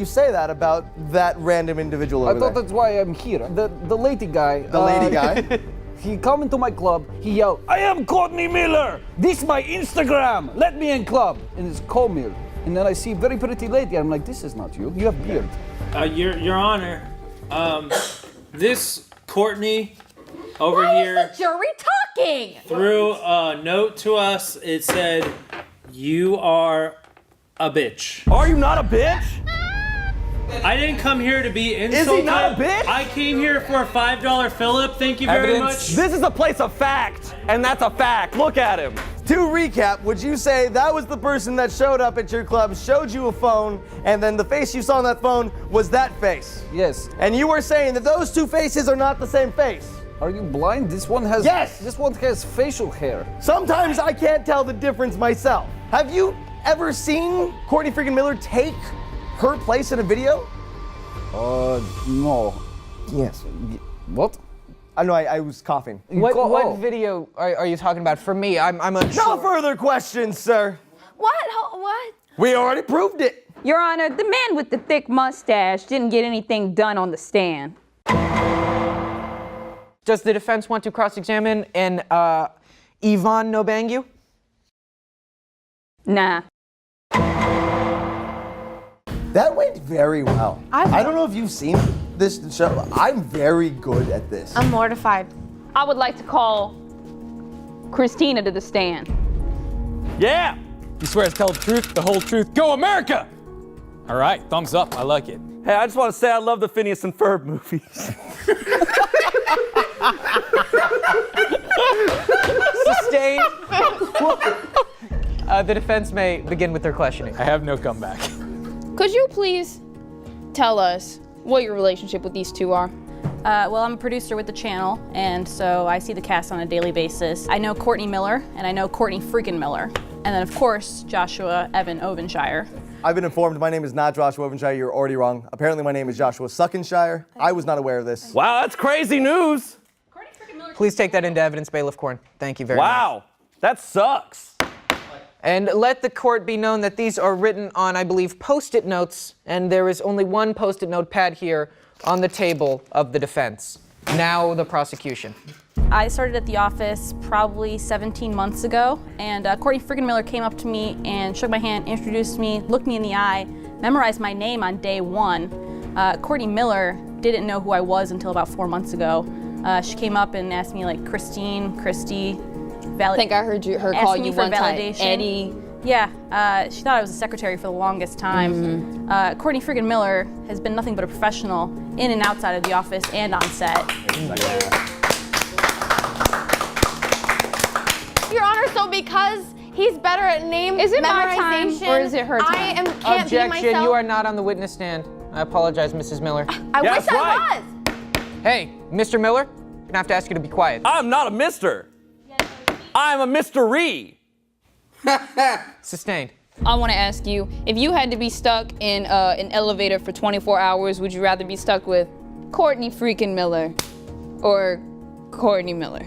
say that about that random individual over I thought there? that's why I'm here. The lady guy. The lady guy? He come into my club, he yelled, I am Courtney Miller! This my Instagram! Let me in club! And it's Comil. And then I see very pretty lady, I'm like, this is not you, you have beard. Your Honor, this Courtney over here Jury talking. threw a note to us. It said, "You are a bitch." Are you not a bitch? I didn't come here to be insulted. Is he not a bitch? I came here for a $5 Phillip. Thank you very much. This is a place of fact, and that's a fact. Look at him. To recap, would you say that was the person that showed up at your club, showed you a phone, and then the face you saw on that phone was that face? Yes. And you were saying that those two faces are not the same face? Are you blind? This one has This one has facial hair. Sometimes I can't tell the difference myself. Have you ever seen Courtney freaking Miller take her place in a video? No. Yes. What? I know, I was coughing. What video are you talking about? For me, I'm unsure. No further questions, sir. What? What? We already proved it. Your Honor, the man with the thick mustache didn't get anything done on the stand. Does the defense want to cross-examine an Yvonne Nobangu? Nah. That went very well. I don't know if you've seen this show. I'm very good at this. I'm mortified. I would like to call Christina to the stand. Yeah. You swear to tell the truth, the whole truth. Go America! All right, thumbs up. I like it. Hey, I just want to say I love the Phineas and Ferb movies. Sustained. The defense may begin with their questioning. I have no comeback. Could you please tell us what your relationship with these two are? Well, I'm a producer with the channel, and so I see the cast on a daily basis. I know Courtney Miller, and I know Courtney freaking Miller. And then, of course, Joshua Evan Ovenshire. I've been informed my name is not Joshua Ovenshire. You're already wrong. Apparently my name is Joshua Suckenshire. I was not aware of this. Wow, that's crazy news. Please take that into evidence, Bailiff Corn. Thank you very much. Wow, that sucks. And let the court be known that these are written on, I believe, Post-it notes, and there is only one Post-it note pad here on the table of the defense. Now the prosecution. I started at the office probably 17 months ago, and Courtney freaking Miller came up to me and shook my hand, introduced me, looked me in the eye, memorized my name on day one. Courtney Miller didn't know who I was until about 4 months ago. She came up and asked me like, Christy, I think I heard her call you one time, Eddie. Yeah, she thought I was a secretary for the longest time. Courtney freaking Miller has been nothing but a professional in and outside of the office and on set. Your Honor, so because He's better at name Is it my time, memorization. or is it her time? I can't Objection, be myself. you are not on the witness stand. I apologize, Mrs. Miller. I wish I was. Hey, Mr. Miller, I'm gonna have to ask you to be quiet. I'm not a mister. I'm a mystery. Sustained. I want to ask you, if you had to be stuck in an elevator for 24 hours, would you rather be stuck with Courtney freaking Miller or Courtney Miller?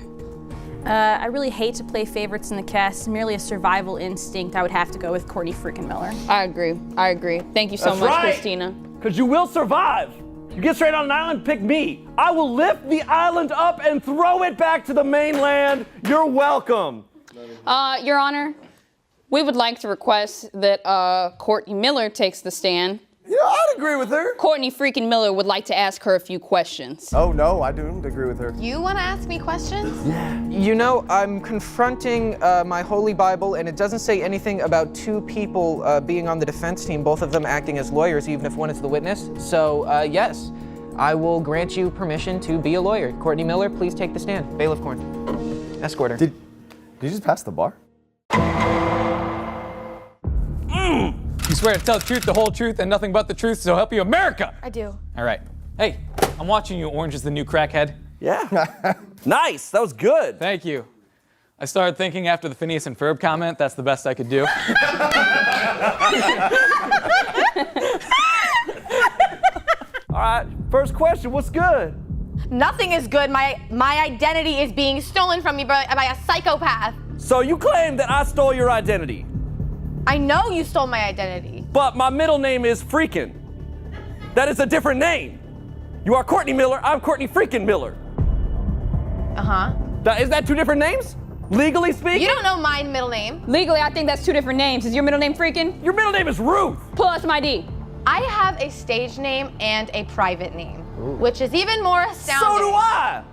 I really hate to play favorites in the cast. It's merely a survival instinct. I would have to go with Courtney freaking Miller. I agree. Thank you so much, Christina. Because you will survive. You get straight on an island, pick me. I will lift the island up and throw it back to the mainland. You're welcome. Your Honor, we would like to request that Courtney Miller takes the stand. Yeah, I'd agree with her. Courtney freaking Miller would like to ask her a few questions. Oh, no, I don't agree with her. You want to ask me questions? You know, I'm confronting my Holy Bible, and it doesn't say anything about two people being on the defense team, both of them acting as lawyers, even if one is the witness. So, yes, I will grant you permission to be a lawyer. Courtney Miller, please take the stand. Bailiff Corn. Escort her. Did you just pass the bar? You swear to tell the truth, the whole truth, and nothing but the truth, so help you America. I do. All right. Hey, I'm watching you, Orange is the New Crackhead. Yeah. Nice. That was good. Thank you. I started thinking after the Phineas and Ferb comment, that's the best I could do. All right. First question. What's good? Nothing is good. My identity is being stolen from me by a psychopath. So you claim that I stole your identity. I know you stole my identity. But my middle name is Freakin'. That is a different name. You are Courtney Miller, I'm Courtney freaking Miller. Uh-huh. Is that two different names? Legally speaking? You don't know my middle name. Legally, I think that's two different names. Is your middle name freaking? Your middle name is Ruth. Pull out some ID. I have a stage name and a private name, which is even more astounding. So do I.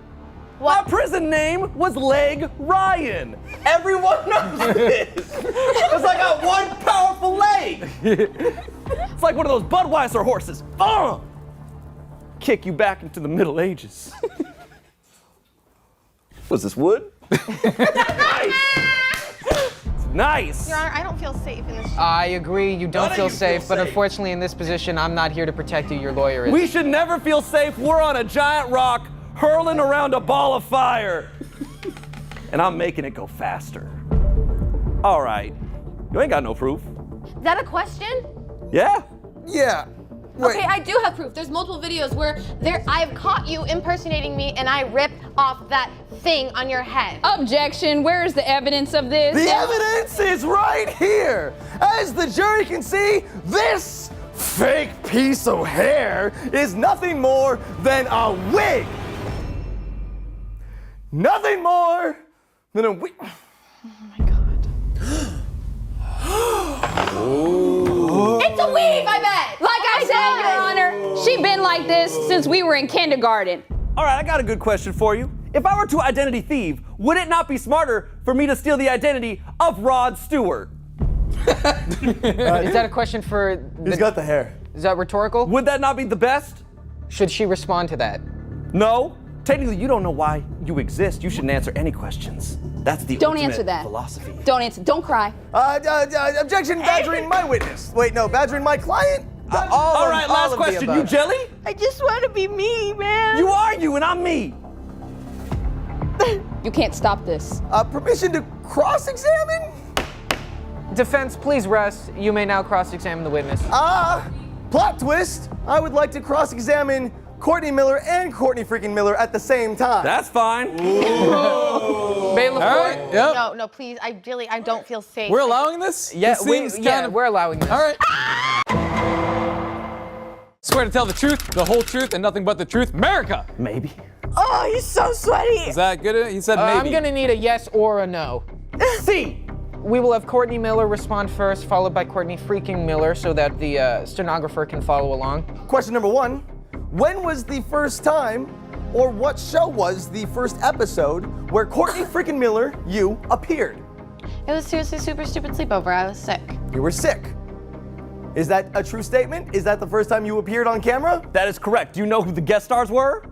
What? My prison name was Leg Ryan. Everyone knows this. Because I got one powerful leg. It's like one of those Budweiser horses. Kick you back into the Middle Ages. Was this wood? Nice. Nice. Your Honor, I don't feel safe in this. I agree, you don't None of feel you safe, feel but safe. unfortunately in this position, I'm not here to protect you, your lawyer is. We should never feel safe. We're on a giant rock hurling around a ball of fire. And I'm making it go faster. All right. You ain't got no proof. Is that a question? Yeah? Yeah. Okay, I do have proof. There's multiple videos where I've caught you impersonating me and I rip off that thing on your head. Objection. Where is the evidence of this? The evidence is right here. As the jury can see, this fake piece of hair is nothing more than a wig. Nothing more than a wig. It's a weave, I bet. Like I said, Your Honor, she been like this since we were in kindergarten. All right, I got a good question for you. If I were to identity thieve, would it not be smarter for me to steal the identity of Rod Stewart? Is that a question for... He's got the hair. Is that rhetorical? Would that not be the best? Should she respond to that? No. Technically, you don't know why you exist. You shouldn't answer any questions. That's the Don't ultimate answer that. philosophy. Don't answer. Don't cry. Objection, badgering my witness. Wait, no, badgering my client? All right, last question. You jelly? I just want to be me, man. You are you, and I'm me. You can't stop this. Permission to cross-examine? Defense, please rest. You may now cross-examine the witness. Plot twist. I would like to cross-examine Courtney Miller and Courtney freaking Miller at the same time. That's fine. Bailiff Court. No, no, please. I don't feel safe. We're allowing this? Yeah, It seems we're allowing this. All right. Swear to tell the truth, the whole truth, and nothing but the truth, America. Maybe. Oh, he's so sweaty. Is that good? He said maybe. I'm gonna need a yes or a no. C. We will have Courtney Miller respond first, followed by Courtney freaking Miller, so that the stenographer can follow along. Question number one. When was the first time, or what show was the first episode where Courtney freaking Miller, you, appeared? It was seriously super stupid sleepover. I was sick. You were sick. Is that a true statement? Is that the first time you appeared on camera? That is correct. Do you know who the guest stars were?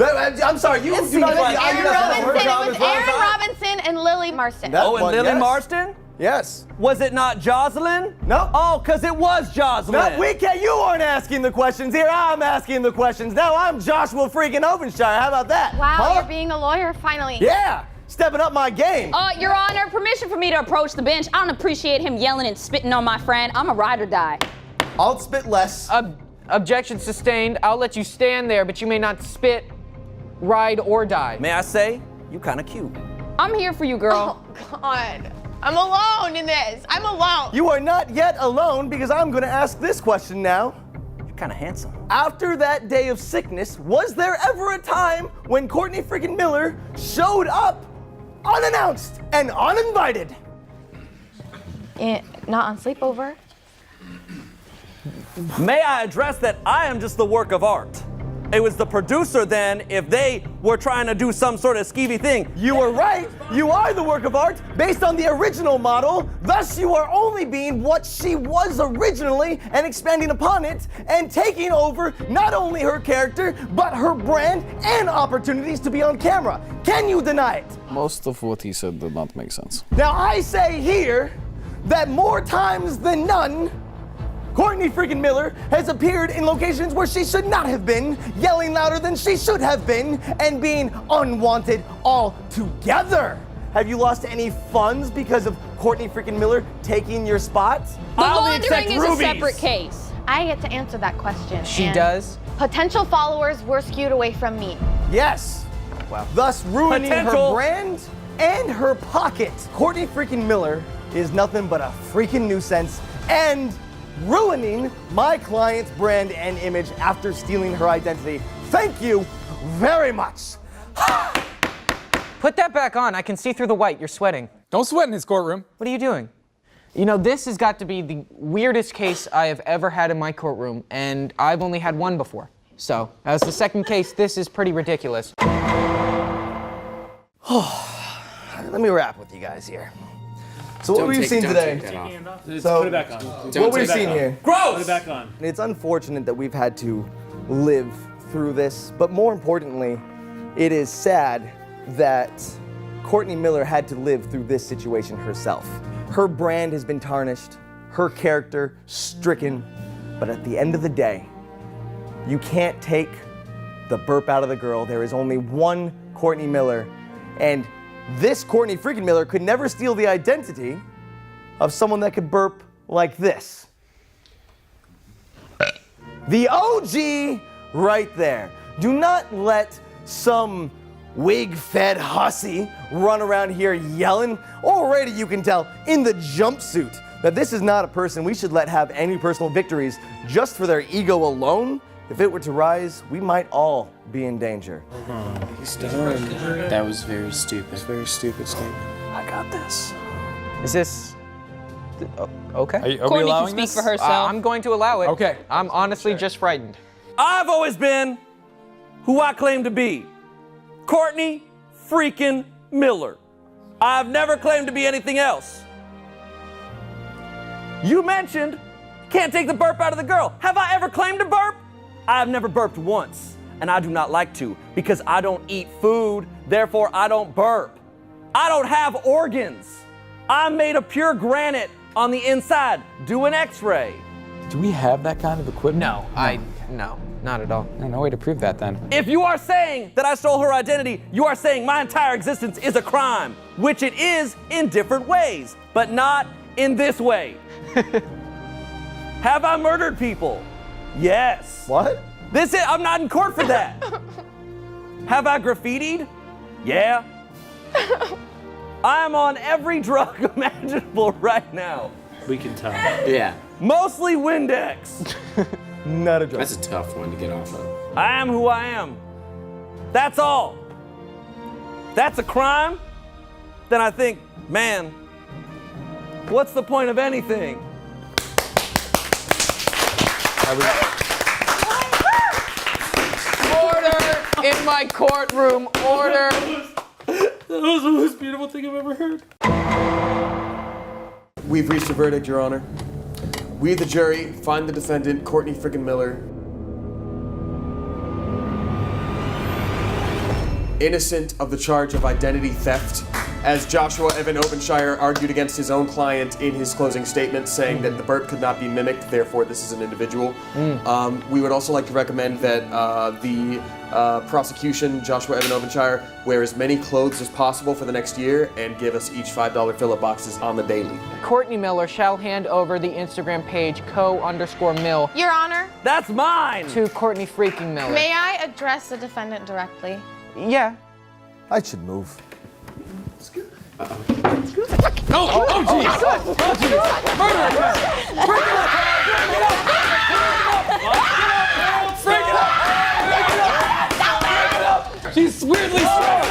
I'm sorry, you do not Aaron Robinson and Lily Marston. That Oh, and one, Lily yes. Marston? Yes. Was it not Jocelyn? No. Oh, because it was Jocelyn. No, we can't. You aren't asking the questions here. I'm asking the questions. Now I'm Joshua freaking Ovenshire. How about that? Wow, Huh? you're being a lawyer finally. Yeah, stepping up my game. Your Honor, permission for me to approach the bench. I don't appreciate him yelling and spitting on my friend. I'm a ride or die. I'll spit less. Objection sustained. I'll let you stand there, but you may not spit, ride, or die. May I say, you kind of cute. I'm here for you, girl. Oh, God. I'm alone in this. I'm alone. You are not yet alone because I'm going to ask this question now. You're kind of handsome. After that day of sickness, was there ever a time when Courtney freaking Miller showed up unannounced and uninvited? Not on sleepover. May I address that I am just the work of art? It was the producer then, if they were trying to do some sort of skeevy thing. You were right. You are the work of art based on the original model. Thus, you are only being what she was originally and expanding upon it and taking over not only her character, but her brand and opportunities to be on camera. Can you deny it? Most of what he said did not make sense. Now, I say here that more times than none, Courtney freaking Miller has appeared in locations where she should not have been, yelling louder than she should have been, and being unwanted altogether. Have you lost any funds because of Courtney freaking Miller taking your spot? The laundering is a separate case. I get to answer that question. She and does? Potential followers were skewed away from me. Yes. Wow. Thus ruining her brand and her pocket. Courtney freaking Miller is nothing but a freaking nuisance and ruining my client's brand and image after stealing her identity. Thank you very much. Put that back on. I can see through the white. You're sweating. Don't sweat in his courtroom. What are you doing? You know, this has got to be the weirdest case I have ever had in my courtroom, and I've only had one before. So, as the second case, this is pretty ridiculous. Let me wrap with you guys here. So what we've seen today. So Put it back on. what we've seen here. Gross! Put it back on. It's unfortunate that we've had to live through this, but more importantly, it is sad that Courtney Miller had to live through this situation herself. Her brand has been tarnished, her character stricken, but at the end of the day, you can't take the burp out of the girl. There is only one Courtney Miller, and this Courtney freaking Miller could never steal the identity of someone that could burp like this. The OG right there. Do not let some wig-fed hussy run around here yelling. Already you can tell in the jumpsuit that this is not a person we should let have any personal victories just for their ego alone. If it were to rise, we might all be in danger. He's done. That was very stupid. It's a very stupid statement. I got this. Is this... okay? Are we allowing this? For herself. I'm going to allow it. Okay. I'm honestly just frightened. I've always been who I claim to be. Courtney freaking Miller. I've never claimed to be anything else. You mentioned can't take the burp out of the girl. Have I ever claimed to burp? I've never burped once, and I do not like to because I don't eat food, therefore I don't burp. I don't have organs. I'm made of pure granite on the inside. Do an x-ray. Do we have that kind of equipment? No, not at all. No way to prove that then. If you are saying that I stole her identity, you are saying my entire existence is a crime, which it is in different ways, but not in this way. Have I murdered people? Yes. What? I'm not in court for that. Have I graffitied? Yeah. I'm on every drug imaginable right now. We can tell. Yeah. Mostly Windex. Not a drug. That's a tough one to get off of. I am who I am. That's all. If that's a crime, then I think, man, what's the point of anything? Order in my courtroom. Order. That was the most beautiful thing I've ever heard. We've reached a verdict, Your Honor. We, the jury, find the defendant, Courtney freaking Miller, innocent of the charge of identity theft, as Joshua Evan Ovenshire argued against his own client in his closing statement, saying that the burp could not be mimicked, therefore this is an individual. We would also like to recommend that the prosecution, Joshua Evan Ovenshire, wear as many clothes as possible for the next year and give us each $5 fill-up boxes on the daily. Courtney Miller shall hand over the Instagram page co_Mill. Your Honor. That's mine. To Courtney freaking Miller. May I address the defendant directly? Yeah. I should move. Oh, jeez! Oh, jeez! Murder! Break it up! She's weirdly strong!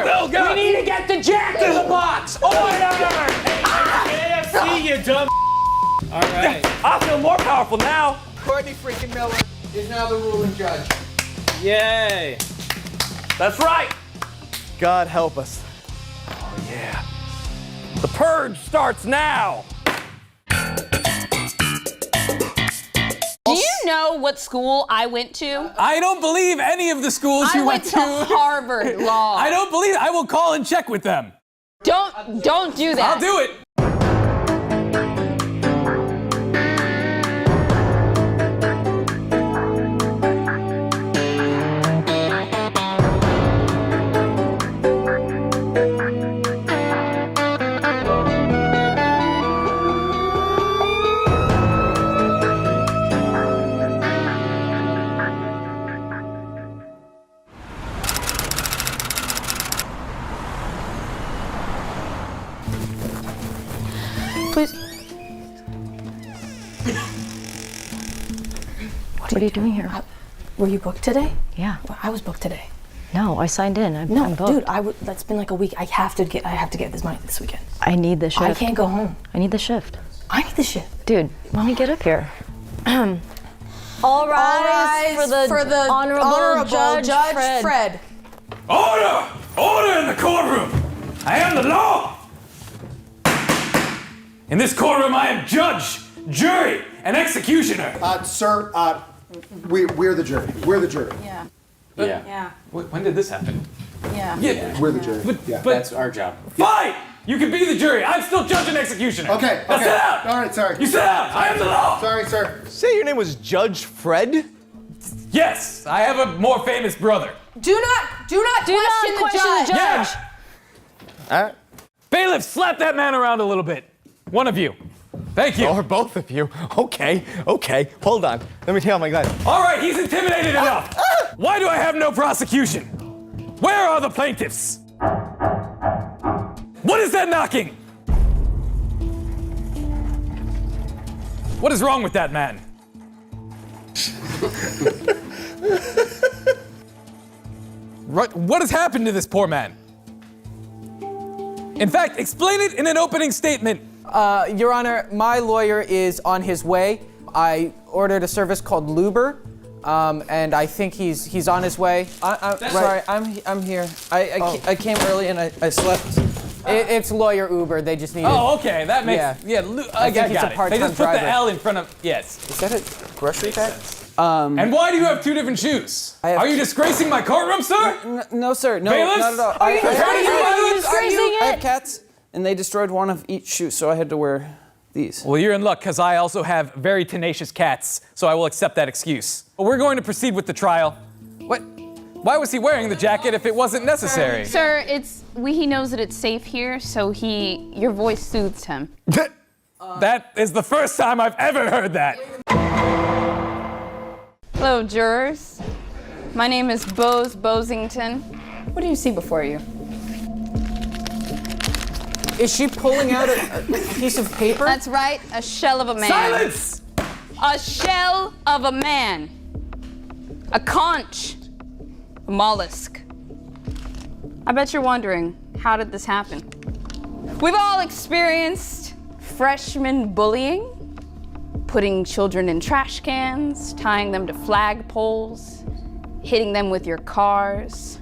Oh, God! We need to get the jack in the box! Order! AFC, you dumb. All right. I feel more powerful now. Courtney freaking Miller is now the ruling judge. Yay. That's right. God help us. Oh, yeah. The purge starts now. Do you know what school I went to? I don't believe any of the schools you went to. I went to Harvard Law. I don't believe. I will call and check with them. Don't do that. I'll do it. Please. What are you doing here? Were you booked today? Yeah. Well, I was booked today. No, I signed in. I'm booked. Dude, that's been like a week. I have to get this money this weekend. I need the shift. I can't go home. I need the shift. I need the shift. Dude, let me get up here. All rise for the honorable Judge Fred. Order! Order in the courtroom! I am the law! In this courtroom, I am judge, jury, and executioner. Sir, we're the jury. We're the jury. Yeah. Yeah. When did this happen? Yeah. Yeah. We're the jury. But That's our job. fine! You can be the jury. I'm still judge and executioner. Okay. Now sit down! All right, sorry. You sit down! I am the law! Sorry, sir. Say your name was Judge Fred? Yes, I have a more famous brother. Do not question the judge. Yeah. Bailiff, slap that man around a little bit. One of you. Thank you. Or both of you. Okay. Hold on. Let me take out my glasses. All right, he's intimidated enough. Why do I have no prosecution? Where are the plaintiffs? What is that knocking? What is wrong with that man? What has happened to this poor man? In fact, explain it in an opening statement. Your Honor, my lawyer is on his way. I ordered a service called Luber, and I think he's on his way. Sorry, I'm here. I came early and I slept. It's lawyer Uber. They just needed. Oh, okay, that makes I got he's a it. part-time They just put driver. the L in front of yes. Is that a grocery bag? And why do you have two different shoes? Are you disgracing my courtroom, sir? No, sir. No, Bailiffs? not at all. Are you disgracing I have cats, and they destroyed one of each shoe, so I had to wear these. Well, you're in luck, because I also have very tenacious cats, so I will accept that excuse. But we're going to proceed with the trial. What? Why was he wearing the jacket if it wasn't necessary? Sir, he knows that it's safe here, so your voice soothes him. That is the first time I've ever heard that. Hello, jurors. My name is Bose Bosington. What do you see before you? Is she pulling out a piece of paper? That's right, a shell of a man. Silence! A shell of a man. A conch. A mollusk. I bet you're wondering, how did this happen? We've all experienced freshman bullying, putting children in trash cans, tying them to flagpoles, hitting them with your cars.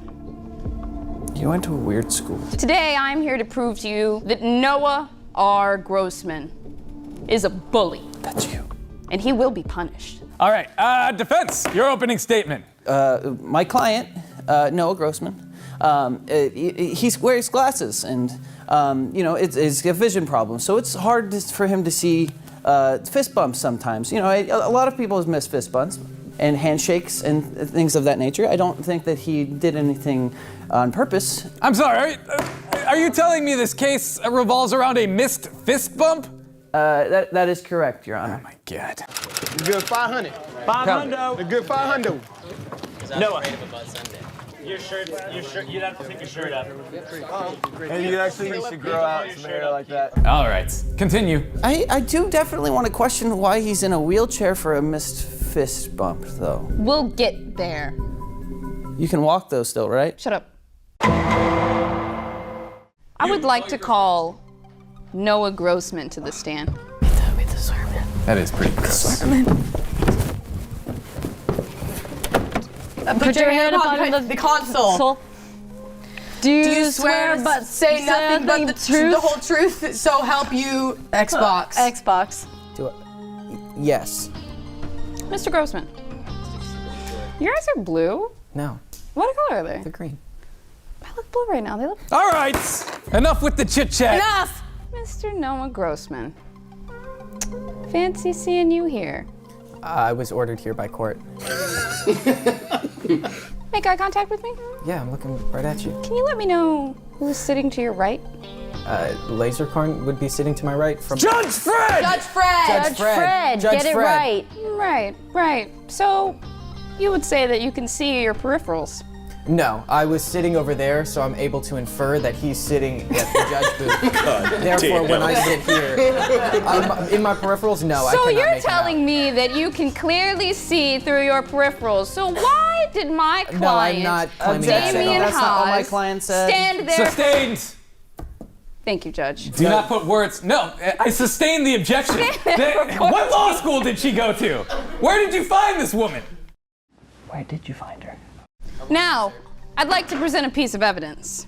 You went to a weird school. Today, I'm here to prove to you that Noah R. Grossman is a bully. That's you. And he will be punished. All right, defense, your opening statement. My client, Noah Grossman, He wears glasses, and it's a vision problem. So it's hard for him to see fist bumps sometimes. A lot of people miss fist bumps and handshakes and things of that nature. I don't think that he did anything on purpose. I'm sorry, are you telling me this case revolves around a missed fist bump? That is correct, Your Honor. Oh my God. Good 500. 500. A good 500. Noah. Your shirt, you'd have to take your shirt up. And you actually need to grow out some hair like that. All right, continue. I do definitely want to question why he's in a wheelchair for a missed fist bump, though. We'll get there. You can walk, though, still, right? Shut up. I would like to call Noah Grossman to the stand. We deserve it. That is pretty gross. Put your hand upon the console. Do you swear but say nothing but the whole truth, so help you Xbox? Xbox. Yes. Mr. Grossman, your eyes are blue? No. What color are they? They're green. I look blue right now. They look... All right, enough with the chit-chat. Enough! Mr. Noah Grossman. Fancy seeing you here. I was ordered here by court. Make eye contact with me? Yeah, I'm looking right at you. Can you let me know who's sitting to your right? Lasercorn would be sitting to my right from... Judge Fred! Judge Fred! Judge Fred! Judge Get it Fred. right. Right. So, you would say that you can see your peripherals. No, I was sitting over there, so I'm able to infer that he's sitting at the judge booth. Therefore, when I sit here, in my peripherals, no, I So cannot you're make it out. telling me that you can clearly see through your peripherals. So why did my client, No, I'm not claiming that. Damien That's not what my Haas, client said. stand there? Sustained. Thank you, Judge. Do not put words. No, I sustain the objection. What law school did she go to? Where did you find this woman? Where did you find her? Now, I'd like to present a piece of evidence.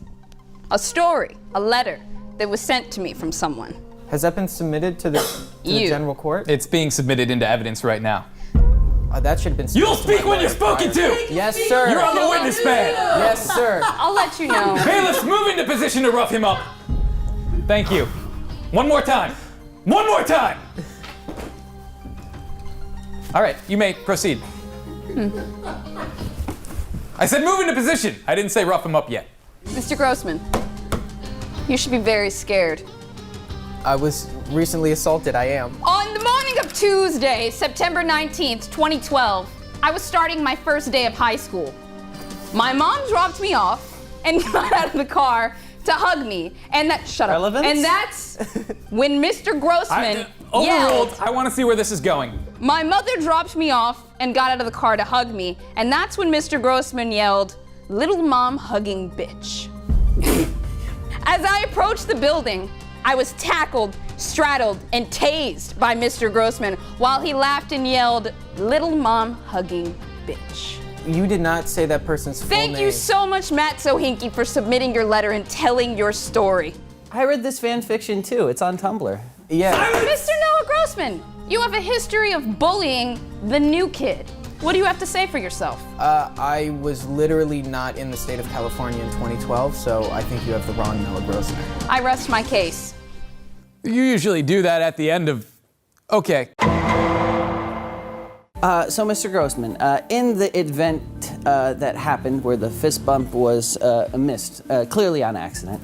A story, a letter that was sent to me from someone. Has that been submitted to the general court? It's being submitted into evidence right now. That should have been. You'll speak when you're spoken to! Yes, sir. You're on the witness stand! Yes, sir. I'll let you know. Bailiffs, move into position to rough him up. Thank you. One more time. One more time! All right, you may proceed. I said move into position. I didn't say rough him up yet. Mr. Grossman, you should be very scared. I was recently assaulted, I am. On the morning of Tuesday, September 19th, 2012, I was starting my first day of high school. My mom dropped me off and got out of the car to hug me. And shut up. Relevance? And that's when Mr. Grossman Overruled. yelled. I want to see where this is going. My mother dropped me off and got out of the car to hug me. And that's when Mr. Grossman yelled, "Little mom hugging bitch." As I approached the building, I was tackled, straddled, and tased by Mr. Grossman while he laughed and yelled, "Little mom hugging bitch." You did not say that person's full name. Thank you so much, Matt Sohinky, for submitting your letter and telling your story. I read this fan fiction too. It's on Tumblr. Yeah. Mr. Noah Grossman, you have a history of bullying the new kid. What do you have to say for yourself? I was literally not in the state of California in 2012, so I think you have the wrong Noah Grossman. I rest my case. You usually do that at the end of... Okay. So, Mr. Grossman, in the event that happened where the fist bump was missed, clearly on accident,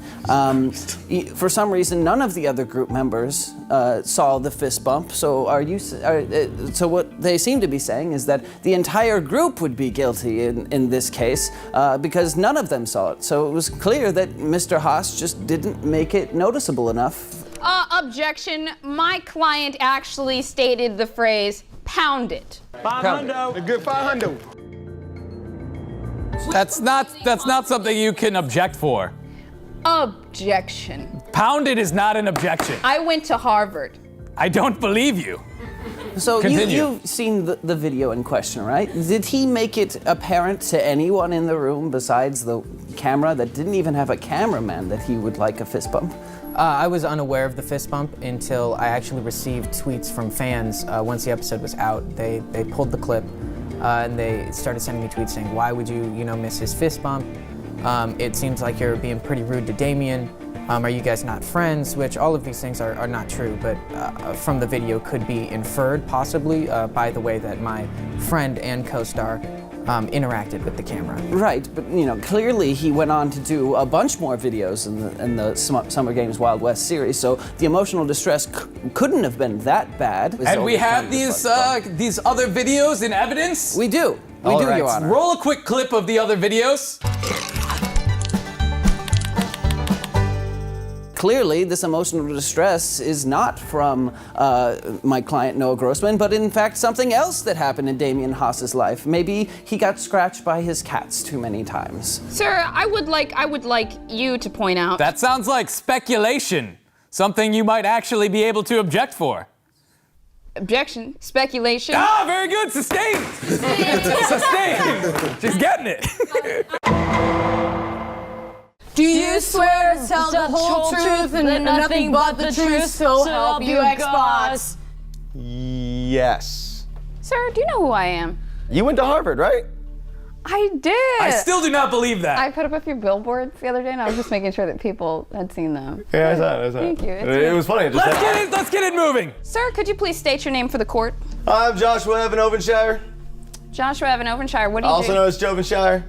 for some reason, none of the other group members saw the fist bump. So, so what they seem to be saying is that the entire group would be guilty in this case because none of them saw it. So it was clear that Mr. Haas just didn't make it noticeable enough. Objection. My client actually stated the phrase, "Pound it." 500. A good 500. That's not something you can object for. Objection. Pound it is not an objection. I went to Harvard. I don't believe you. So Continue. you've seen the video in question, right? Did he make it apparent to anyone in the room besides the camera that didn't even have a cameraman that he would like a fist bump? I was unaware of the fist bump until I actually received tweets from fans once the episode was out. They pulled the clip and they started sending me tweets saying, "Why would you miss his fist bump?" It seems like you're being pretty rude to Damien. Are you guys not friends? Which all of these things are not true, but from the video could be inferred possibly by the way that my friend and co-star interacted with the camera. Right, but clearly he went on to do a bunch more videos in the Summer Games Wild West series, so the emotional distress couldn't have been that bad. And we have these other videos in evidence? We do. We do, Your Honor. Roll a quick clip of the other videos. Clearly, this emotional distress is not from my client Noah Grossman, but in fact something else that happened in Damien Haas's life. Maybe he got scratched by his cats too many times. Sir, I would like you to point out. That sounds like speculation. Something you might actually be able to object for. Objection. Speculation. Ah, very good. Sustained. Sustained. She's getting it. Do you swear to tell the whole truth and nothing but the truth, so help you Xbox? Yes. Sir, do you know who I am? You went to Harvard, right? I did. I still do not believe that. I put up a few billboards the other day, and I was just making sure that people had seen them. Yeah, I saw it. Thank you. It was funny. Let's get it moving. Sir, could you please state your name for the court? I'm Joshua Evan Ovenshire. Joshua Evan Ovenshire. What do you do? Also known as Jovenshire.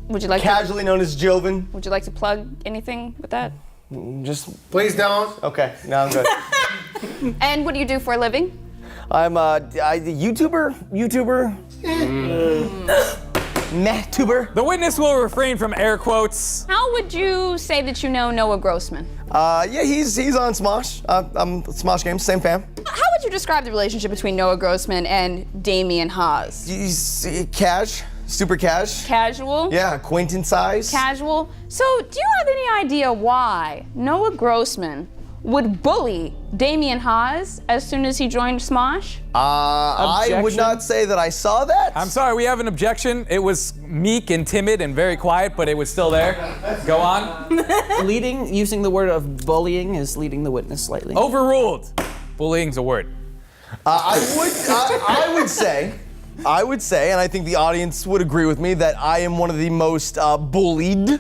Would you like casually known as Joven? Would you like to plug anything with that? Just please don't. Okay, now I'm good. And what do you do for a living? I'm a YouTuber. Meh-tuber. The witness will refrain from air quotes. How would you say that you know Noah Grossman? Yeah, he's on Smosh. I'm Smosh Games, same fam. How would you describe the relationship between Noah Grossman and Damien Haas? He's super cash. Casual? Yeah, acquaintance size. Casual. So, do you have any idea why Noah Grossman would bully Damien Haas as soon as he joined Smosh? I would not say that I saw that. I'm sorry, we have an objection. It was meek and timid and very quiet, but it was still there. Go on. Using the word of bullying is leading the witness slightly. Overruled. Bullying's a word. I would say, and I think the audience would agree with me, that I am one of the most bullied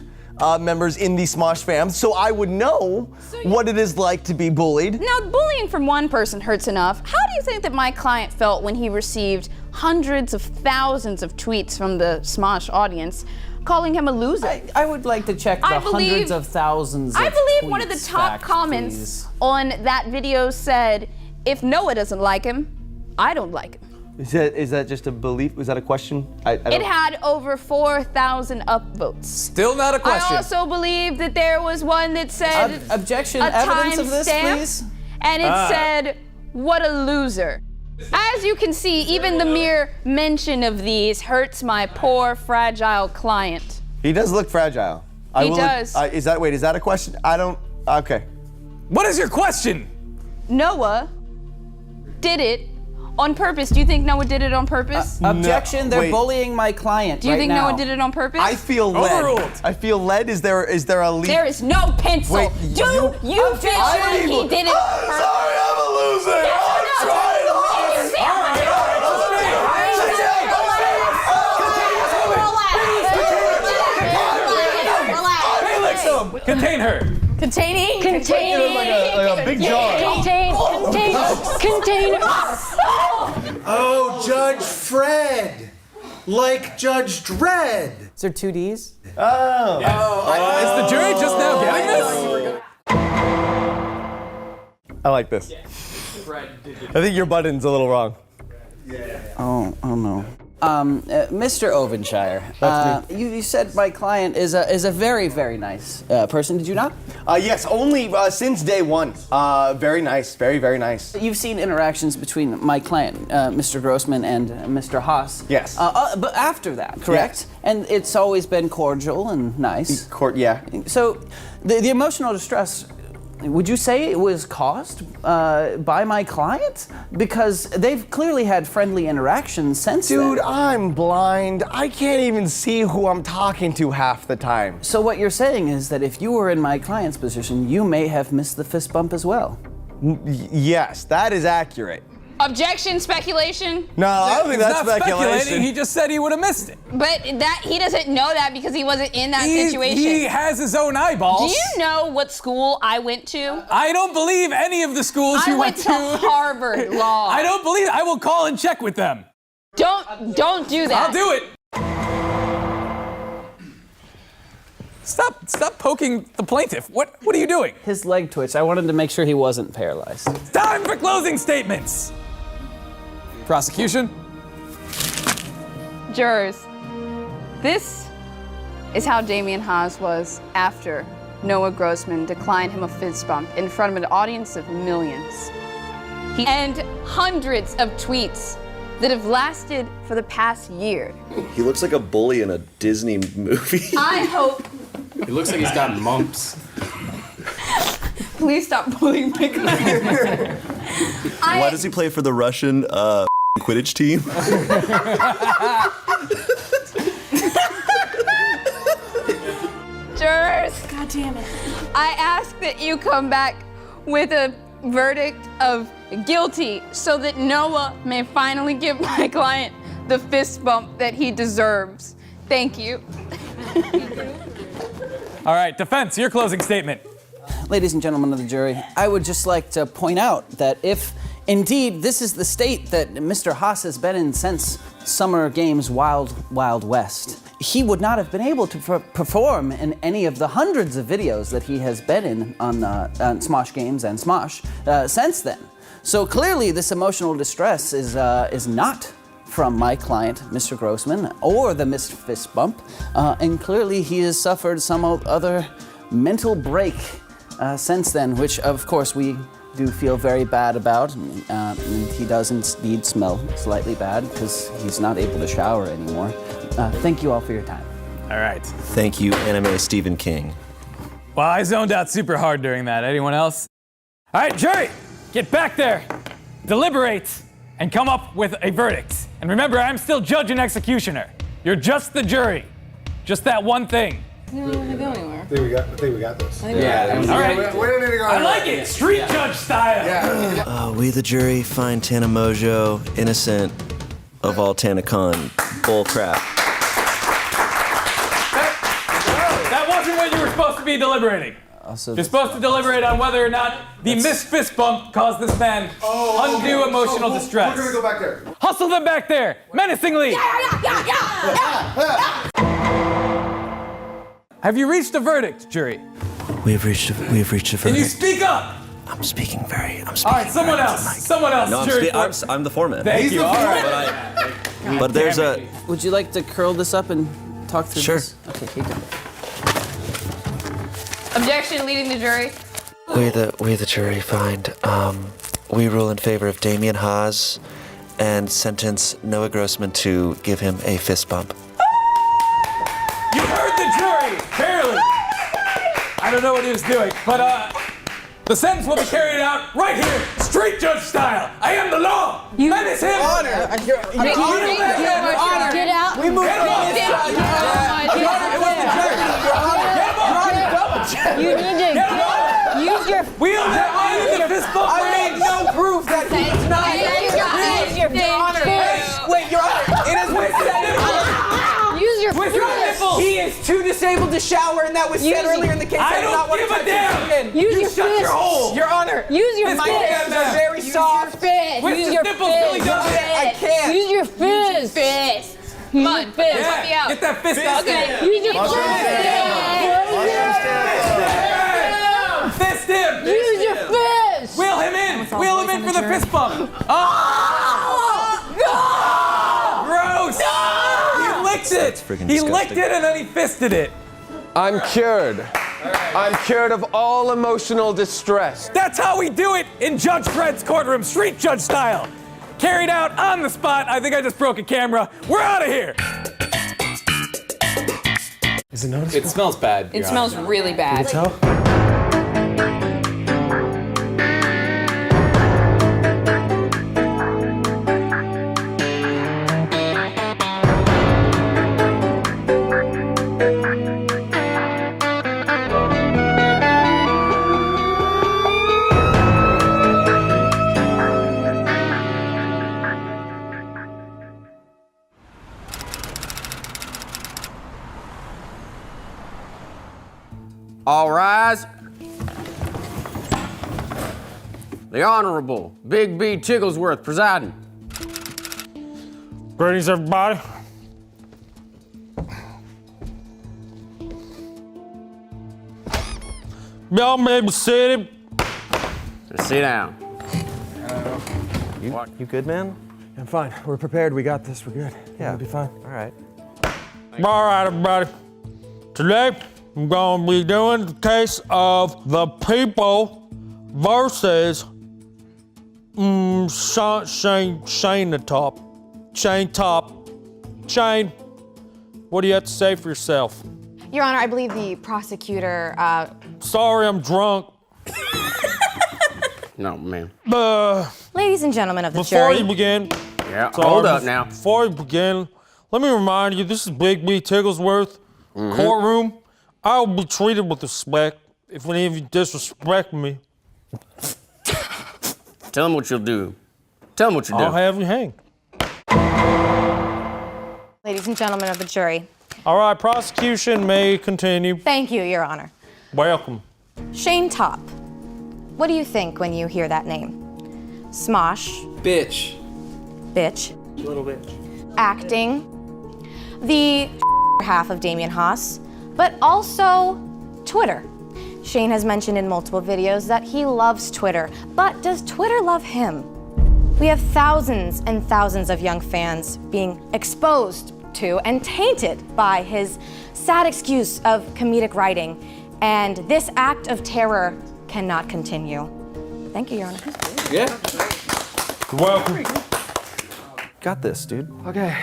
members in the Smosh fam, so I would know what it is like to be bullied. Now, bullying from one person hurts enough. How do you think that my client felt when he received hundreds of thousands of tweets from the Smosh audience calling him a loser? I would like to check the hundreds of thousands of I believe one of the tweets top back, comments please. on that video said, if Noah doesn't like him, I don't like him. Is that just a belief? Was that a question? I don't... It had over 4,000 upvotes. Still not a question. I also believe that there was one that said objection, a evidence of this, timestamp, please. and it said, what a loser. As you can see, even the mere mention of these hurts my poor, fragile client. He does look fragile. He does. Is that a question? I don't, okay. What is your question? Noah did it on purpose. Do you think Noah did it on purpose? Objection, they're wait. bullying my client Do you right think now. Noah did it on purpose? I feel lead. Overruled. I feel lead. Is there a lead? There is no pencil. Wait, Do you feel like he did it? I'm sorry, I'm a loser. I'm trying hard. Contain her. Containing. Like a big jar. Container. Oh, Judge Fred. Like Judge Dredd. Is there 2 Ds? Is the jury just now getting this? I like this. I think your button's a little wrong. Oh no. Mr. Ovenshire, you said my client is a very, very nice person, did you not? Yes, only since day one. Very nice, very, very nice. You've seen interactions between my client, Mr. Grossman, and Mr. Haas. Yes. But after that, correct? Yes. And it's always been cordial and nice. Yeah. So, the emotional distress, would you say it was caused by my client? Because they've clearly had friendly interactions since then. Dude, I'm blind. I can't even see who I'm talking to half the time. So what you're saying is that if you were in my client's position, you may have missed the fist bump as well. Yes, that is accurate. Objection, speculation. No, I don't think He's that's not speculation. speculating. He just said he would have missed it. But that he doesn't know that because he wasn't in that situation. He has his own eyeballs. Do you know what school I went to? I don't believe any of the schools I you went to Harvard Law. I don't believe. I will call and check with them. Don't do that. I'll do it. Stop poking the plaintiff. What are you doing? His leg twitched. I wanted to make sure he wasn't paralyzed. Time for closing statements. Prosecution. Jurors, this is how Damian Haas was after Noah Grossman declined him a fist bump in front of an audience of millions. And hundreds of tweets that have lasted for the past year. He looks like a bully in a Disney movie. I hope. He looks like he's got mumps. Please stop bullying my client. Why does he play for the Russian Quidditch team? Jurors, God damn it. I ask that you come back with a verdict of guilty so that Noah may finally give my client the fist bump that he deserves. Thank you. All right, defense, your closing statement. Ladies and gentlemen of the jury, I would just like to point out that if indeed this is the state that Mr. Haas has been in since Summer Games Wild Wild West, he would not have been able to perform in any of the hundreds of videos that he has been in on Smosh Games and Smosh since then. So clearly this emotional distress is not from my client, Mr. Grossman, or the missed fist bump, and clearly he has suffered some other mental break since then, which of course we do feel very bad about. And he does indeed smell slightly bad because he's not able to shower anymore. Thank you all for your time. All right. Thank you, anime Stephen King. Well, I zoned out super hard during that. Anyone else? All right, jury, get back there, deliberate, and come up with a verdict. And remember, I'm still judge and executioner. You're just the jury. Just that one thing. We don't want to go anywhere. I think we got this. All right. We don't need to go I anywhere. like it. Street judge style. We, the jury, find Tana Mojo innocent of all TanaCon bull crap. That wasn't what you were supposed to be deliberating. You're supposed to deliberate on whether or not the missed fist bump caused this man undue emotional distress. We're gonna go back there. Hustle them back there, menacingly. Have you reached a verdict, jury? We've reached a verdict. Can you speak up? I'm speaking. All right, someone else. Someone else, No, jury. I'm the foreman. Thank you. All right. But there's a. Would you like to curl this up and talk through Sure. this? Okay, here you go. Objection, leading the jury. We the jury find. We rule in favor of Damian Haas, and sentence Noah Grossman to give him a fist bump. You heard the jury, barely. I don't know what he was doing, but the sentence will be carried out right here, street judge style. I am the law. Menace him. Honor. Get out. We moved You need to use your. Wheel that line in the fist bump. I made no proof that he's not. Use your honor. Wait, Your Honor, it has been said. Use your nipples. He is too disabled to shower, and that was said earlier in the case. I do not don't want give to a touch damn. his skin. Use You your shut fist. your hole. Your Honor, Use your Fist my bump. hands are very soft. fist. Twist Use his your nipples till he fist. does it. I can't. Use your fist. Fist. Come on, fist. Help me out. Get that fist out there. Use your fist. Fist him. Use your fist. Wheel him in. Wheel him in for the fist bump. Oh! Gross. He licked it. He licked it and then he fisted it. I'm cured. I'm cured of all emotional distress. That's how we do it in Judge Fred's courtroom, street judge style. Carried out on the spot. I think I just broke a camera. We're out of here. Is it noticeable? It smells bad. It smells really bad. Tell? All rise. The Honorable Big B. Tigglesworth presiding. Greetings, everybody. Y'all may be seated. Sit down. You good, man? I'm fine. We're prepared. We got this. We're good. Yeah. We'll be fine. All right. All right, everybody. Today, I'm going to be doing the case of the people versus Shane the Top. Shane Top. Shane, what do you have to say for yourself? Your Honor, I believe the prosecutor, Sorry, I'm drunk. No, man. Ladies and gentlemen of the Before jury. you begin, Yeah, hold up now. Before you begin, let me remind you, this is Big B Tigglesworth courtroom. I will be treated with respect if any of you disrespect me. Tell him what you'll do. Tell him what you'll do. I'll have you hang. Ladies and gentlemen of the jury. All right, prosecution may continue. Thank you, Your Honor. Welcome. Shane Top. What do you think when you hear that name? Smosh. Bitch. Bitch. Little bitch. Acting. The half of Damian Haas, but also Twitter. Shane has mentioned in multiple videos that he loves Twitter, but does Twitter love him? We have thousands and thousands of young fans being exposed to and tainted by his sad excuse of comedic writing, and this act of terror cannot continue. Thank you, Your Honor. Yeah. Welcome. Got this, dude. Okay,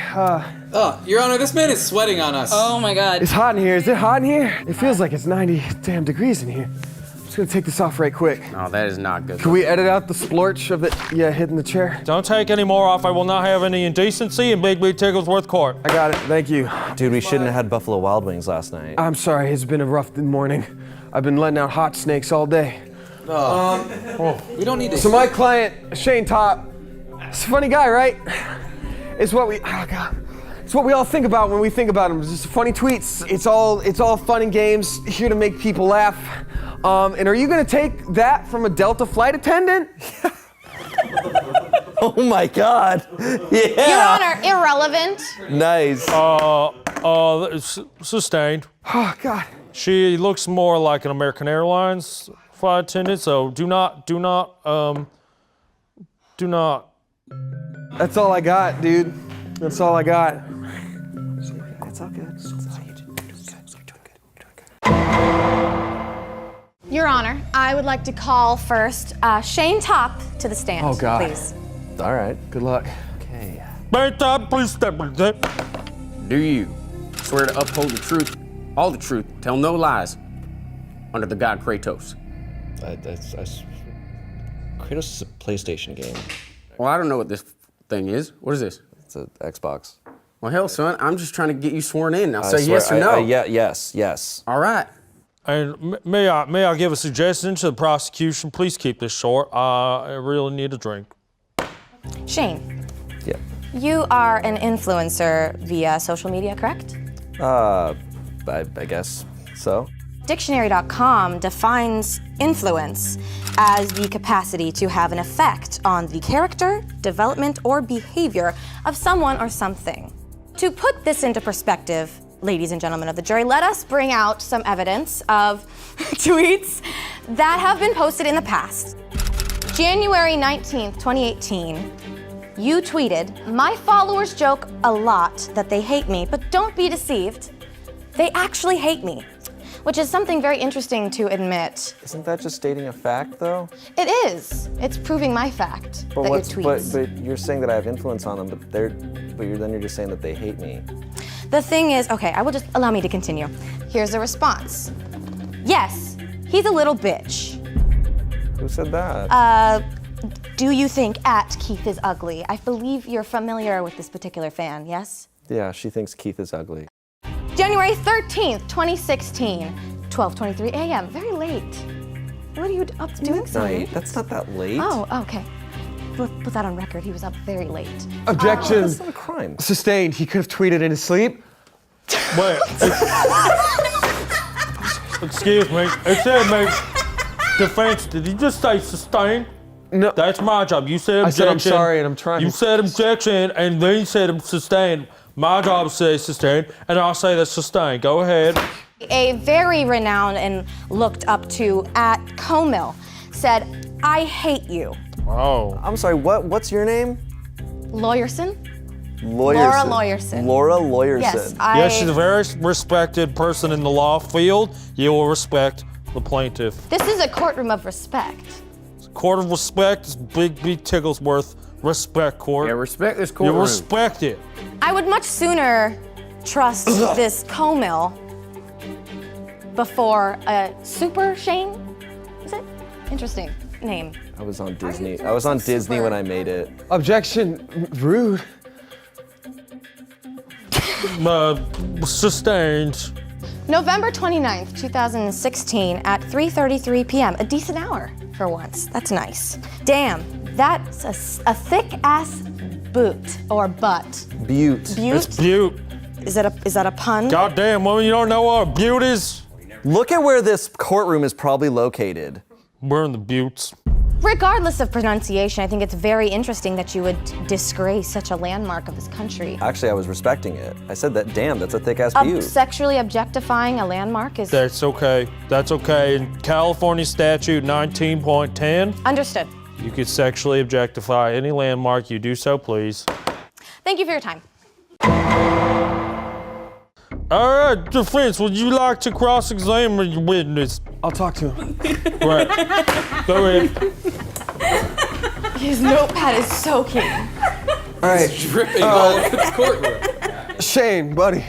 Your Honor, this man is sweating on us. Oh my God. it's hot in here. Is it hot in here? It feels like it's 90 damn degrees in here. I'm just gonna take this off right quick. No, that is not good. Can we edit out the splorch of it? Yeah, hitting the chair. Don't take any more off. I will not have any indecency in Big B Tigglesworth court. I got it. Thank you. Dude, we shouldn't have had Buffalo Wild Wings last night. I'm sorry. It's been a rough morning. I've been letting out hot snakes all day. We don't need to. So my client, Shane Top, he's a funny guy, right? It's what we, oh God. It's what we all think about when we think about him. It's just funny tweets. It's all fun and games, here to make people laugh. And are you gonna take that from a Delta flight attendant? Oh my God. Yeah. Your Honor, irrelevant. Nice. Sustained. Oh God. She looks more like an American Airlines flight attendant, so do not. That's all I got, dude. That's all I got. It's all good. Your Honor, I would like to call first Shane Top to the stand, Oh, God. please. All right. Good luck. Okay. Please step back. Do you swear to uphold the truth, all the truth, tell no lies, under the god Kratos? Kratos is a PlayStation game. Well, I don't know what this thing is. What is this? It's an Xbox. Well, hell, son, I'm just trying to get you sworn in. Now say yes or no. Yes. All right. And may I give a suggestion to the prosecution? Please keep this short. I really need a drink. Shane. Yeah. You are an influencer via social media, correct? I guess so. Dictionary.com defines influence as the capacity to have an effect on the character, development, or behavior of someone or something. To put this into perspective, ladies and gentlemen of the jury, let us bring out some evidence of tweets that have been posted in the past. January 19th, 2018, you tweeted, "My followers joke a lot that they hate me, but don't be deceived. They actually hate me," which is something very interesting to admit. Isn't that just stating a fact, though? It is. It's proving my fact that your tweets. But you're saying that I have influence on them, but you're just saying that they hate me. The thing is, okay, I will just allow me to continue. Here's the response. Yes, he's a little bitch. Who said that? Do you think at Keith is ugly? I believe you're familiar with this particular fan, yes? Yeah, she thinks Keith is ugly. January 13th, 2016, 12:23 a.m. Very late. What are you up to doing so late? That's not that late. Oh, okay. Put that on record. He was up very late. Objection. That's not a crime. Sustained. He could have tweeted in his sleep. Wait. Excuse me. It said me. Defense, did you just say sustain? No. That's my job. You said objection. I said I'm sorry and I'm trying. You said objection and then you said sustain. My job says sustain, and I'll say that's sustain. Go ahead. A very renowned and looked up to at Comil said, "I hate you." Oh. I'm sorry, what's your name? Lawyerson? Lawyerson. Laura Lawyerson. Laura Lawyerson. Yes, Yes, she's a very respected person in the law field. You will respect the plaintiff. This is a courtroom of respect. Court of respect is Big B Tigglesworth. Respect, court. Yeah, respect this courtroom. You respect it. I would much sooner trust this Comil before a Super Shane. Is it? Interesting name. I was on Disney. I was on Disney when I made it. Objection. Rude. Sustained. November 29th, 2016 at 3:33 p.m. A decent hour for once. That's nice. Damn, that's a thick-ass boot or butt. Butte. Butte? It's Butte. Is that a pun? Goddamn, woman, you don't know what a butte is? Look at where this courtroom is probably located. We're in the buttes. Regardless of pronunciation, I think it's very interesting that you would disgrace such a landmark of this country. Actually, I was respecting it. I said that, damn, that's a thick-ass butte. Sexually objectifying a landmark is... That's okay. That's okay. In California statute 19.10, Understood. you could sexually objectify any landmark. You do so, please. Thank you for your time. All right, defense, would you like to cross-examine your witness? I'll talk to him. Right. Go ahead. His notepad is soaking. All right. Dripping all over the courtroom. Shane, buddy.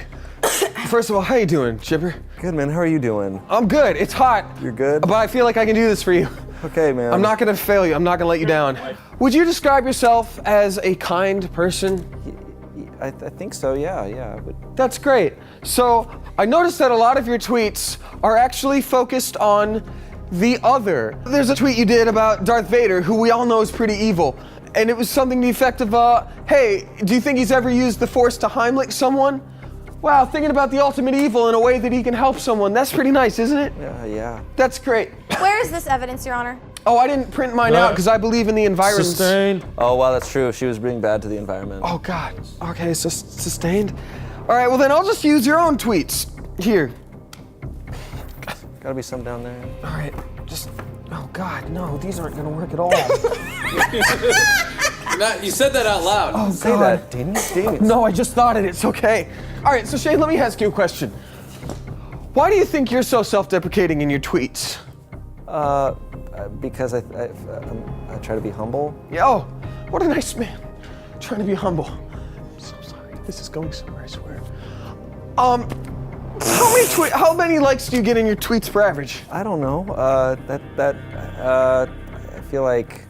First of all, how you doing, Chipper? Good, man. How are you doing? I'm good. It's hot. You're good? But I feel like I can do this for you. Okay, man. I'm not gonna fail you. I'm not gonna let you down. Would you describe yourself as a kind person? I think so, yeah. But That's great. So I noticed that a lot of your tweets are actually focused on the other. There's a tweet you did about Darth Vader, who we all know is pretty evil. And it was something to the effect of, hey, do you think he's ever used the Force to Heimlich someone? Wow, thinking about the ultimate evil in a way that he can help someone. That's pretty nice, isn't it? Yeah. That's great. Where is this evidence, Your Honor? Oh, I didn't print mine out because I believe in the environment. Sustained. Oh, wow, that's true. She was being bad to the environment. Oh, God. Okay, so sustained. All right, well then I'll just use your own tweets. Here. Gotta be some down there. All right, just, oh God, no, these aren't gonna work at all. You said that out loud. Oh, Say God. that, Damien. No, I just thought it, it's okay. All right, so Shane, let me ask you a question. Why do you think you're so self-deprecating in your tweets? Because I try to be humble. Yeah, oh, what a nice man. Trying to be humble. I'm so sorry, this is going somewhere, I swear. How many likes do you get in your tweets per average? I don't know. I feel like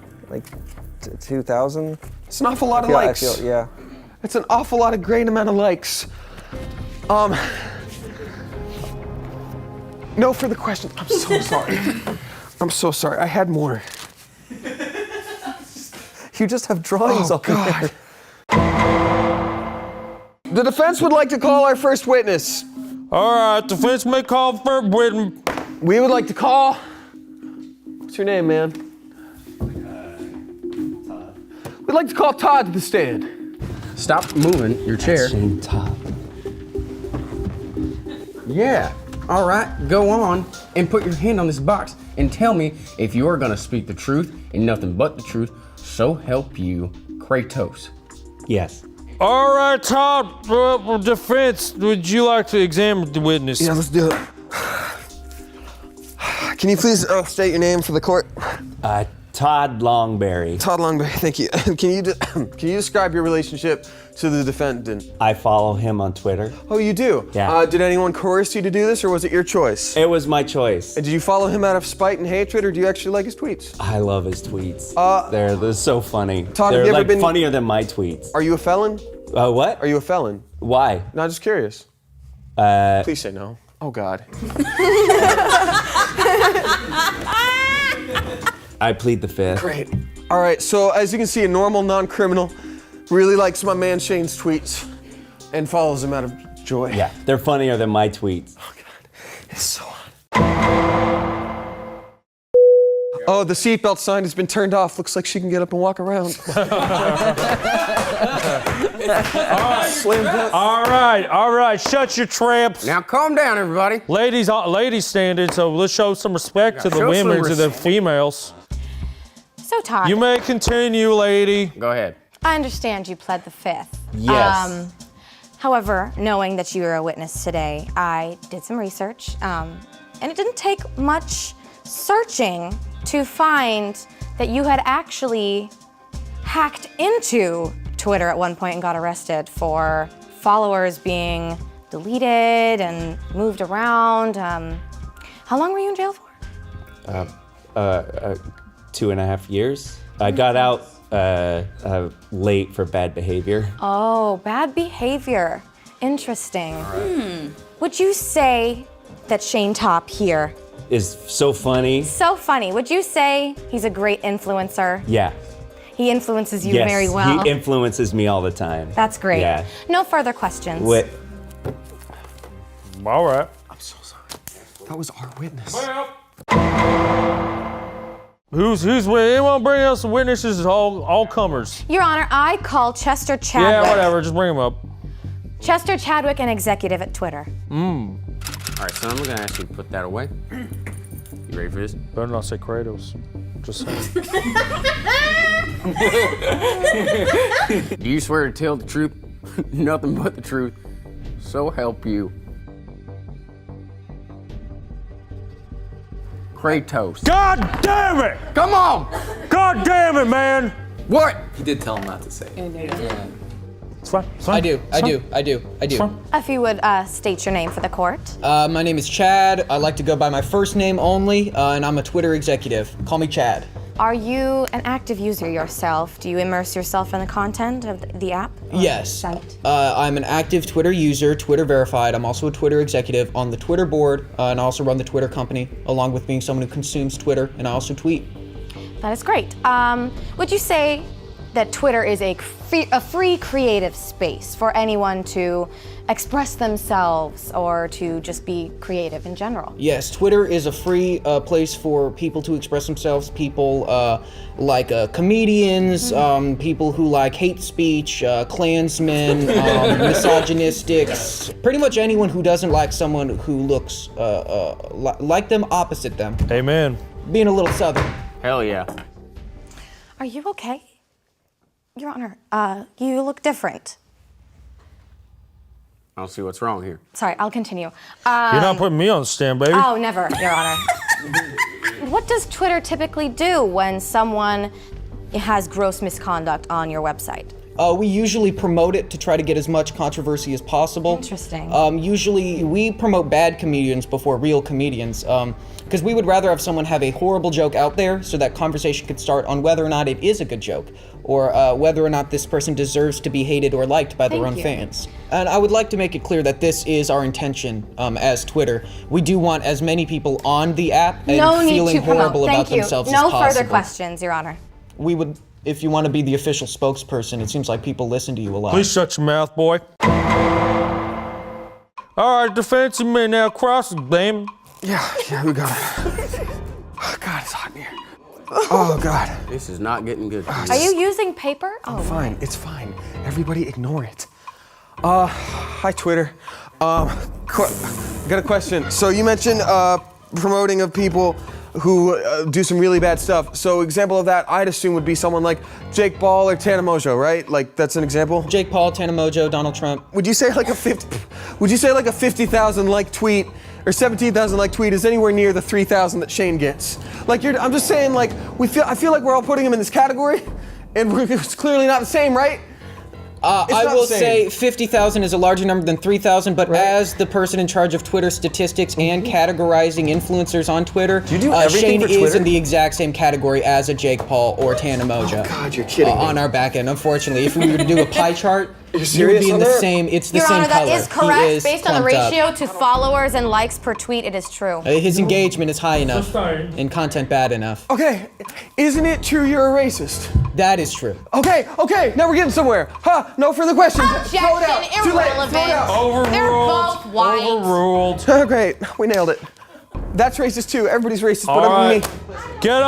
2,000. It's an awful lot of likes. Yeah. It's an awful lot of great amount of likes. No further questions. I'm so sorry. I'm so sorry. I had more. You just have drawings Oh, up God. The defense would like to call our first witness. All right, defense may call for witness. We would like to call. What's your name, man? Todd. We'd like to call Todd to the stand. Stop moving your chair. Todd. Yeah. All right, go on and put your hand on this box and tell me if you are gonna speak the truth and nothing but the truth, so help you, Kratos. Yes. All right, Todd, defense, would you like to examine the witness? Yeah, let's do it. Can you please state your name for the court? Todd Longberry. Todd Longberry, thank you. Can you describe your relationship to the defendant? I follow him on Twitter. Oh, you do? Yeah. Did anyone coerce you to do this, or was it your choice? It was my choice. And did you follow him out of spite and hatred, or do you actually like his tweets? I love his tweets. They're so funny. Todd, have they're you ever like been- funnier than my tweets. Are you a felon? What? Are you a felon? Why? No, just curious. Uh, Please say no. Oh, God. I plead the fifth. Great. All right, so as you can see, a normal non-criminal really likes my man Shane's tweets and follows him out of joy. Yeah, they're funnier than my tweets. Oh, God. It's so hot. Oh, the seatbelt sign has been turned off. Looks like she can get up and walk around. All right. Shut your tramps. Now calm down, everybody. Ladies standing, so let's show some respect to the show some women, to the respect. females. So, Todd, You may continue, lady. Go ahead. I understand you pled the fifth. Yes. However, knowing that you were a witness today, I did some research, and it didn't take much searching to find that you had actually hacked into Twitter at one point and got arrested for followers being deleted and moved around. How long were you in jail for? 2.5 years. I got out late for bad behavior. Oh, bad behavior. Interesting. Would you say that Shane Top here, Is so funny. so funny, would you say he's a great influencer? Yeah. He influences you Yes, very well. he influences me all the time. That's great. Yeah. No further questions. What? All right. I'm so sorry. That was our witness. Who's anyone bring us some witnesses? All comers. Your Honor, I call Chester Chadwick. Yeah, whatever. Just bring them up. Chester Chadwick, an executive at Twitter. All right, son, I'm gonna ask you to put that away. You ready for this? Better not say Kratos. Just saying. Do you swear to tell the truth, nothing but the truth, so help you? Kratos. God damn it! Come on! God damn it, man! What? He did tell him not to say. It's fine. I do. If you would state your name for the court. My name is Chad. I like to go by my first name only, and I'm a Twitter executive. Call me Chad. Are you an active user yourself? Do you immerse yourself in the content of the app? or Yes. Site? I'm an active Twitter user, Twitter verified. I'm also a Twitter executive on the Twitter board, and I also run the Twitter company, along with being someone who consumes Twitter, and I also tweet. That is great. Would you say that Twitter is a free creative space for anyone to express themselves or to just be creative in general? Yes, Twitter is a free place for people to express themselves. People like comedians, people who like hate speech, Klansmen, misogynistics, pretty much anyone who doesn't like someone who looks like them, opposite them. Amen. Being a little southern. Hell yeah. Are you okay? Your Honor, you look different. I don't see what's wrong here. Sorry, I'll continue. You're not putting me on the stand, baby. Oh, never, Your Honor. What does Twitter typically do when someone has gross misconduct on your website? We usually promote it to try to get as much controversy as possible. Interesting. Usually we promote bad comedians before real comedians, because we would rather have someone have a horrible joke out there so that conversation could start on whether or not it is a good joke, or whether or not this person deserves to be hated or liked by their Thank own you. fans. And I would like to make it clear that this is our intention as Twitter. We do want as many people on the app and No need feeling to promote. horrible Thank about you. themselves No as possible. further questions, Your Honor. We would, if you want to be the official spokesperson, it seems like people listen to you a lot. Please shut your mouth, boy. All right, defense, you may now cross examine. Yeah, we got it. Oh, God, it's hot in here. Oh, God. This is not getting good. Are you using paper? Oh, Fine, it's fine. Everybody ignore it. Hi, Twitter. Got a question. So you mentioned promoting of people who do some really bad stuff. So example of that, I'd assume would be someone like Jake Paul or Tana Mojo, right? Like that's an example. Jake Paul, Tana Mojo, Donald Trump. Would you say like a 50,000 like tweet or 17,000 like tweet is anywhere near the 3,000 that Shane gets? Like I'm just saying, like I feel like we're all putting him in this category, and it's clearly not the same, right? I will say 50,000 is a larger number than 3,000, but as the person in charge of Twitter statistics and categorizing influencers on Twitter, everything Shane for is Twitter? in the exact same category as a Jake Paul or Tana Mojo. Oh God, you're kidding me. On our back end, unfortunately. If we were to do a pie chart, you would serious be in on the that? same, it's the Your same Honor, color. that is He correct. is Based on the clumped up. ratio to followers and likes per tweet, it is true. His engagement is high enough and content bad enough. Okay, isn't it true you're a racist? That is true. Okay, now we're getting somewhere. No further questions. Throw it out. Objection, Too late. Throw it out. irrelevant. They're both white. Overruled. Great, we nailed it. That's racist too. Everybody's racist, All but I'm right. me. Get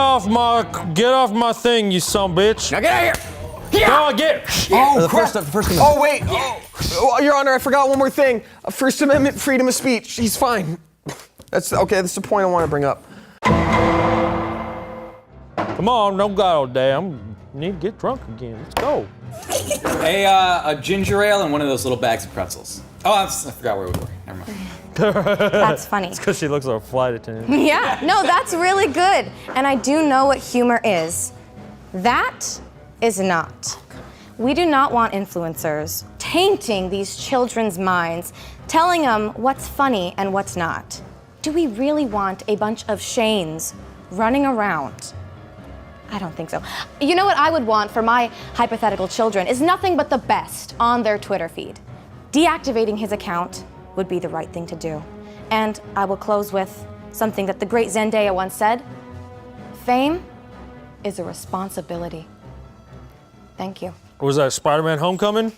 off my thing, you son of a bitch. Now get out of here. Go and get. Oh, crap. Oh, wait. Oh, Your Honor, I forgot one more thing. First Amendment freedom of speech. He's fine. That's okay. That's the point I want to bring up. Come on, don't go all day. I need to get drunk again. Let's go. A ginger ale and one of those little bags of pretzels. Oh, I forgot where we were. Never mind. That's funny. It's because she looks like a flight attendant. Yeah, no, that's really good. And I do know what humor is. That is not. We do not want influencers tainting these children's minds, telling them what's funny and what's not. Do we really want a bunch of Shanes running around? I don't think so. You know what I would want for my hypothetical children is nothing but the best on their Twitter feed. Deactivating his account would be the right thing to do. And I will close with something that the great Zendaya once said: fame is a responsibility. Thank you. Was that Spider-Man Homecoming? Did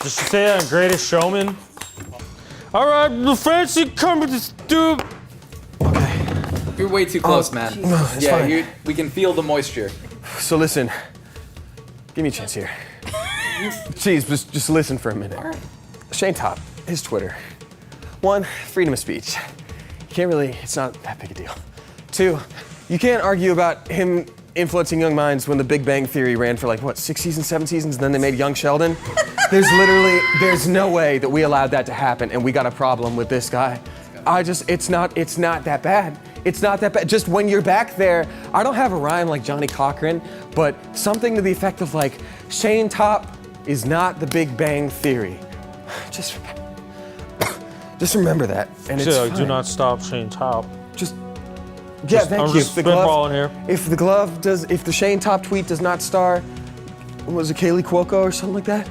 she say that in Greatest Showman? All right, the fancy companies do. You're way too close, man. No, it's fine. We can feel the moisture. So listen, give me a chance here. Jeez, just listen for a minute. Shane Top, his Twitter. 1, freedom of speech. You can't really, it's not that big a deal. 2, you can't argue about him influencing young minds when the Big Bang Theory ran for like, what, 6 seasons, 7 seasons, and then they made Young Sheldon? There's no way that we allowed that to happen, and we got a problem with this guy. It's not that bad. It's not that bad. Just when you're back there, I don't have a rhyme like Johnny Cochran, but something to the effect of like, Shane Top is not the Big Bang Theory. Just remember that, and it's fine. Do not stop Shane Top. Yeah, thank I'm you. just spitballing here. If the Shane Top tweet does not star, was it Kaylee Cuoco or something like that?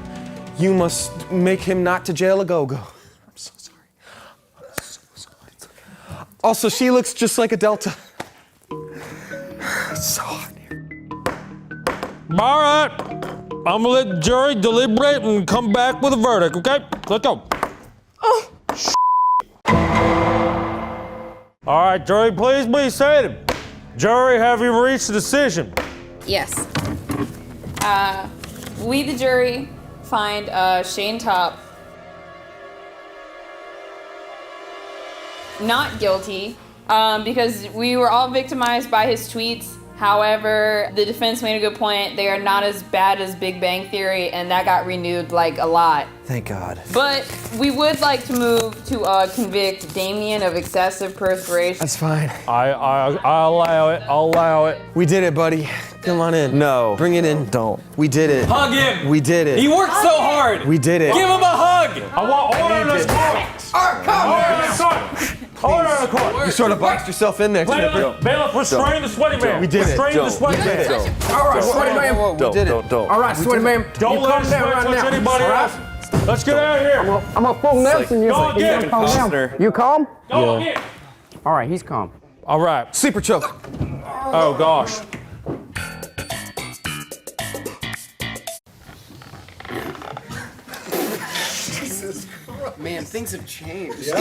You must make him not to jail a go-go. I'm so sorry. I'm so sorry. Also, she looks just like a Delta. It's so hot here. All right. I'm gonna let the jury deliberate and come back with a verdict, okay? Let's go. Oh. All right, jury, please be seated. Jury, have you reached a decision? Yes. We, the jury, find Shane Top not guilty because we were all victimized by his tweets. However, the defense made a good point. They are not as bad as Big Bang Theory, and that got renewed like a lot. Thank God. But we would like to move to convict Damien of excessive perspiration. That's fine. I'll allow it. I'll allow it. We did it, buddy. Come on in. No. Bring it in. Don't. We did it. Hug him. We did it. He worked so hard. We did it. Give him a hug. I want order in this court. Order in the court. You sort of boxed yourself in there. Bailiff, restrain the sweaty man. We did it. Restrain the sweaty man. All right, sweaty man. We did it. Don't. All right, sweaty man. Don't let him sweat touch anybody else. Let's get out of here. I'm a full Nelson. Go again. Calm down. You calm? Go again. All right, he's calm. All right. Sleeper choke. Oh, gosh. Man, things have changed.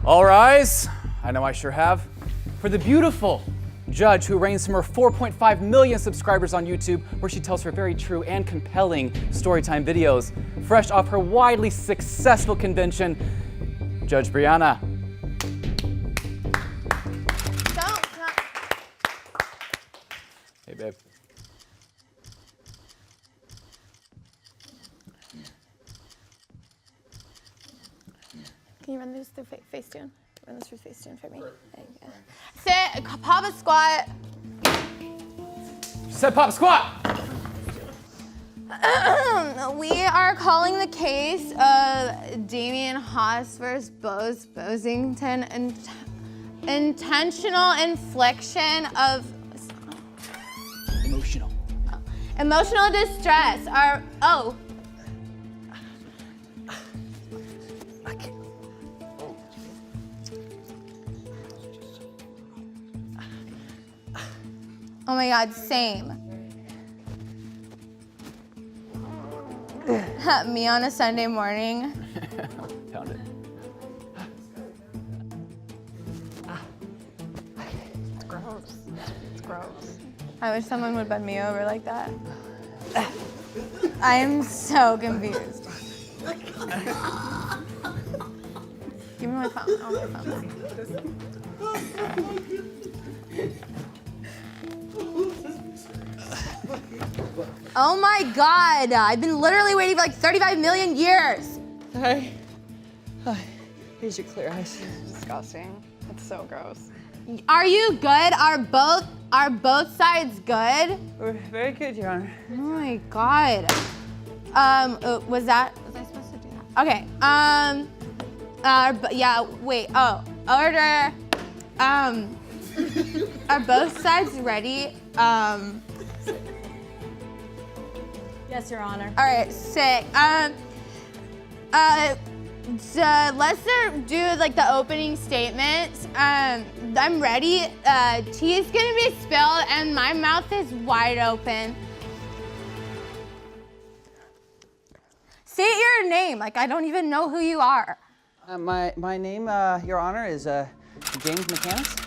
All rise. I know I sure have. For the beautiful judge who reigns from her 4.5 million subscribers on YouTube, where she tells her very true and compelling storytime videos, fresh off her widely successful convention, Judge Brianna. Hey, babe. Can you run this through Facetune? Run this through Facetune for me. Sit, Papa squat. Sit, Papa squat. We are calling the case of Damien Haas versus Bose Bosington and Intentional infliction of emotional distress. Oh my God, same. Me on a Sunday morning. Found it. It's gross. It's gross. I wish someone would bend me over like that. I am so confused. Give me my phone. I want my phone. Oh my God! I've been literally waiting for like 35 million years. Hi. Here's your clear eyes. Disgusting. It's so gross. Are you good? Are both sides good? We're very good, Your Honor. Oh my God. Was I supposed to do that? Okay. Yeah. Wait. Oh. Order. Are both sides ready? Yes, Your Honor. All right, sick. Let's do like the opening statements. I'm ready. Tea's gonna be spilled and my mouth is wide open. Say your name. Like I don't even know who you are. My name, Your Honor, is James McCannis.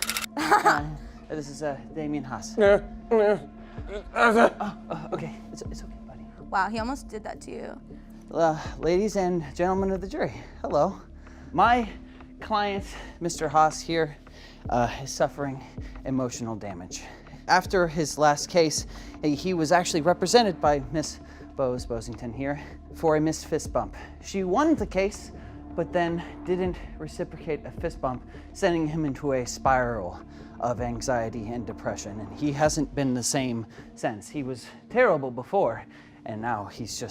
This is Damien Haas. Okay, it's okay, buddy. Wow, he almost did that to you. Ladies and gentlemen of the jury, hello. My client, Mr. Haas here, is suffering emotional damage. After his last case, he was actually represented by Miss Bosington here for a missed fist bump. She won the case, but then didn't reciprocate a fist bump, sending him into a spiral of anxiety and depression. And he hasn't been the same since. He was terrible before, and now he's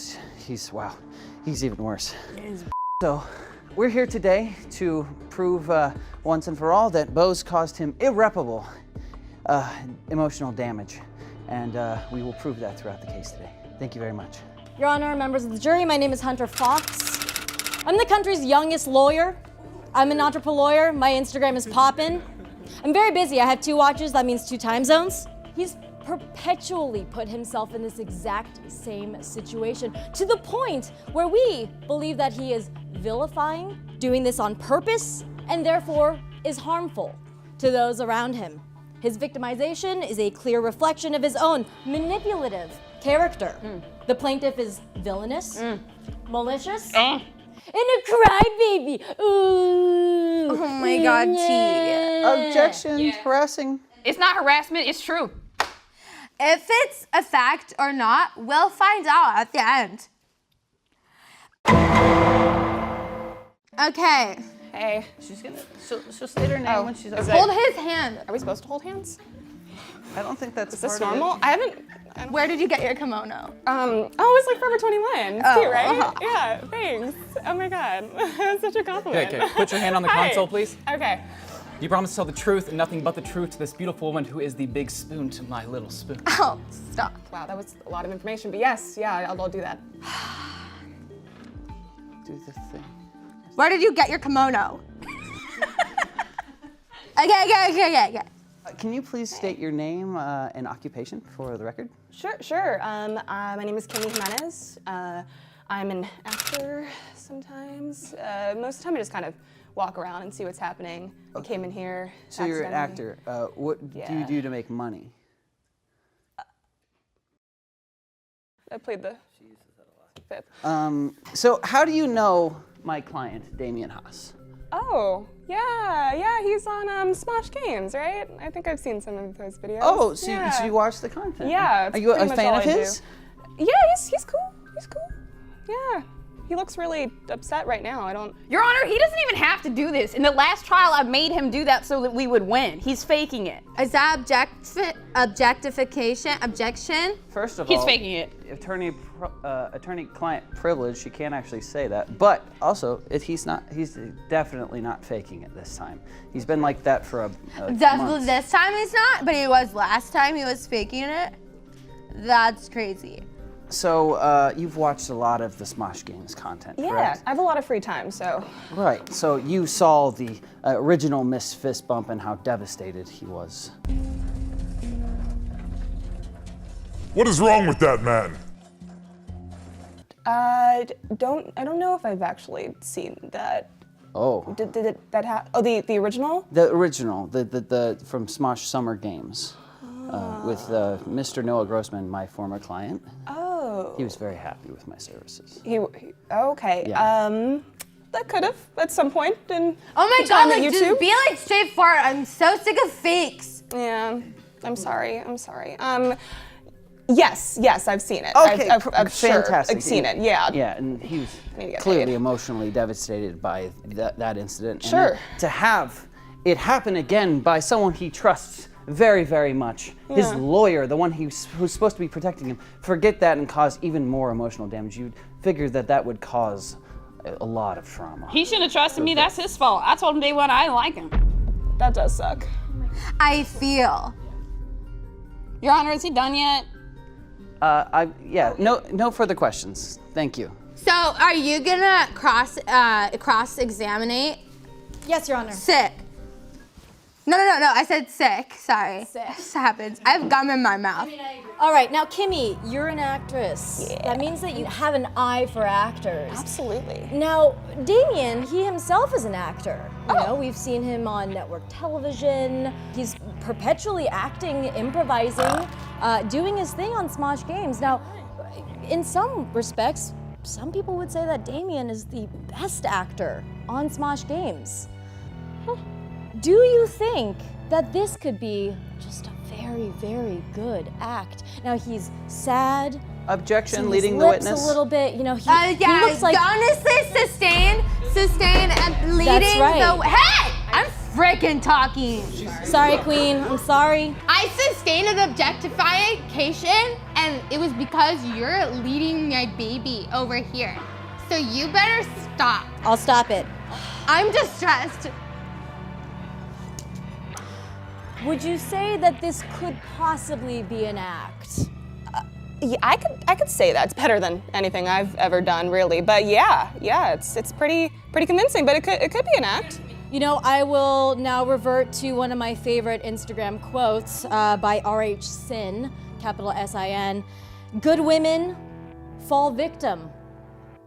even worse. So we're here today to prove once and for all that Bose caused him irreparable emotional damage. And we will prove that throughout the case today. Thank you very much. Your Honor, members of the jury, my name is Hunter Fox. I'm the country's youngest lawyer. I'm an entrepreneur lawyer. My Instagram is poppin'. I'm very busy. I have 2 watches. That means 2 time zones. He's perpetually put himself in this exact same situation to the point where we believe that he is vilifying, doing this on purpose, and therefore is harmful to those around him. His victimization is a clear reflection of his own manipulative character. The plaintiff is villainous, malicious, and a crybaby. Ooh. Oh my God, T. Objection, harassing. It's not harassment, it's true. If it's a fact or not, we'll find out at the end. Okay. Hey. She'll state her name when she's over. Hold his hand. Are we supposed to hold hands? I don't think that's Is this part of normal? it. I haven't. Where did you get your kimono? It's like Forever 21. It's Oh. cute, right? Yeah, thanks. Oh my God. That's such a compliment. Okay, put your hand on the Hi. console, please. Okay. You promise to tell the truth and nothing but the truth to this beautiful woman who is the big spoon to my little spoon. Oh, stop. Wow, that was a lot of information, but yes, yeah, I'll do that. Do the thing. Where did you get your kimono? Okay. Can you please state your name and occupation for the record? Sure. My name is Kimmy Jimenez. I'm an actor sometimes. Most of the time I just kind of walk around and see what's happening. I came in here. So you're an accidentally. actor. What do you do to make money? I played the fifth. So how do you know my client, Damien Haas? Oh, yeah, he's on Smosh Games, right? I think I've seen some of those videos. Oh, so yeah. you watch the content? Yeah. Are you a pretty much fan all of I do. his? Yeah, he's cool. Yeah. He looks really upset right now. I don't. Your Honor, he doesn't even have to do this. In the last trial, I made him do that so that we would win. He's faking it. Is that objectification? Objection? First of He's all, faking it. Attorney-client privilege. You can't actually say that. But also, he's definitely not faking it this time. He's been like that for a Definitely month. this time he's not, but he was last time. He was faking it. That's crazy. So you've watched a lot of the Smosh Games content, Yeah, correct? I have a lot of free time, so. Right. So you saw the original Miss Fist Bump and how devastated he was. What is wrong with that man? I don't know if I've actually seen that. Oh. Did that happen? Oh, the original? The original, the from Smosh Summer Games, with Mr. Noah Grossman, my former client. Oh. He was very happy with my services. Okay. Yeah. That could have at some point in. Oh my the god, time like at just YouTube. be like straightforward. I'm so sick of fakes. Yeah, I'm sorry. Yes, I've seen it. Okay, I've fantastic. I've seen it. Yeah. Yeah, and he was Maybe get clearly paid. emotionally devastated by that incident. And Sure. to have it happen again by someone he trusts very, very much, his Yeah. lawyer, the one who's supposed to be protecting him, forget that and cause even more emotional damage. You'd figure that would cause a lot of trauma. He shouldn't have trusted me. That's his fault. I told him day one I didn't like him. That does suck. I feel. Your Honor, is he done yet? No further questions. Thank you. So, are you gonna cross-examinate? Yes, Your Honor. Sick. No. I said sick. Sorry. Sick. This happens. I have gum in my mouth. All right, now Kimmy, you're an actress. Yeah. That means that you have an eye for actors. Absolutely. Now, Damien, he himself is an actor. You know, we've seen him on network television. He's perpetually acting, improvising, doing his thing on Smosh Games. Now, in some respects, some people would say that Damien is the best actor on Smosh Games. Do you think that this could be just a very, very good act? Now he's sad. Objection, his leading the lips witness. a little bit, you know. He Yeah, looks like. honestly, sustain, and leading That's right. the. Hey, I'm freaking talking. Sorry, Queen. I'm sorry. I sustained an objectification, and it was because you're leading my baby over here. So you better stop. I'll stop it. I'm distressed. Would you say that this could possibly be an act? Yeah, I could say that. It's better than anything I've ever done, really. But yeah, it's pretty convincing. But it could be an act. You know, I will now revert to one of my favorite Instagram quotes by R.H. Sin, capital S-I-N. Good women fall victim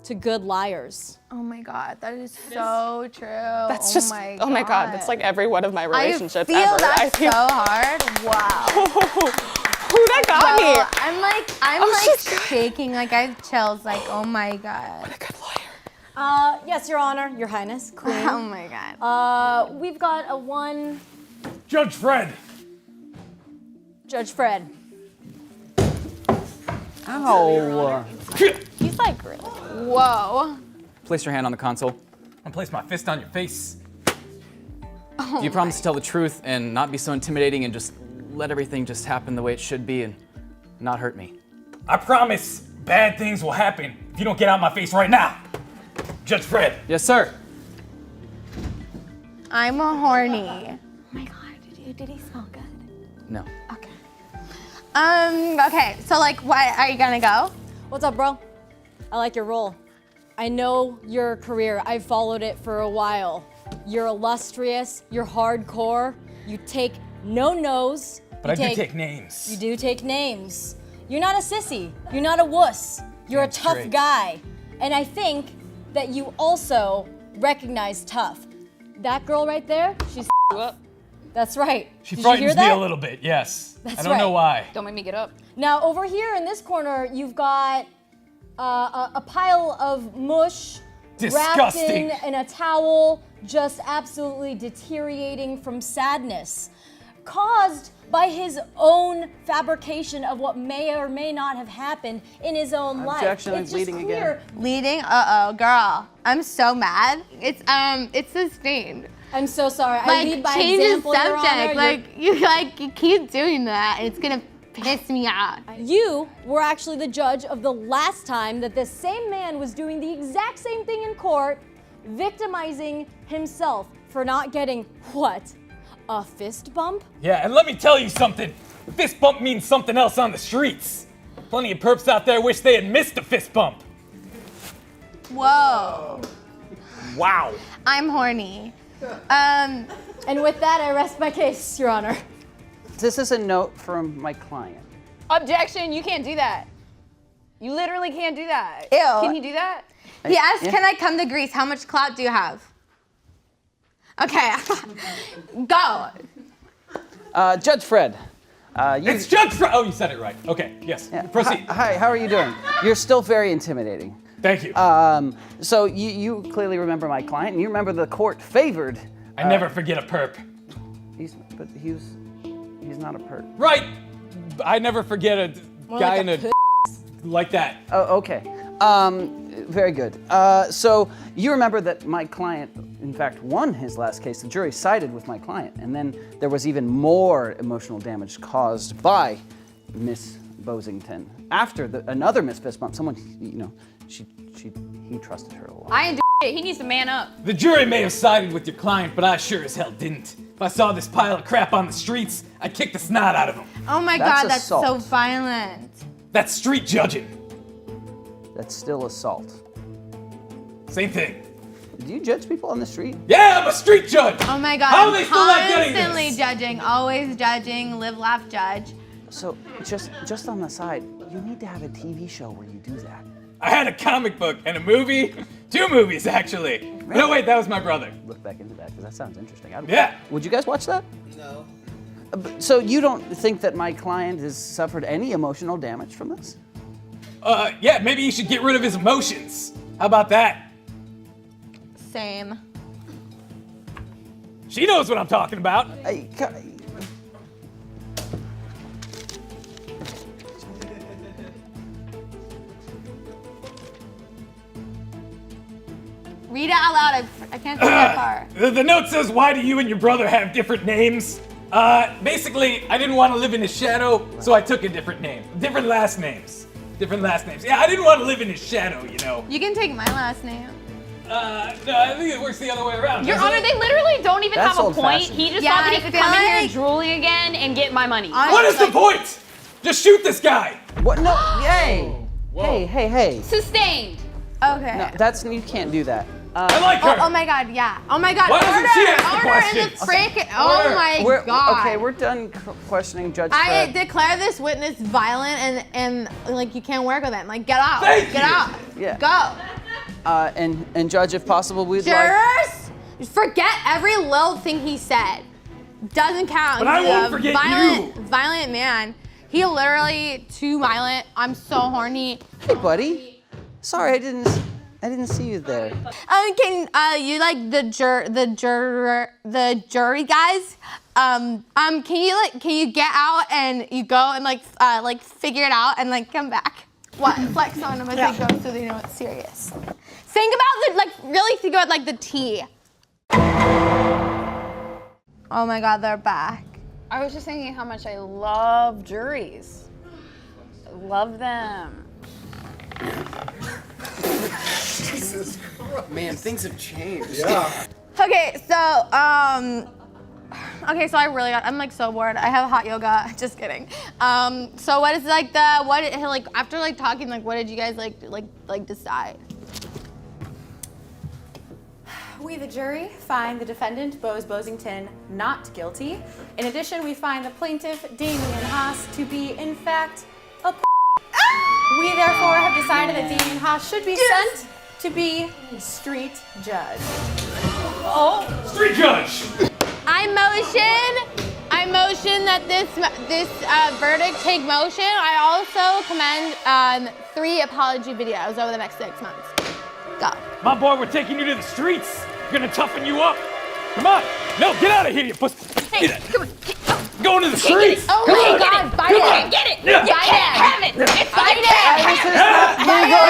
to good liars. Oh my God, that is so true. That's just. my Oh my God, that's like every one of my relationships I feel ever. that so hard. Wow. Ooh, that got me. I'm like shaking, like I have chills, like oh my God. What a good lawyer. Yes, Your Honor, Your Highness, Queen. Oh my God. We've got a one. Judge Fred. Judge Fred. Ow. He's like really. Whoa. Place your hand on the console. And place my fist on your face. Oh Do you promise to tell the truth and not be so intimidating and just let everything just happen the way it should be and not hurt me? I promise bad things will happen if you don't get out of my face right now. Judge Fred. Yes, sir. I'm a horny. Oh my God, did he smell good? No. Okay, so like, what, are you gonna go? What's up, bro? I like your role. I know your career. I've followed it for a while. You're illustrious, you're hardcore, you take no no's. But I do take names. You do take names. You're not a sissy, you're not a wuss. You're a tough straight. guy. And I think that you also recognize tough. That girl right there, she's up. That's right. She Did you hear frightens me that? a little bit, yes. That's I don't know right. why. Don't make me get up. Now over here in this corner, you've got a pile of mush wrapped Disgusting. in a towel, just absolutely deteriorating from sadness, caused by his own fabrication of what may or may not have happened in his own life. Objection, It's I'm just bleeding clear. again. Bleeding? Girl. I'm so mad. It's sustained. I'm so sorry. I Like, lead by change example, the Your subject. Honor. You keep doing that, and it's gonna piss me off. You were actually the judge of the last time that this same man was doing the exact same thing in court, victimizing himself for not getting what? A fist bump? Yeah, and let me tell you something. Fist bump means something else on the streets. Plenty of perps out there wish they had missed a fist bump. Whoa. Wow. I'm horny. And with that, I rest my case, Your Honor. This is a note from my client. Objection, you can't do that. You literally can't do that. Ew. Can you do that? He asked, Yeah. can I come to Greece? How much clout do you have? Okay, go. Judge Fred. It's Judge Fred. Oh, you said it right. Okay, yes. Proceed. Hi, how are you doing? You're still very intimidating. Thank you. So you clearly remember my client, and you remember the court favored. I never forget a perp. He's not a perp. Right. I never forget a More guy like in a a like that. Oh, okay. Very good. So you remember that my client, in fact, won his last case. The jury sided with my client, and then there was even more emotional damage caused by Miss Bosington. After another Miss Fist Bump, someone, he trusted her a lot. I ain't do shit. He needs to man up. The jury may have sided with your client, but I sure as hell didn't. If I saw this pile of crap on the streets, I'd kick the snot out of him. Oh my That's God, that's so assault. violent. That's street judging. That's still assault. Same thing. Do you judge people on the street? Yeah, I'm a street judge. Oh my God, How are I'm they still not getting constantly this? judging, always judging, live, laugh, judge. So just on the side, you need to have a TV show where you do that. I had a comic book and a movie. 2 movies, actually. No, wait, that was my brother. Look back into that because that sounds interesting. Yeah. Would you guys watch that? No. So you don't think that my client has suffered any emotional damage from this? Yeah, maybe you should get rid of his emotions. How about that? Same. She knows what I'm talking about. Read it out loud, I can't see that far. The note says, why do you and your brother have different names? Basically, I didn't want to live in his shadow, so I took a different name. Different last names. Yeah, I didn't want to live in his shadow, you know. You can take my last name. No, I think it works the other way around. Your doesn't Honor, it? they literally don't even That's have a point. old-fashioned. He just Yeah, thought that I he could feel come in here like- drooling again and get my money. What is the point? Just shoot this guy. What? No. Hey. Hey. Sustained. Okay. No, you can't do that. I like her. Oh my God, yeah. Oh my God, Why doesn't she ask the order in the questions? frick. Oh my We're- God. Okay, we're done questioning Judge I Fred. declare this witness violent and like you can't work with him. Like get out. Thank Get you. out. Yeah. Go. And Judge, if possible, we'd like. Jurors, forget every little thing he said. Doesn't count. But I He's won't a forget violent, you. Violent man. He literally too violent. I'm so horny. Hey, buddy. Sorry, I didn't see you there. Can you like the jury guys? Can you get out and you go and like figure it out and like come back? What? Flex on them as they go so they know it's serious. Think about really think about like the tea. Oh my God, they're back. I was just thinking how much I love juries. I love them. Jesus Christ. Man, things have changed. Yeah. Okay, so I'm like so bored. I have hot yoga. Just kidding. So what is after like talking, like what did you guys like decide? We, the jury, find the defendant, Bose Bosington, not guilty. In addition, we find the plaintiff, Damien Haas, to be, in fact, a We therefore have decided that Damien Haas should be sent to be street judge. Oh, street judge! I motion that this verdict take motion. I also commend 3 apology videos over the next 6 months. Go. My boy, we're taking you to the streets. We're gonna toughen you up. Come on. No, get out of here, you pussy. Hey, come on. Going to the streets. Oh my God, fight it. Get it! Yeah. You can't have it! It's Fight I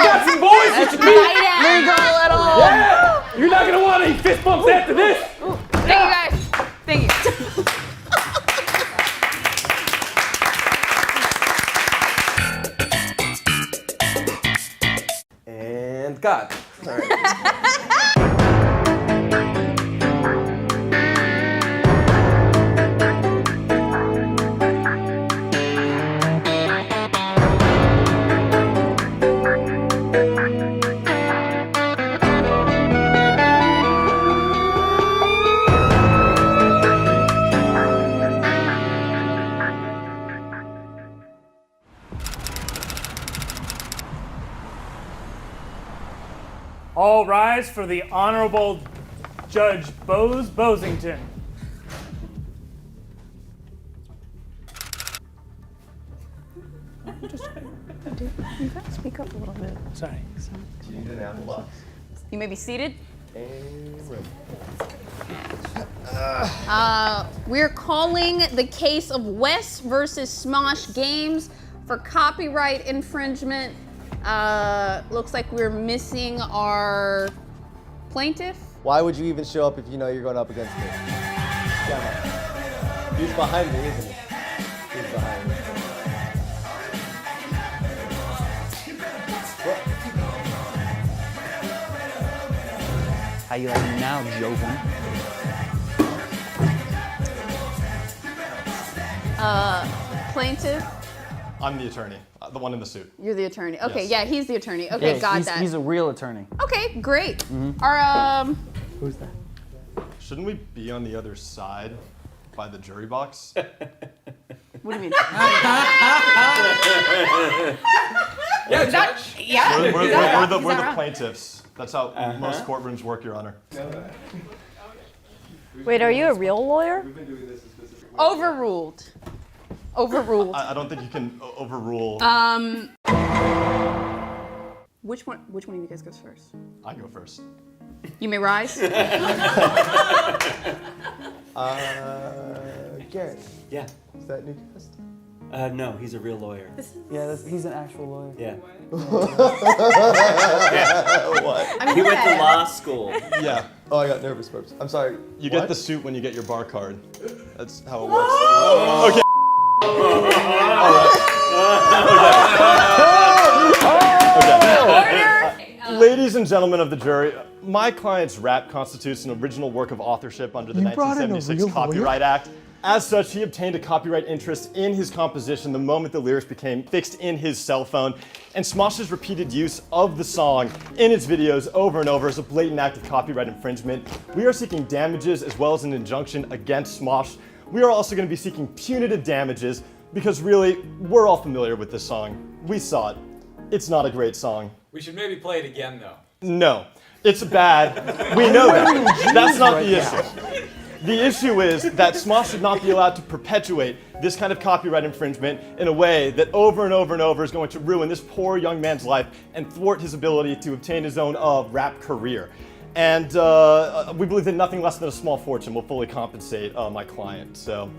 got some boys that should be legal at all. Yeah! You're not gonna want any fist bumps after this. Thank you guys. Thank you. And God. All right. All rise for the Honorable Judge Bose Bosington. You gotta speak up a little bit. Sorry. You may be seated. We're calling the case of Wes versus Smosh Games for copyright infringement. Looks like we're missing our plaintiff. Why would you even show up if you know you're going up against me? Yeah. He's behind me, isn't he? He's behind me. How you like me now, Joven? Plaintiff, I'm the attorney, the one in the suit. you're the attorney. Okay, Yes. yeah, he's the attorney. Okay, Yeah, got that. He's a real attorney. Okay, great. Mhm. Our Who's that? Shouldn't we be on the other side by the jury box? What do you mean? Yeah, Judge. Yeah. We're Is that wrong? the Is that wrong? plaintiffs. That's how most courtrooms work, Your Honor. Wait, are you a real lawyer? Overruled. Overruled. I don't think you can overrule. Which one of you guys goes first? I go first. You may rise. Garrett. Yeah. Is that new guest? No, he's a real lawyer. Yeah, he's an actual lawyer. Yeah. What? He went to law school. Yeah. Oh, I got nervous, Burps. I'm sorry. You What? get the suit when you get your bar card. That's how it works. Okay. Ladies and gentlemen of the jury, my client's rap constitutes an original work of authorship under the You brought in a 1976 real Copyright Act. As such, he obtained a copyright interest in his composition the moment the lyrics became fixed in his cell phone. And Smosh's repeated use of the song in his videos over and over is a blatant act of copyright infringement. We are seeking damages as well as an injunction against Smosh. We are also going to be seeking punitive damages because really, we're all familiar with this song. We saw it. It's not a great song. We should maybe play it again, though. No, it's bad. We know that. That's not the issue. The issue is that Smosh should not be allowed to perpetuate this kind of copyright infringement in a way that over and over and over is going to ruin this poor young man's life and thwart his ability to obtain his own rap career. And we believe that nothing less than a small fortune will fully compensate my client. So,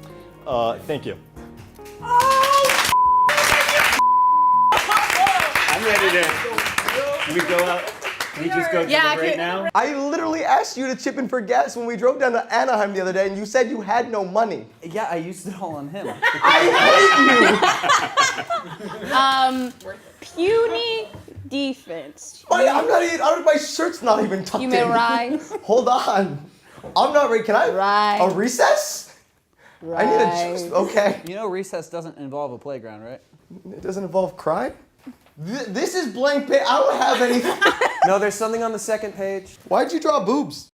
thank you. I'm ready to. Can we go out? Can we just go right now? I literally asked you to chip in for gas when we drove down to Anaheim the other day, and you said you had no money. Yeah, I used it all on him. I Puny defense. hate you. I'm not even. My shirt's not even tucked in. You may rise. Hold on. I'm not ready. Can I? Rise. A recess? I need a. Okay. You know recess doesn't involve a playground, right? It doesn't involve crime. This is blank page. I don't have anything. No, there's something on the second page. Why'd you draw boobs?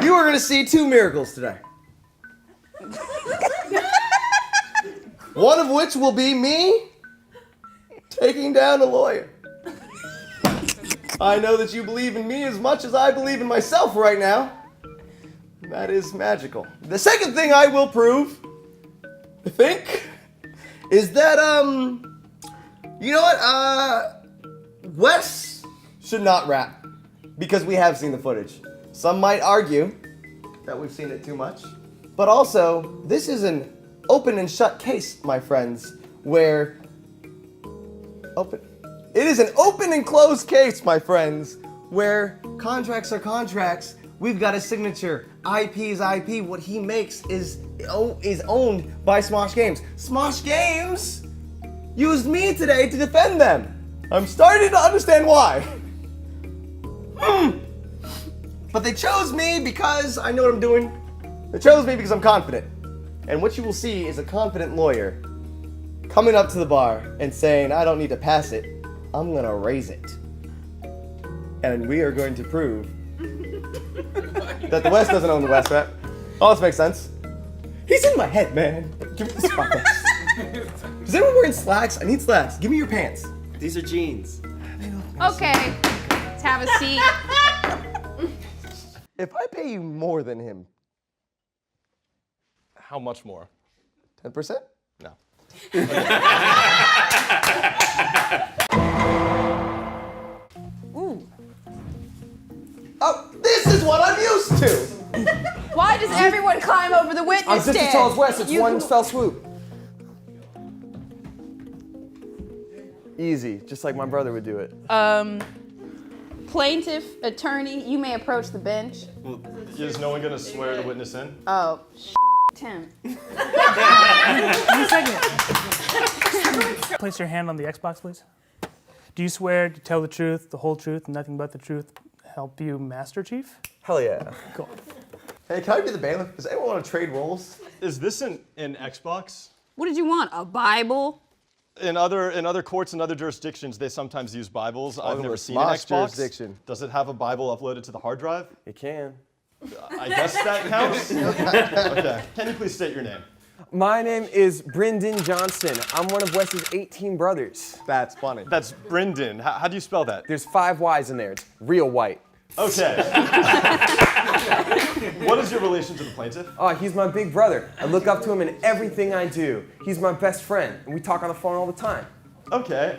You are gonna see two miracles today. One of which will be me taking down a lawyer. I know that you believe in me as much as I believe in myself right now. That is magical. The second thing I will prove, I think, is that, you know what, Wes should not rap, because we have seen the footage. Some might argue that we've seen it too much. But also, this is an open and shut case, my friends, where it is an open and closed case, my friends, where contracts are contracts. We've got a signature. IP is IP. What he makes is owned by Smosh Games. Smosh Games used me today to defend them. I'm starting to understand why. But they chose me because I know what I'm doing. They chose me because I'm confident. And what you will see is a confident lawyer coming up to the bar and saying, I don't need to pass it, I'm gonna raise it. And we are going to prove that the West doesn't own the West, right? Oh, this makes sense. He's in my head, man. Give me the slacks. Is anyone wearing slacks? I need slacks. Give me your pants. These are jeans. Okay, let's have a seat. If I pay you more than him, how much more? 10%? No. Ooh. Oh, this is what I'm used to! Why does everyone climb over the witness I'm just stand? as tall as Wes. It's one fell swoop. Easy, just like my brother would do it. Plaintiff, attorney, you may approach the bench. Well, is no one gonna swear the witness in? Oh, Tim. Place your hand on the Xbox, please. Do you swear to tell the truth, the whole truth, and nothing but the truth? Help you, Master Chief? Hell yeah. Cool. Hey, can I be the bailiff? Does anyone want to trade roles? Is this an Xbox? What did you want? A Bible? In other courts and other jurisdictions, they sometimes use Bibles. I've never seen an Smosh Xbox. jurisdiction. Does it have a Bible uploaded to the hard drive? It can. I guess that counts. Okay. Can you please state your name? My name is Brendan Johnston. I'm one of Wes's 18 brothers. That's funny. That's Brendan. How do you spell that? There's 5 Y's in there. It's real white. Okay. What is your relation to the plaintiff? Oh, he's my big brother. I look up to him in everything I do. He's my best friend, and we talk on the phone all the time. Okay.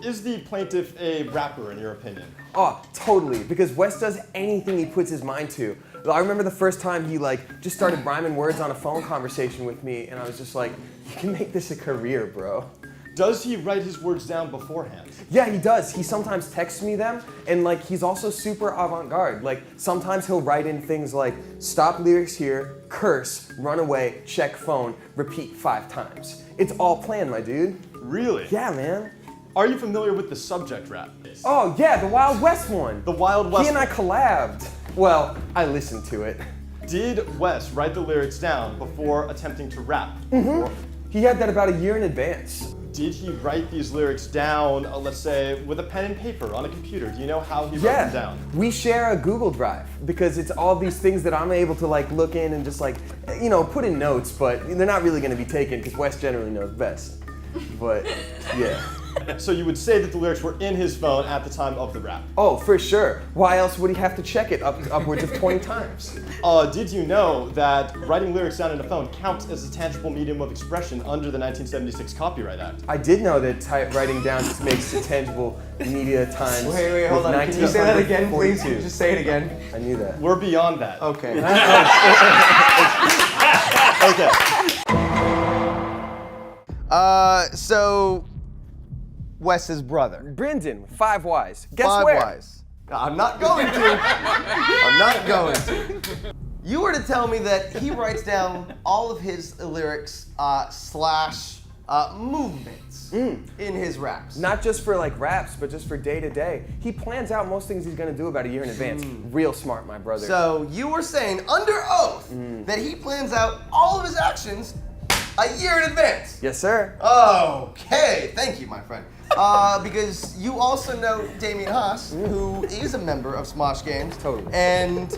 Is the plaintiff a rapper in your opinion? Oh, totally, because Wes does anything he puts his mind to. I remember the first time he just started rhyming words on a phone conversation with me, and I was just like, you can make this a career, bro. Does he write his words down beforehand? Yeah, he does. He sometimes texts me them, and he's also super avant-garde. Sometimes he'll write in things like, stop lyrics here, curse, run away, check phone, repeat 5 times. It's all planned, my dude. Really? Yeah, man. Are you familiar with the subject rap? Oh, yeah, the Wild West one. The Wild West. He and I collabed. Well, I listened to it. Did Wes write the lyrics down before attempting to rap? Mm-hmm. He had that about a year in advance. Did he write these lyrics down, let's say, with a pen and paper on a computer? Do you know how he wrote them down? We share a Google Drive because it's all these things that I'm able to look in and just put in notes, but they're not really going to be taken because Wes generally knows best. But yeah. So you would say that the lyrics were in his phone at the time of the rap? Oh, for sure. Why else would he have to check it upwards of 20 times? Did you know that writing lyrics down in a phone counts as a tangible medium of expression under the 1976 Copyright Act? I did know that writing down just makes it tangible media times. Wait, hold on. Can you say that again, please? Can you just say it again? I knew that. We're beyond that. Okay. Okay. So Wes's brother. Brendan, 5 Y's. Guess 5 where? Y's. I'm not going to. I'm not going to. You were to tell me that he writes down all of his lyrics slash movements in his raps. Not just for raps, but just for day to day. He plans out most things he's gonna do about a year in advance. Real smart, my brother. So you were saying under oath that he plans out all of his actions a year in advance. Yes, sir. Okay, thank you, my friend. Because you also know Damien Haas, who is a member of Smosh Games, totally, and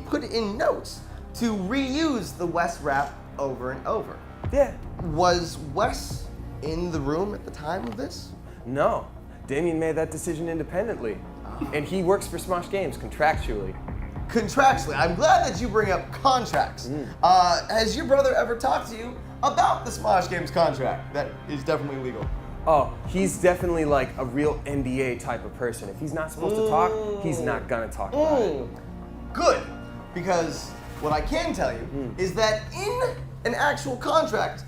put in notes to reuse the Wes rap over and over. Yeah. Was Wes in the room at the time of this? No, Damien made that decision independently, and he works for Smosh Games contractually. Contractually, I'm glad that you bring up contracts. Has your brother ever talked to you about the Smosh Games contract? That is definitely legal. Oh, he's definitely a real NBA type of person. If he's not supposed to talk, he's not gonna talk about it. Good, because What I can tell you is that in an actual contract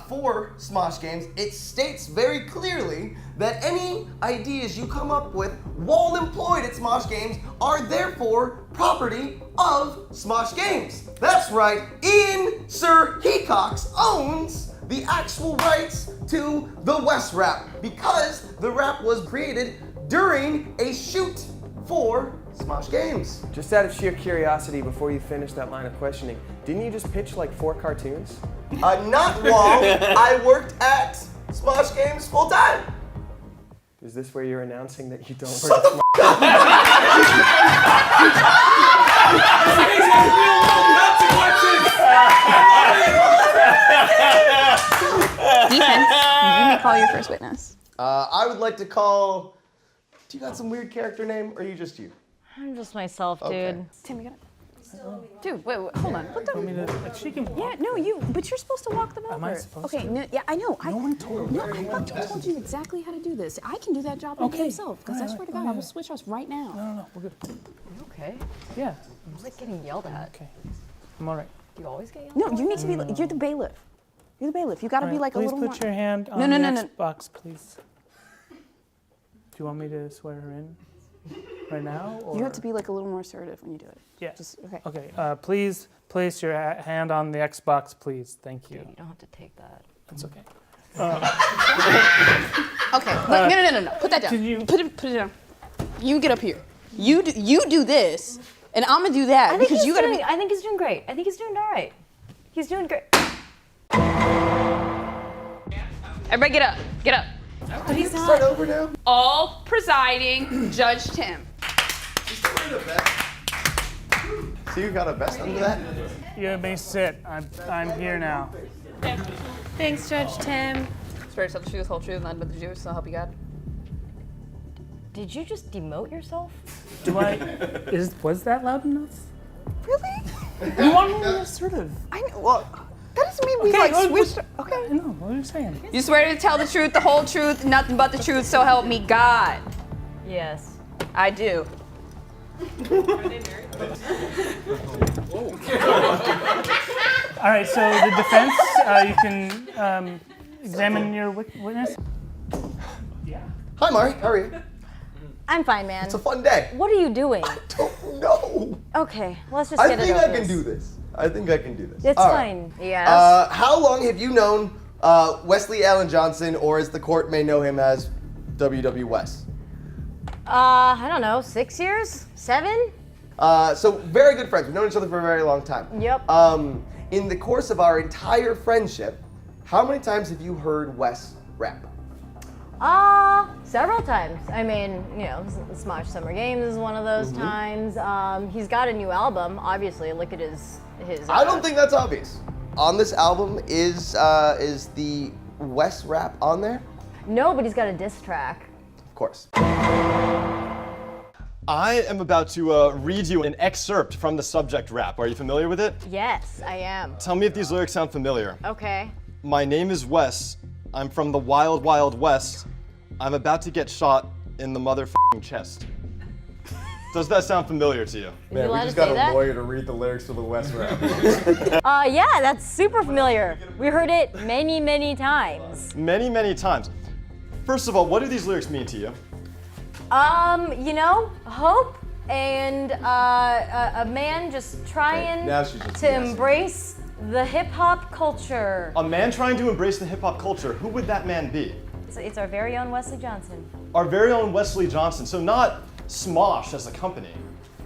for Smosh Games, it states very clearly that any ideas you come up with while employed at Smosh Games are therefore property of Smosh Games. That's right, Ian Sir Hecox owns the actual rights to the West Rap because the rap was created during a shoot for Smosh Games. Just out of sheer curiosity, before you finish that line of questioning, didn't you just pitch like 4 cartoons? Not while I worked at Smosh Games full time. Is this where you're announcing that you don't work at Smosh? Ethan, you may call your first witness. I would like to call. Do you got some weird character name, or are you just you? I'm just myself, dude. Okay. Tim, you got it. Dude, wait, hold on. What the? She can Yeah, no, but you're supposed to walk them over. Am I supposed okay, to? No, yeah, I know. No one told me. No, I told you exactly how to do this. I can do that job by myself, because I swear to God, I will switch us right now. No, we're good. Okay. Yeah. I'm like getting yelled at. Okay. I'm all right. You always get yelled No, at? you need to be like, you're the bailiff. You're the bailiff. You gotta be like a little more. Please put your hand on the Xbox, please. Do you want me to swear her in right now? Or? You have to be like a little more assertive when you do it. Yeah. Just, okay. Okay, please place your hand on the Xbox, please. Thank you. You don't have to take that. That's okay. Okay, no. Put that down. Put it down. You get up here. You do this, and I'm gonna do that because you gotta be. I think he's doing great. I think he's doing all right. He's doing great. Everybody get up. Get up. But he's not. Start over now. All presiding Judge Tim. So you got a vest under that? You may sit. I'm here now. Thanks, Judge Tim. Swear to tell the truth, whole truth, nothing but the truth, so help you God. Did you just demote yourself? Was that loud enough? Really? You want me to assertive? I know. Well, that doesn't mean we like switched. Okay. I know. What are you saying? You swear to tell the truth, the whole truth, nothing but the truth, so help me God. Yes. I do. All right, so the defense, you can examine your witness. Yeah. Hi, Mari. How are you? I'm fine, man. It's a fun day. What are you doing? I don't know. Okay, let's just I get it think over I can with. do this. I think I can do this. It's All fine. right. Yes. How long have you known Wesley Allen Johnson, or as the court may know him as, WW West? I don't know, 6 years? 7? So very good friends. We've known each other for a very long time. Yep. In the course of our entire friendship, how many times have you heard Wes rap? Several times. I mean, you know, Smosh Summer Games is one of those times. He's got a new album, obviously. Look at his. I don't think that's obvious. On this album is the Wes rap on there? No, but he's got a diss track. Of course. I am about to read you an excerpt from the subject rap. Are you familiar with it? Yes, I am. Tell me if these lyrics sound familiar. Okay. My name is Wes. I'm from the wild, wild west. I'm about to get shot in the motherfucking chest. Does that sound familiar to you? Man, we just got a lawyer to read the lyrics to the West rap. Yeah, that's super familiar. We heard it many, many times. Many, many times. First of all, what do these lyrics mean to you? You know, hope and a man just trying now she's just to guessing. embrace the hip hop culture. A man trying to embrace the hip hop culture. Who would that man be? It's our very own Wesley Johnson. Our very own Wesley Johnson. So not Smosh as a company.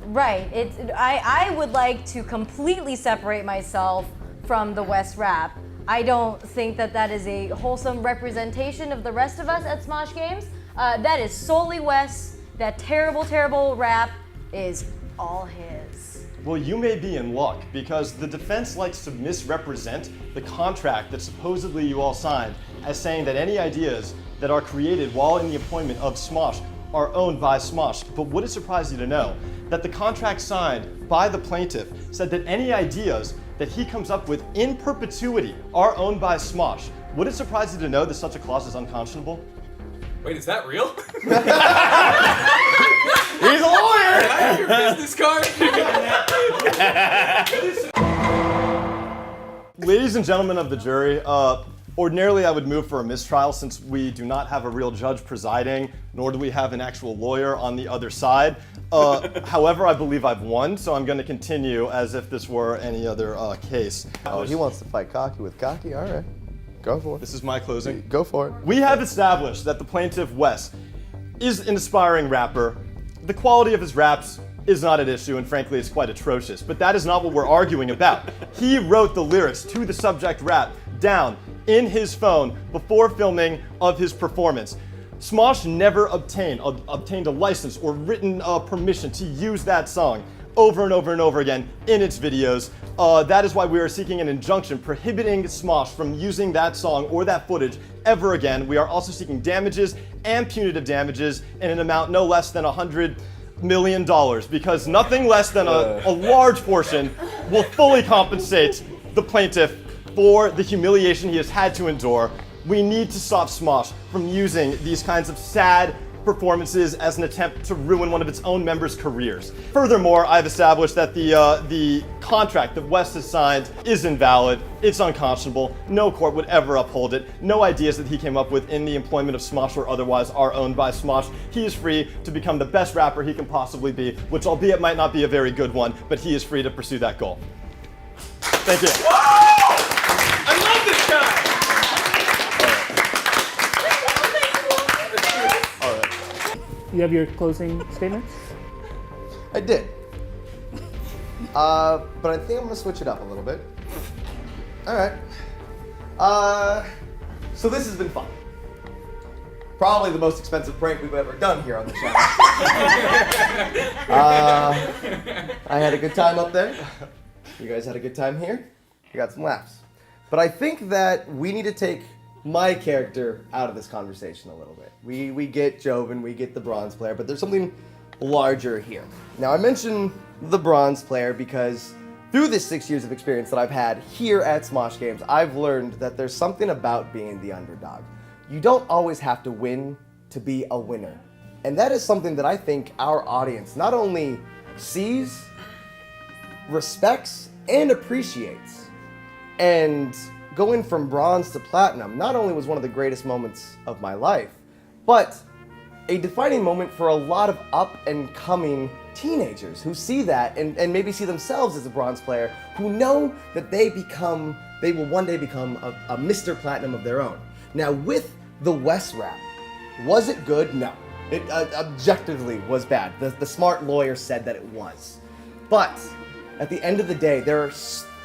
Right. I would like to completely separate myself from the West rap. I don't think that is a wholesome representation of the rest of us at Smosh Games. That is solely Wes. That terrible, terrible rap is all his. Well, you may be in luck because the defense likes to misrepresent the contract that supposedly you all signed as saying that any ideas that are created while in the employment of Smosh are owned by Smosh. But would it surprise you to know that the contract signed by the plaintiff said that any ideas that he comes up with in perpetuity are owned by Smosh? Would it surprise you to know that such a clause is unconscionable? Wait, is that real? He's a lawyer! your business card? Ladies and gentlemen of the jury, ordinarily I would move for a mistrial since we do not have a real judge presiding, nor do we have an actual lawyer on the other side. However, I believe I've won, so I'm going to continue as if this were any other case. Oh, he wants to fight cocky with cocky? All right. Go for it. This is my closing. Go for it. We have established that the plaintiff, Wes, is an aspiring rapper. The quality of his raps is not at issue, and frankly, it's quite atrocious. But that is not what we're arguing about. He wrote the lyrics to the subject rap down in his phone before filming of his performance. Smosh never obtained a license or written permission to use that song over and over and over again in its videos. That is why we are seeking an injunction prohibiting Smosh from using that song or that footage ever again. We are also seeking damages and punitive damages in an amount no less than $100 million, because nothing less than a large portion will fully compensate the plaintiff for the humiliation he has had to endure. We need to stop Smosh from using these kinds of sad performances as an attempt to ruin one of its own members' careers. Furthermore, I've established that the contract that West has signed is invalid, it's unconscionable, no court would ever uphold it, no ideas that he came up with in the employment of Smosh or otherwise are owned by Smosh. He is free to become the best rapper he can possibly be, which albeit might not be a very good one, but he is free to pursue that goal. Thank you. I love this guy! You have your closing statements? I did. But I think I'm gonna switch it up a little bit. All right. So this has been fun. Probably the most expensive prank we've ever done here on the channel. I had a good time up there. You guys had a good time here. You got some laughs. But I think that we need to take my character out of this conversation a little bit. We get Joven, we get the bronze player, but there's something larger here. Now, I mention the bronze player because through this 6 years of experience that I've had here at Smosh Games, I've learned that there's something about being the underdog. You don't always have to win to be a winner. And that is something that I think our audience not only sees, respects, and appreciates. And going from bronze to platinum not only was one of the greatest moments of my life, but a defining moment for a lot of up and coming teenagers who see that and maybe see themselves as a bronze player, who know that they will one day become a Mr. Platinum of their own. Now with the West rap, was it good? No. It objectively was bad. The smart lawyer said that it was. But at the end of the day, there are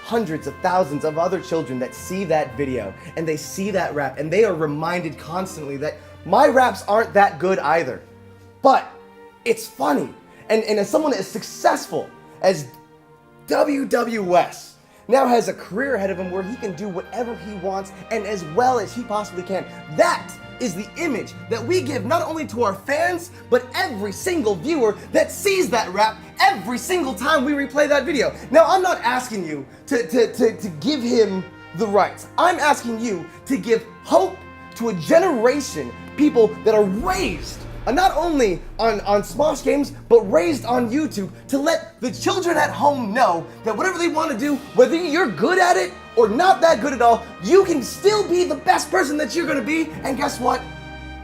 hundreds of thousands of other children that see that video and they see that rap and they are reminded constantly that my raps aren't that good either, but it's funny. And as someone as successful as WWS now has a career ahead of him where he can do whatever he wants and as well as he possibly can, that is the image that we give not only to our fans, but every single viewer that sees that rap every single time we replay that video. Now, I'm not asking you to give him the rights. I'm asking you to give hope to a generation, people that are raised, not only on Smosh Games, but raised on YouTube, to let the children at home know that whatever they want to do, whether you're good at it or not that good at all, you can still be the best person that you're gonna be, and guess what?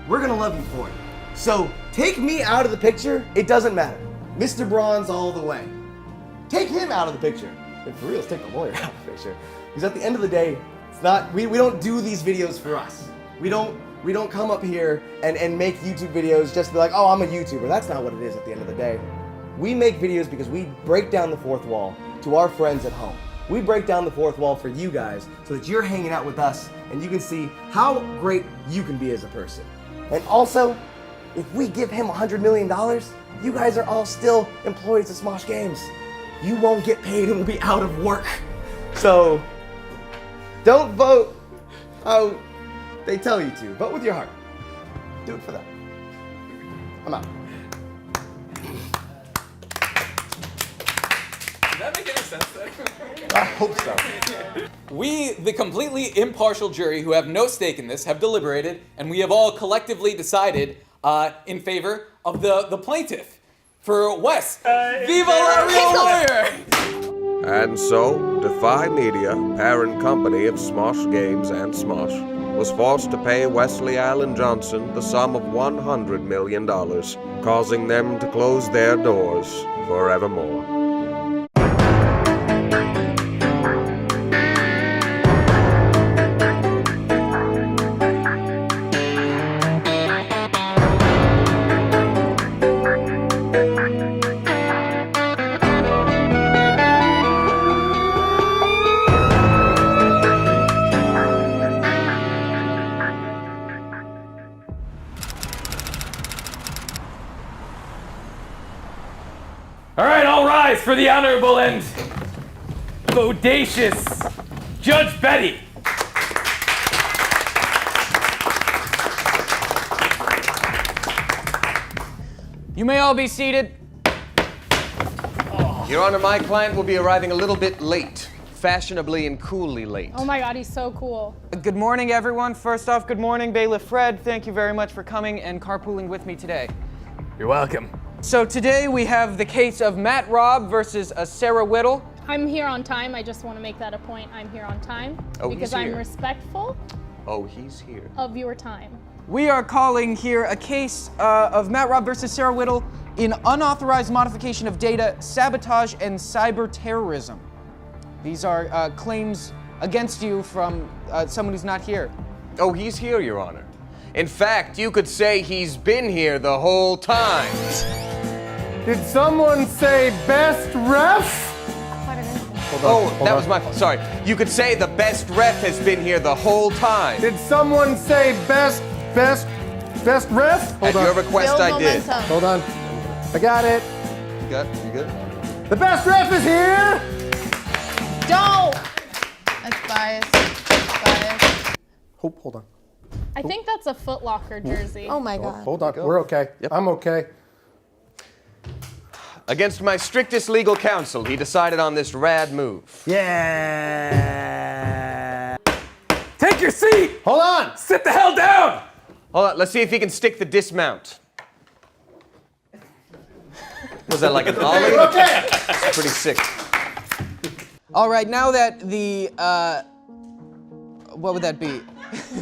We're gonna love you for it. So take me out of the picture, it doesn't matter. Mr. Bronze all the way. Take him out of the picture. And for real, take the lawyer out of the picture. Because at the end of the day, it's not, we don't do these videos for us. We don't come up here and make YouTube videos just to be like, oh, I'm a YouTuber. That's not what it is at the end of the day. We make videos because we break down the fourth wall to our friends at home. We break down the fourth wall for you guys so that you're hanging out with us and you can see how great you can be as a person. And also, if we give him $100 million, you guys are all still employees of Smosh Games. You won't get paid and will be out of work. So, don't vote how they tell you to. Vote with your heart. Do it for them. I'm out. Did that make any sense then? I hope so. We, the completely impartial jury who have no stake in this, have deliberated, and we have all collectively decided in favor of the plaintiff. for Wes. Viva la real lawyer! And so, Defy Media, parent company of Smosh Games and Smosh, was forced to pay Wesley Allen Johnson the sum of $100 million, causing them to close their doors forevermore. All right, all rise for the honorable and bodacious Judge Betty. You may all be seated. Your Honor, my client will be arriving a little bit late. Fashionably and coolly late. Oh my God, he's so cool. Good morning, everyone. First off, good morning, Bailiff Fred. Thank you very much for coming and carpooling with me today. You're welcome. So today we have the case of Matt Robb versus Sarah Whittle. I'm here on time. I just want to make that a point. I'm here on time because I'm respectful Oh, he's here. of your time. We are calling here a case of Matt Robb versus Sarah Whittle in unauthorized modification of data, sabotage, and cyber terrorism. These are claims against you from someone who's not here. Oh, he's here, Your Honor. In fact, you could say he's been here the whole time. Did someone say best ref? That was my fault. Sorry. You could say the best ref has been here the whole time. Did someone say best ref? At your request, I did. Hold on. I got it. You good? The best ref is here! Don't! That's biased. Biased. Hold on. I think that's a Foot Locker jersey. Oh my God. Hold on. We're okay. Yep. I'm okay. Against my strictest legal counsel, he decided on this rad move. Yeah. Take your seat! Hold on! Sit the hell down! Hold on, let's see if he can stick the dismount. Was that like an ollie? Okay. It's pretty sick. All right, now that the, what would that be?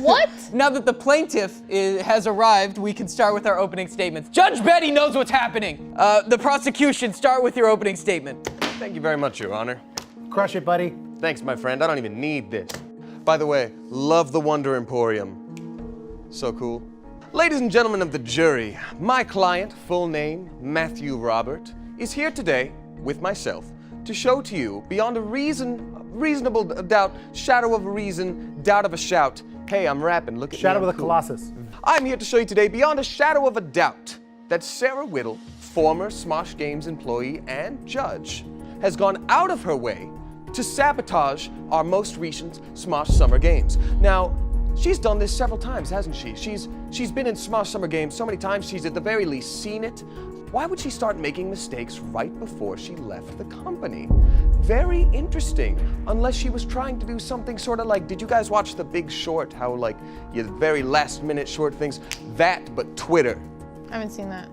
What? Now that the plaintiff has arrived, we can start with our opening statements. Judge Betty knows what's happening. The prosecution, start with your opening statement. Thank you very much, Your Honor. Crush it, buddy. Thanks, my friend. I don't even need this. By the way, love the Wonder Emporium. So cool. Ladies and gentlemen of the jury, my client, full name Matthew Robert, is here today with myself to show to you, beyond a reasonable doubt, shadow of a reason, doubt of a shout. Hey, I'm rapping, look at me. Shadow I'm of the cool. Colossus. I'm here to show you today, beyond a shadow of a doubt, that Sarah Whittle, former Smosh Games employee and judge, has gone out of her way to sabotage our most recent Smosh Summer Games. Now, she's done this several times, hasn't she? She's been in Smosh Summer Games so many times, she's at the very least seen it. Why would she start making mistakes right before she left the company? Very interesting, unless she was trying to do something sort of like, did you guys watch The Big Short? How like, you very last minute short things? That, but Twitter. I haven't seen that.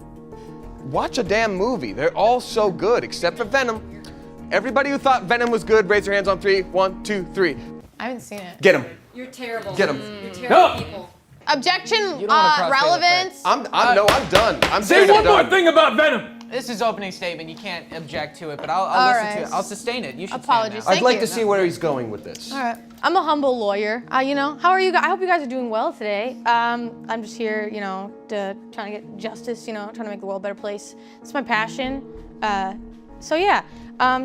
Watch a damn movie. They're all so good, except for Venom. Everybody who thought Venom was good, raise your hands on 3. 1, 2, 3. I haven't seen it. Get him. You're terrible. Get him. You're terrible people. Objection, cross relevance. I'm done. I'm Say straight up one more done. thing about Venom. This is opening statement. You can't object to it, but I'll All listen right. to it. I'll sustain it. You should Apologies. I'd Thank like you. to see where he's going with this. All right. I'm a humble lawyer. How are you guys? I hope you guys are doing well today. I'm just here, to trying to get justice, trying to make the world a better place. It's my passion.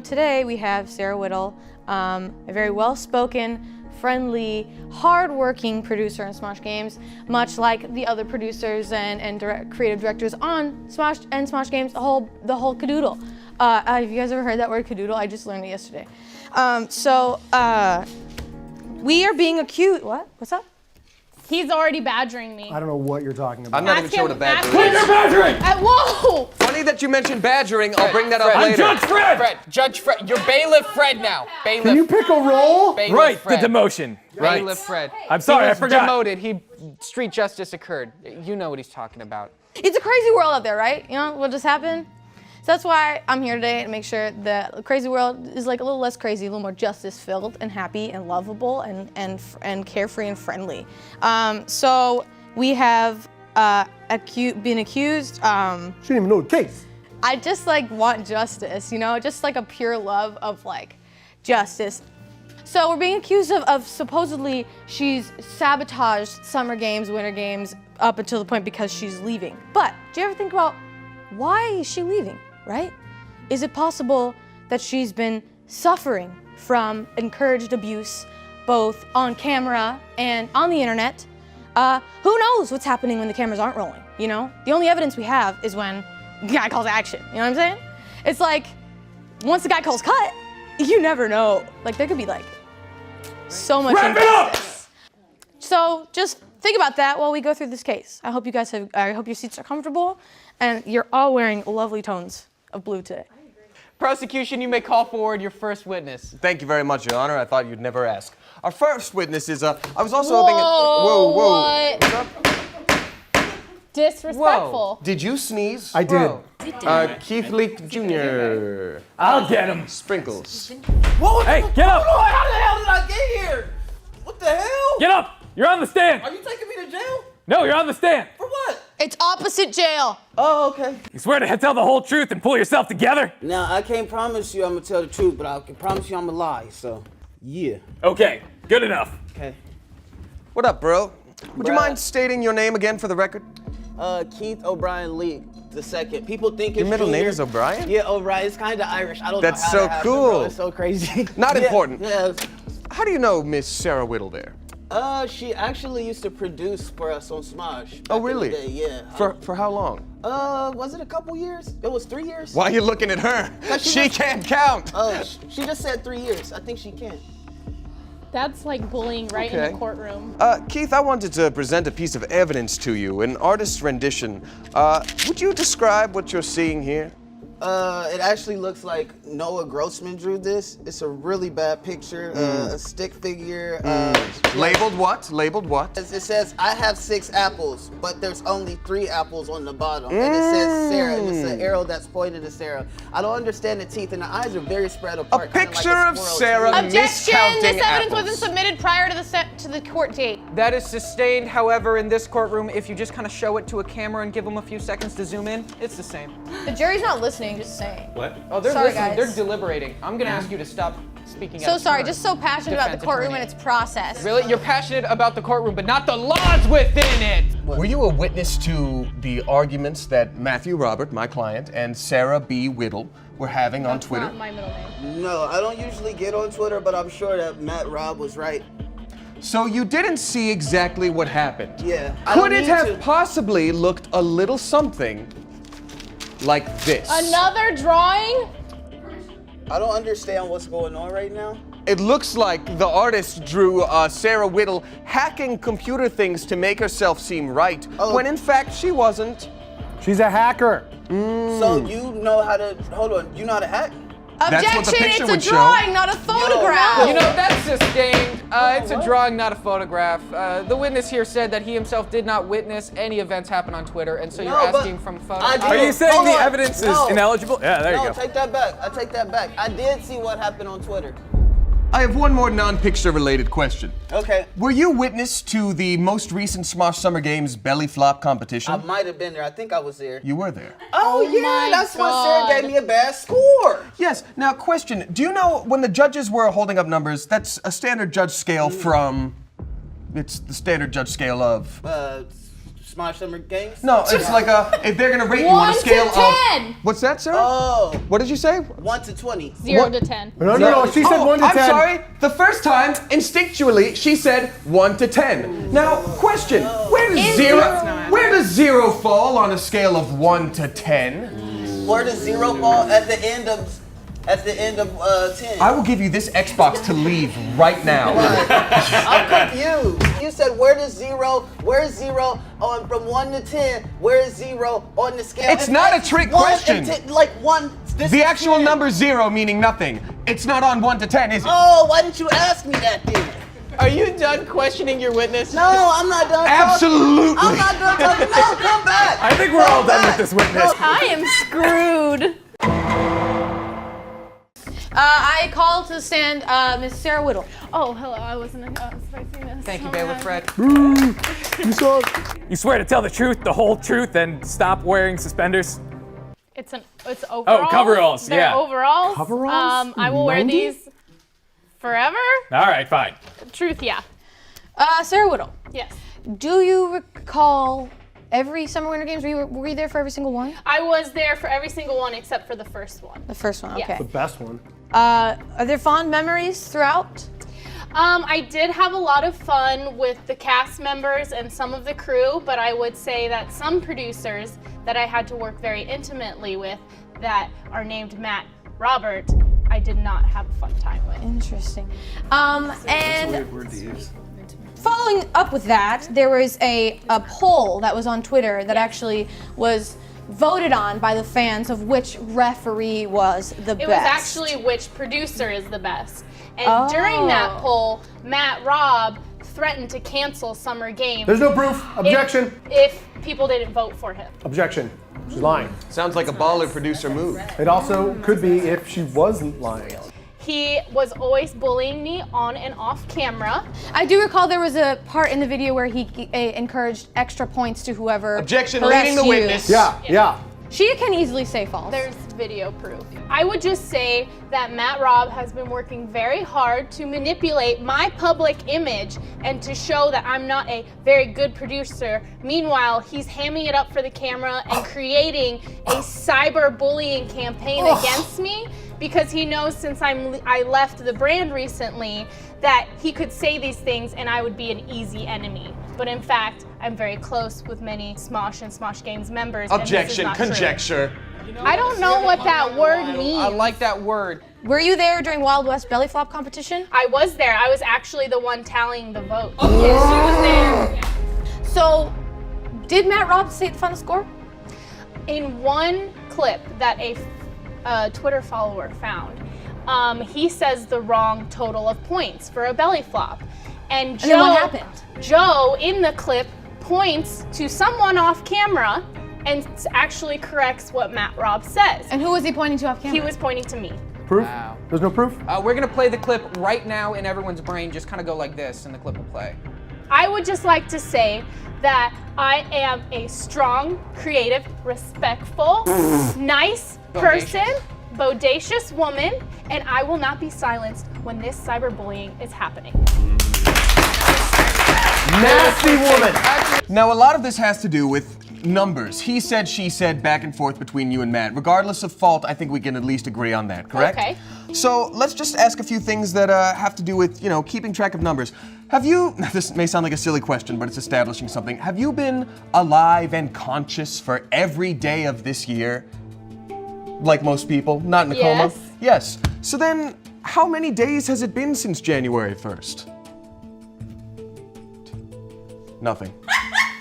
Today we have Sarah Whittle, a very well-spoken, friendly, hard-working producer in Smosh Games, much like the other producers and creative directors on Smosh and Smosh Games, the whole cadoodle. Have you guys ever heard that word cadoodle? I just learned it yesterday. We are being accused. What? What's up? He's already badgering me. I don't know what you're talking about. I'm not even sure what a badger Quit is. your badgering! Whoa! Funny that you mentioned badgering. I'll bring that up Fred, later. Judge Fred! Judge Fred. You're Bailiff Fred now. Bailiff. Can you pick a role? Bailiff Right, Fred. the demotion. Right. Bailiff Fred. I'm sorry, he I was forgot. demoted. Street justice occurred. You know what he's talking about. It's a crazy world out there, right? What just happened? So that's why I'm here today to make sure that the crazy world is like a little less crazy, a little more justice-filled and happy and lovable and carefree and friendly. So we have been accused. She didn't even know the case. I just like want justice, you know, just like a pure love of like justice. So we're being accused of supposedly she's sabotaged Summer Games, Winter Games up until the point because she's leaving. But do you ever think about why is she leaving, right? Is it possible that she's been suffering from encouraged abuse both on camera and on the internet? Who knows what's happening when the cameras aren't rolling, you know? The only evidence we have is when the guy calls action, you know what I'm saying? It's like, once the guy calls cut, you never know. Like, there could be like so much injustice. So just think about that while we go through this case. I hope you guys I hope your seats are comfortable and you're all wearing lovely tones of blue today. Prosecution, you may call forward your first witness. Thank you very much, Your Honor. I thought you'd never ask. Our first witness is, I was also hoping... Whoa. What's up? Disrespectful. Did you sneeze? I did. Keith Leak Jr. I'll get him. Sprinkles. What was Hey, get up! How the hell did I get here? What the hell? Get up! You're on the stand. Are you taking me to jail? No, you're on the stand. For what? It's opposite jail. Oh, okay. You swear to tell the whole truth and pull yourself together? Now, I can't promise you I'm gonna tell the truth, but I can promise you I'm gonna lie, so, yeah. Okay, good enough. Okay. What up, bro? Would you mind stating your name again for the record? Keith O'Brien Lee II. People think it's Your middle name Junior. is O'Brien? Yeah, O'Brien. It's kind of Irish. I don't That's know how so that happened, cool. bro. It's so crazy. Not Yeah, important. Yeah. How do you know Miss Sarah Whittle there? She actually used to produce for us on Smosh. Oh, back in the really? day, yeah. For how long? Was it a couple years? It was 3 years. Why are you looking at her? 'Cause She just- can't count. Oh, she just said 3 years. I think she can. That's like bullying right in the courtroom. Keith, I wanted to present a piece of evidence to you, an artist's rendition. Would you describe what you're seeing here? It actually looks like Noah Grossman drew this. It's a really bad picture, a stick figure. Labeled what? Labeled what? It says, I have 6 apples, but there's only 3 apples on the bottom. And it says Sarah, and it's an arrow that's pointed at Sarah. I don't understand the teeth, and the eyes are very spread apart. Picture of Sarah Objection! miscounting This evidence apples. wasn't submitted prior to the court date. That is sustained. However, in this courtroom, if you just kind of show it to a camera and give them a few seconds to zoom in, it's the same. The jury's not listening, just saying. What? Oh, they're Sorry, listening. guys. They're deliberating. I'm gonna ask you to stop speaking. So out of sorry, turn. just so passionate about the Defense courtroom attorney. and its process. Really? You're passionate about the courtroom, but not the laws within it. Were you a witness to the arguments that Matthew Robert, my client, and Sarah B. Whittle were having on Twitter? Not my middle name. No, I don't usually get on Twitter, but I'm sure that Matt Rob was right. So you didn't see exactly what happened? Yeah. Could it have possibly looked a little something like this? Another drawing? I don't understand what's going on right now. It looks like the artist drew Sarah Whittle hacking computer things to make herself seem right, when in fact she wasn't. She's a hacker. So you know how to, hold on, you know how to hack? That's what the picture it's a would show. drawing, not a photograph. You know, that's sustained. It's a drawing, not a photograph. The witness here said that he himself did not witness any events happen on Twitter, and so you're No, but asking from photos. Are you saying the evidence is ineligible? Yeah, there you No, go. take that back. I take that back. I did see what happened on Twitter. I have one more non-picture related question. Okay. Were you witness to the most recent Smosh Summer Games belly flop competition? I might have been there. I think I was there. You were there. Oh, yeah, that's when Sarah gave me a bad score. Yes. Now, question. Do you know when the judges were holding up numbers, that's a standard judge scale from... It's the standard judge scale of... Smosh Summer Games? No, it's like if they're gonna rate you on a scale 1 to 10. of... What's that, sir? Oh. What did you say? 1 to 20. 0 to 10. No, she said 1 to 10. I'm sorry. The first time, instinctually, she said 1 to 10. Now, question. Where does 0 fall on a scale of 1 to 10? Where does 0 fall at the end of 10? I will give you this Xbox to leave right now. I'm confused. You said where's 0 on from 1 to 10? Where's 0 on the scale? It's not a trick question. Like 1. The actual number 0 meaning nothing. It's not on 1 to 10, is it? Oh, why didn't you ask me that then? Are you done questioning your witness? No, I'm not done Absolutely. talking. I'm not done talking. No, come back. I think we're all done with this witness. I am screwed. I call to the stand Miss Sarah Whittle. Oh, hello. I wasn't expecting this. Thank you, Bailiff Fred. You swear to tell the truth, the whole truth, and stop wearing suspenders? It's overalls. Oh, coveralls, They're yeah. overalls. Coveralls? I will wear 90s? these forever. All right, fine. Truth, yeah. Sarah Whittle. Yes. Do you recall every Summer Winter Games? Were you there for every single one? I was there for every single one except for the first one. The first one, okay. Yes. The best one. Are there fond memories throughout? I did have a lot of fun with the cast members and some of the crew, but I would say that some producers that I had to work very intimately with that are named Matt, Robert, I did not have a fun time with. Interesting. And following up with that, there was a poll that was on Twitter that actually was voted on by the fans of which referee was the best. It was actually which producer is the best. And during that poll, Matt Robb threatened to cancel Summer Games. There's no proof. Objection. If people didn't vote for him. Objection. She's lying. Sounds like a baller producer move. It also could be if she wasn't lying. He was always bullying me on and off camera. I do recall there was a part in the video where he encouraged extra points to whoever. Objection, harassed leading the you. witness. Yeah. She can easily say false. There's video proof. I would just say that Matt Robb has been working very hard to manipulate my public image and to show that I'm not a very good producer. Meanwhile, he's hamming it up for the camera and creating a cyberbullying campaign against me because he knows since I left the brand recently that he could say these things and I would be an easy enemy. But in fact, I'm very close with many Smosh and Smosh Games members. Objection, and this is not conjecture. true. I don't know what that word means. I like that word. Were you there during Wild West belly flop competition? I was there. I was actually the one tallying the votes. Yes, she was there. So, did Matt Robb say the final score? In one clip that a Twitter follower found, he says the wrong total of points for a belly flop. And then what happened? Joe, in the clip, points to someone off camera and actually corrects what Matt Robb says. And who was he pointing to off camera? He was pointing to me. Proof? Wow. There's no proof? We're gonna play the clip right now in everyone's brain. Just kind of go like this, and the clip will play. I would just like to say that I am a strong, creative, respectful, nice person, bodacious woman, and I will not be silenced when this cyberbullying is happening. Nasty woman. Now, a lot of this has to do with numbers. He said, she said, back and forth between you and Matt. Regardless of fault, I think we can at least agree on that, correct? Okay. So let's just ask a few things that have to do with, keeping track of numbers. Have you, this may sound like a silly question, but it's establishing something. Have you been alive and conscious for every day of this year? Like most people, not in a coma? Yes. So then, how many days has it been since January 1st? Nothing.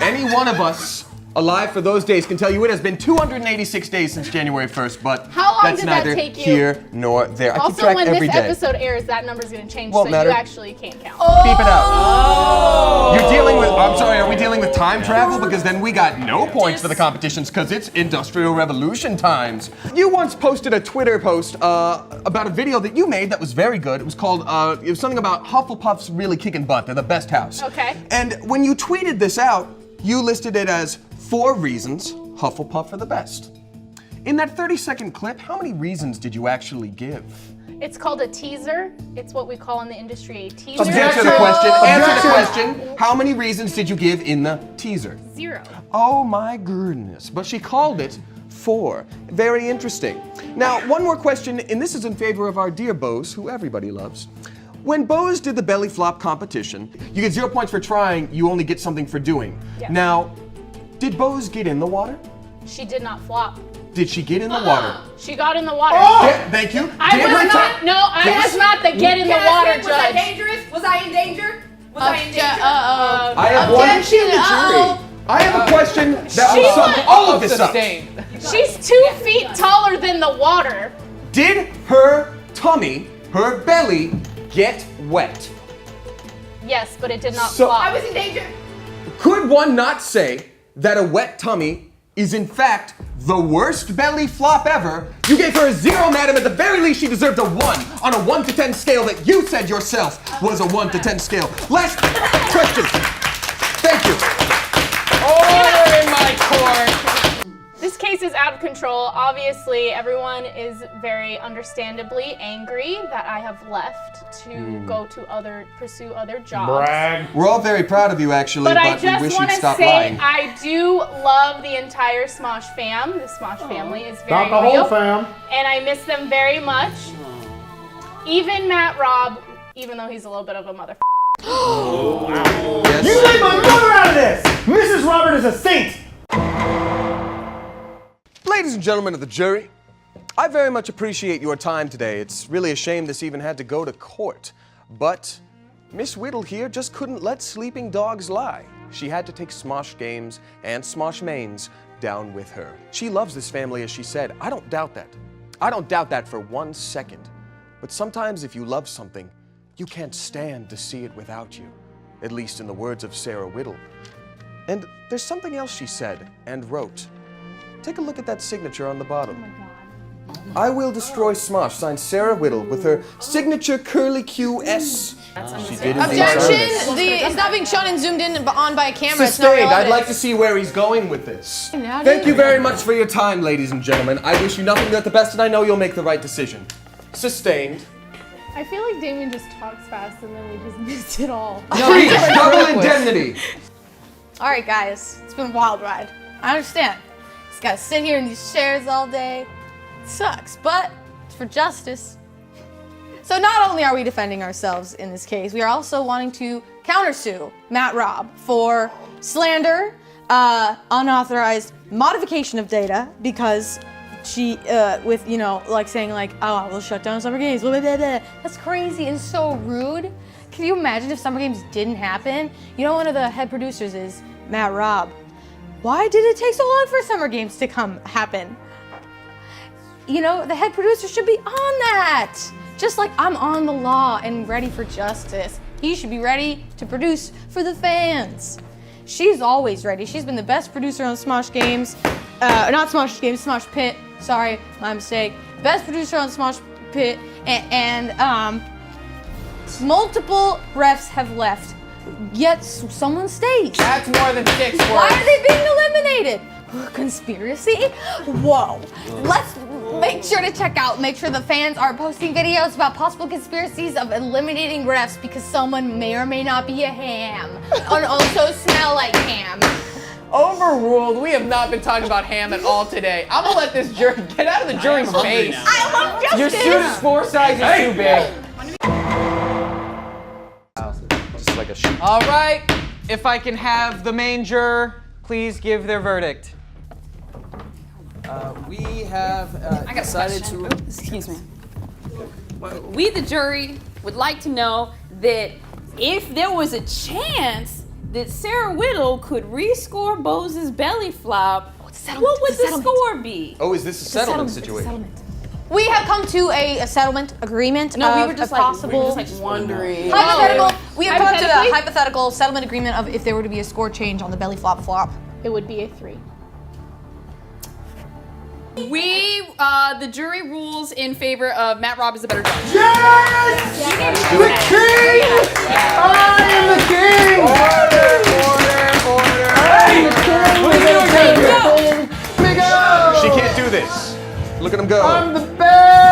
Any one of us alive for those days can tell you it has been 286 days since January 1st, but How long that's did that neither take you? here nor there. I keep Also, track when every this day. episode airs, that number's gonna change, Won't so matter. you actually can't count. Beep it out. You're dealing with, I'm sorry, are we dealing with time travel? Because then we got no points for the competitions because it's Industrial Revolution times. You once posted a Twitter post about a video that you made that was very good. It was called, it was something about Hufflepuff's really kicking butt. They're the best house. Okay. And when you tweeted this out, you listed it as 4 reasons Hufflepuff are the best. In that 30-second clip, how many reasons did you actually give? It's called a teaser. It's what we call in the industry a teaser. Answer the question. Answer the question. How many reasons did you give in the teaser? 0. Oh my goodness. But she called it 4. Very interesting. Now, one more question, and this is in favor of our dear Bose, who everybody loves. When Bose did the belly flop competition, you get 0 points for trying, you only get something for doing. Yes. Now, did Bose get in the water? She did not flop. Did she get in the water? She got in the water. Thank you. I Did was her not. ti- No, I was not the get in the water Was I judge. dangerous? Was I in danger? Was I in danger? I have one. Objection, uh-oh. I have a question that will sum all of this up. She's 2 feet taller than the water. Did her tummy, her belly, get wet? Yes, but it did not So- flop. I was in danger. Could one not say that a wet tummy is in fact the worst belly flop ever. You gave her a 0, madam. At the very least, she deserved a 1 on a 1 to 10 scale that you said yourself was a 1 to 10 scale. Last question. Thank you. Order in my court. This case is out of control. Obviously, everyone is very understandably angry that I have left to go to pursue other jobs. We're all very proud of you, actually, But I we just wish want you'd to stop say lying. I do love the entire Smosh fam. The Smosh family is very Not the real, whole fam. and I miss them very much. Even Matt Robb, even though he's a little bit of a mother. You leave my mother out of this! Mrs. Robert is a saint! Ladies and gentlemen of the jury, I very much appreciate your time today. It's really a shame this even had to go to court. But Miss Whittle here just couldn't let sleeping dogs lie. She had to take Smosh Games and Smosh Mains down with her. She loves this family, as she said. I don't doubt that. I don't doubt that for 1 second. But sometimes if you love something, you can't stand to see it without you. At least in the words of Sarah Whittle. And there's something else she said and wrote. Take a look at that signature on the bottom. I will destroy Smosh, signed Sarah Whittle, with her signature curly QS. She did indeed sign this. Objection! It's not being shown and zoomed in on by a camera. It's not Sustained. I'd relevant. like to see where he's going with this. Now Thank do you it. very much for your time, ladies and gentlemen. I wish you nothing but the best, and I know you'll make the right decision. Sustained. I feel like Damien just talks fast and then we just missed it all. Free double indemnity. All right, guys, it's been a wild ride. I understand. Just gotta sit here in these chairs all day. It sucks, but it's for justice. So not only are we defending ourselves in this case, we are also wanting to countersue Matt Robb for slander, unauthorized modification of data, because she, with, you know, like saying like, oh, we'll shut down Summer Games, blah, blah, blah, blah. That's crazy and so rude. Can you imagine if Summer Games didn't happen? You know, one of the head producers is Matt Robb. Why did it take so long for Summer Games to happen? You know, the head producer should be on that. Just like I'm on the law and ready for justice. He should be ready to produce for the fans. She's always ready. She's been the best producer on Smosh Games. Not Smosh Games, Smosh Pit. Sorry, my mistake. Best producer on Smosh Pit. And multiple refs have left, yet someone stays. That's more than 6 words. Why are they being eliminated? Conspiracy? Whoa. Let's make sure to make sure the fans are posting videos about possible conspiracies of eliminating refs because someone may or may not be a ham and also smell like ham. Overruled. We have not been talking about ham at all today. I'm gonna let this jury get out of the jury's face. I love justice. Your suit's 4 sizes too big. Just like a sheep. All right, if I can have the main juror, please give their verdict. We have I got decided a question. to. Excuse me. We, the jury, would like to know that if there was a chance that Sarah Whittle could rescore Bose's belly flop, what would the score be? Oh, is this a settlement situation? We have come to a settlement agreement. No, we of were just a like possible wondering. hypothetical. We have come to a Hypothetically? hypothetical settlement agreement of if there were to be a score change on the belly flop. It would be a 3. We, the jury rules in favor of Matt Robb is a better judge. Yes! The king! I am the king! She can't do this. Look at him go. I'm the best!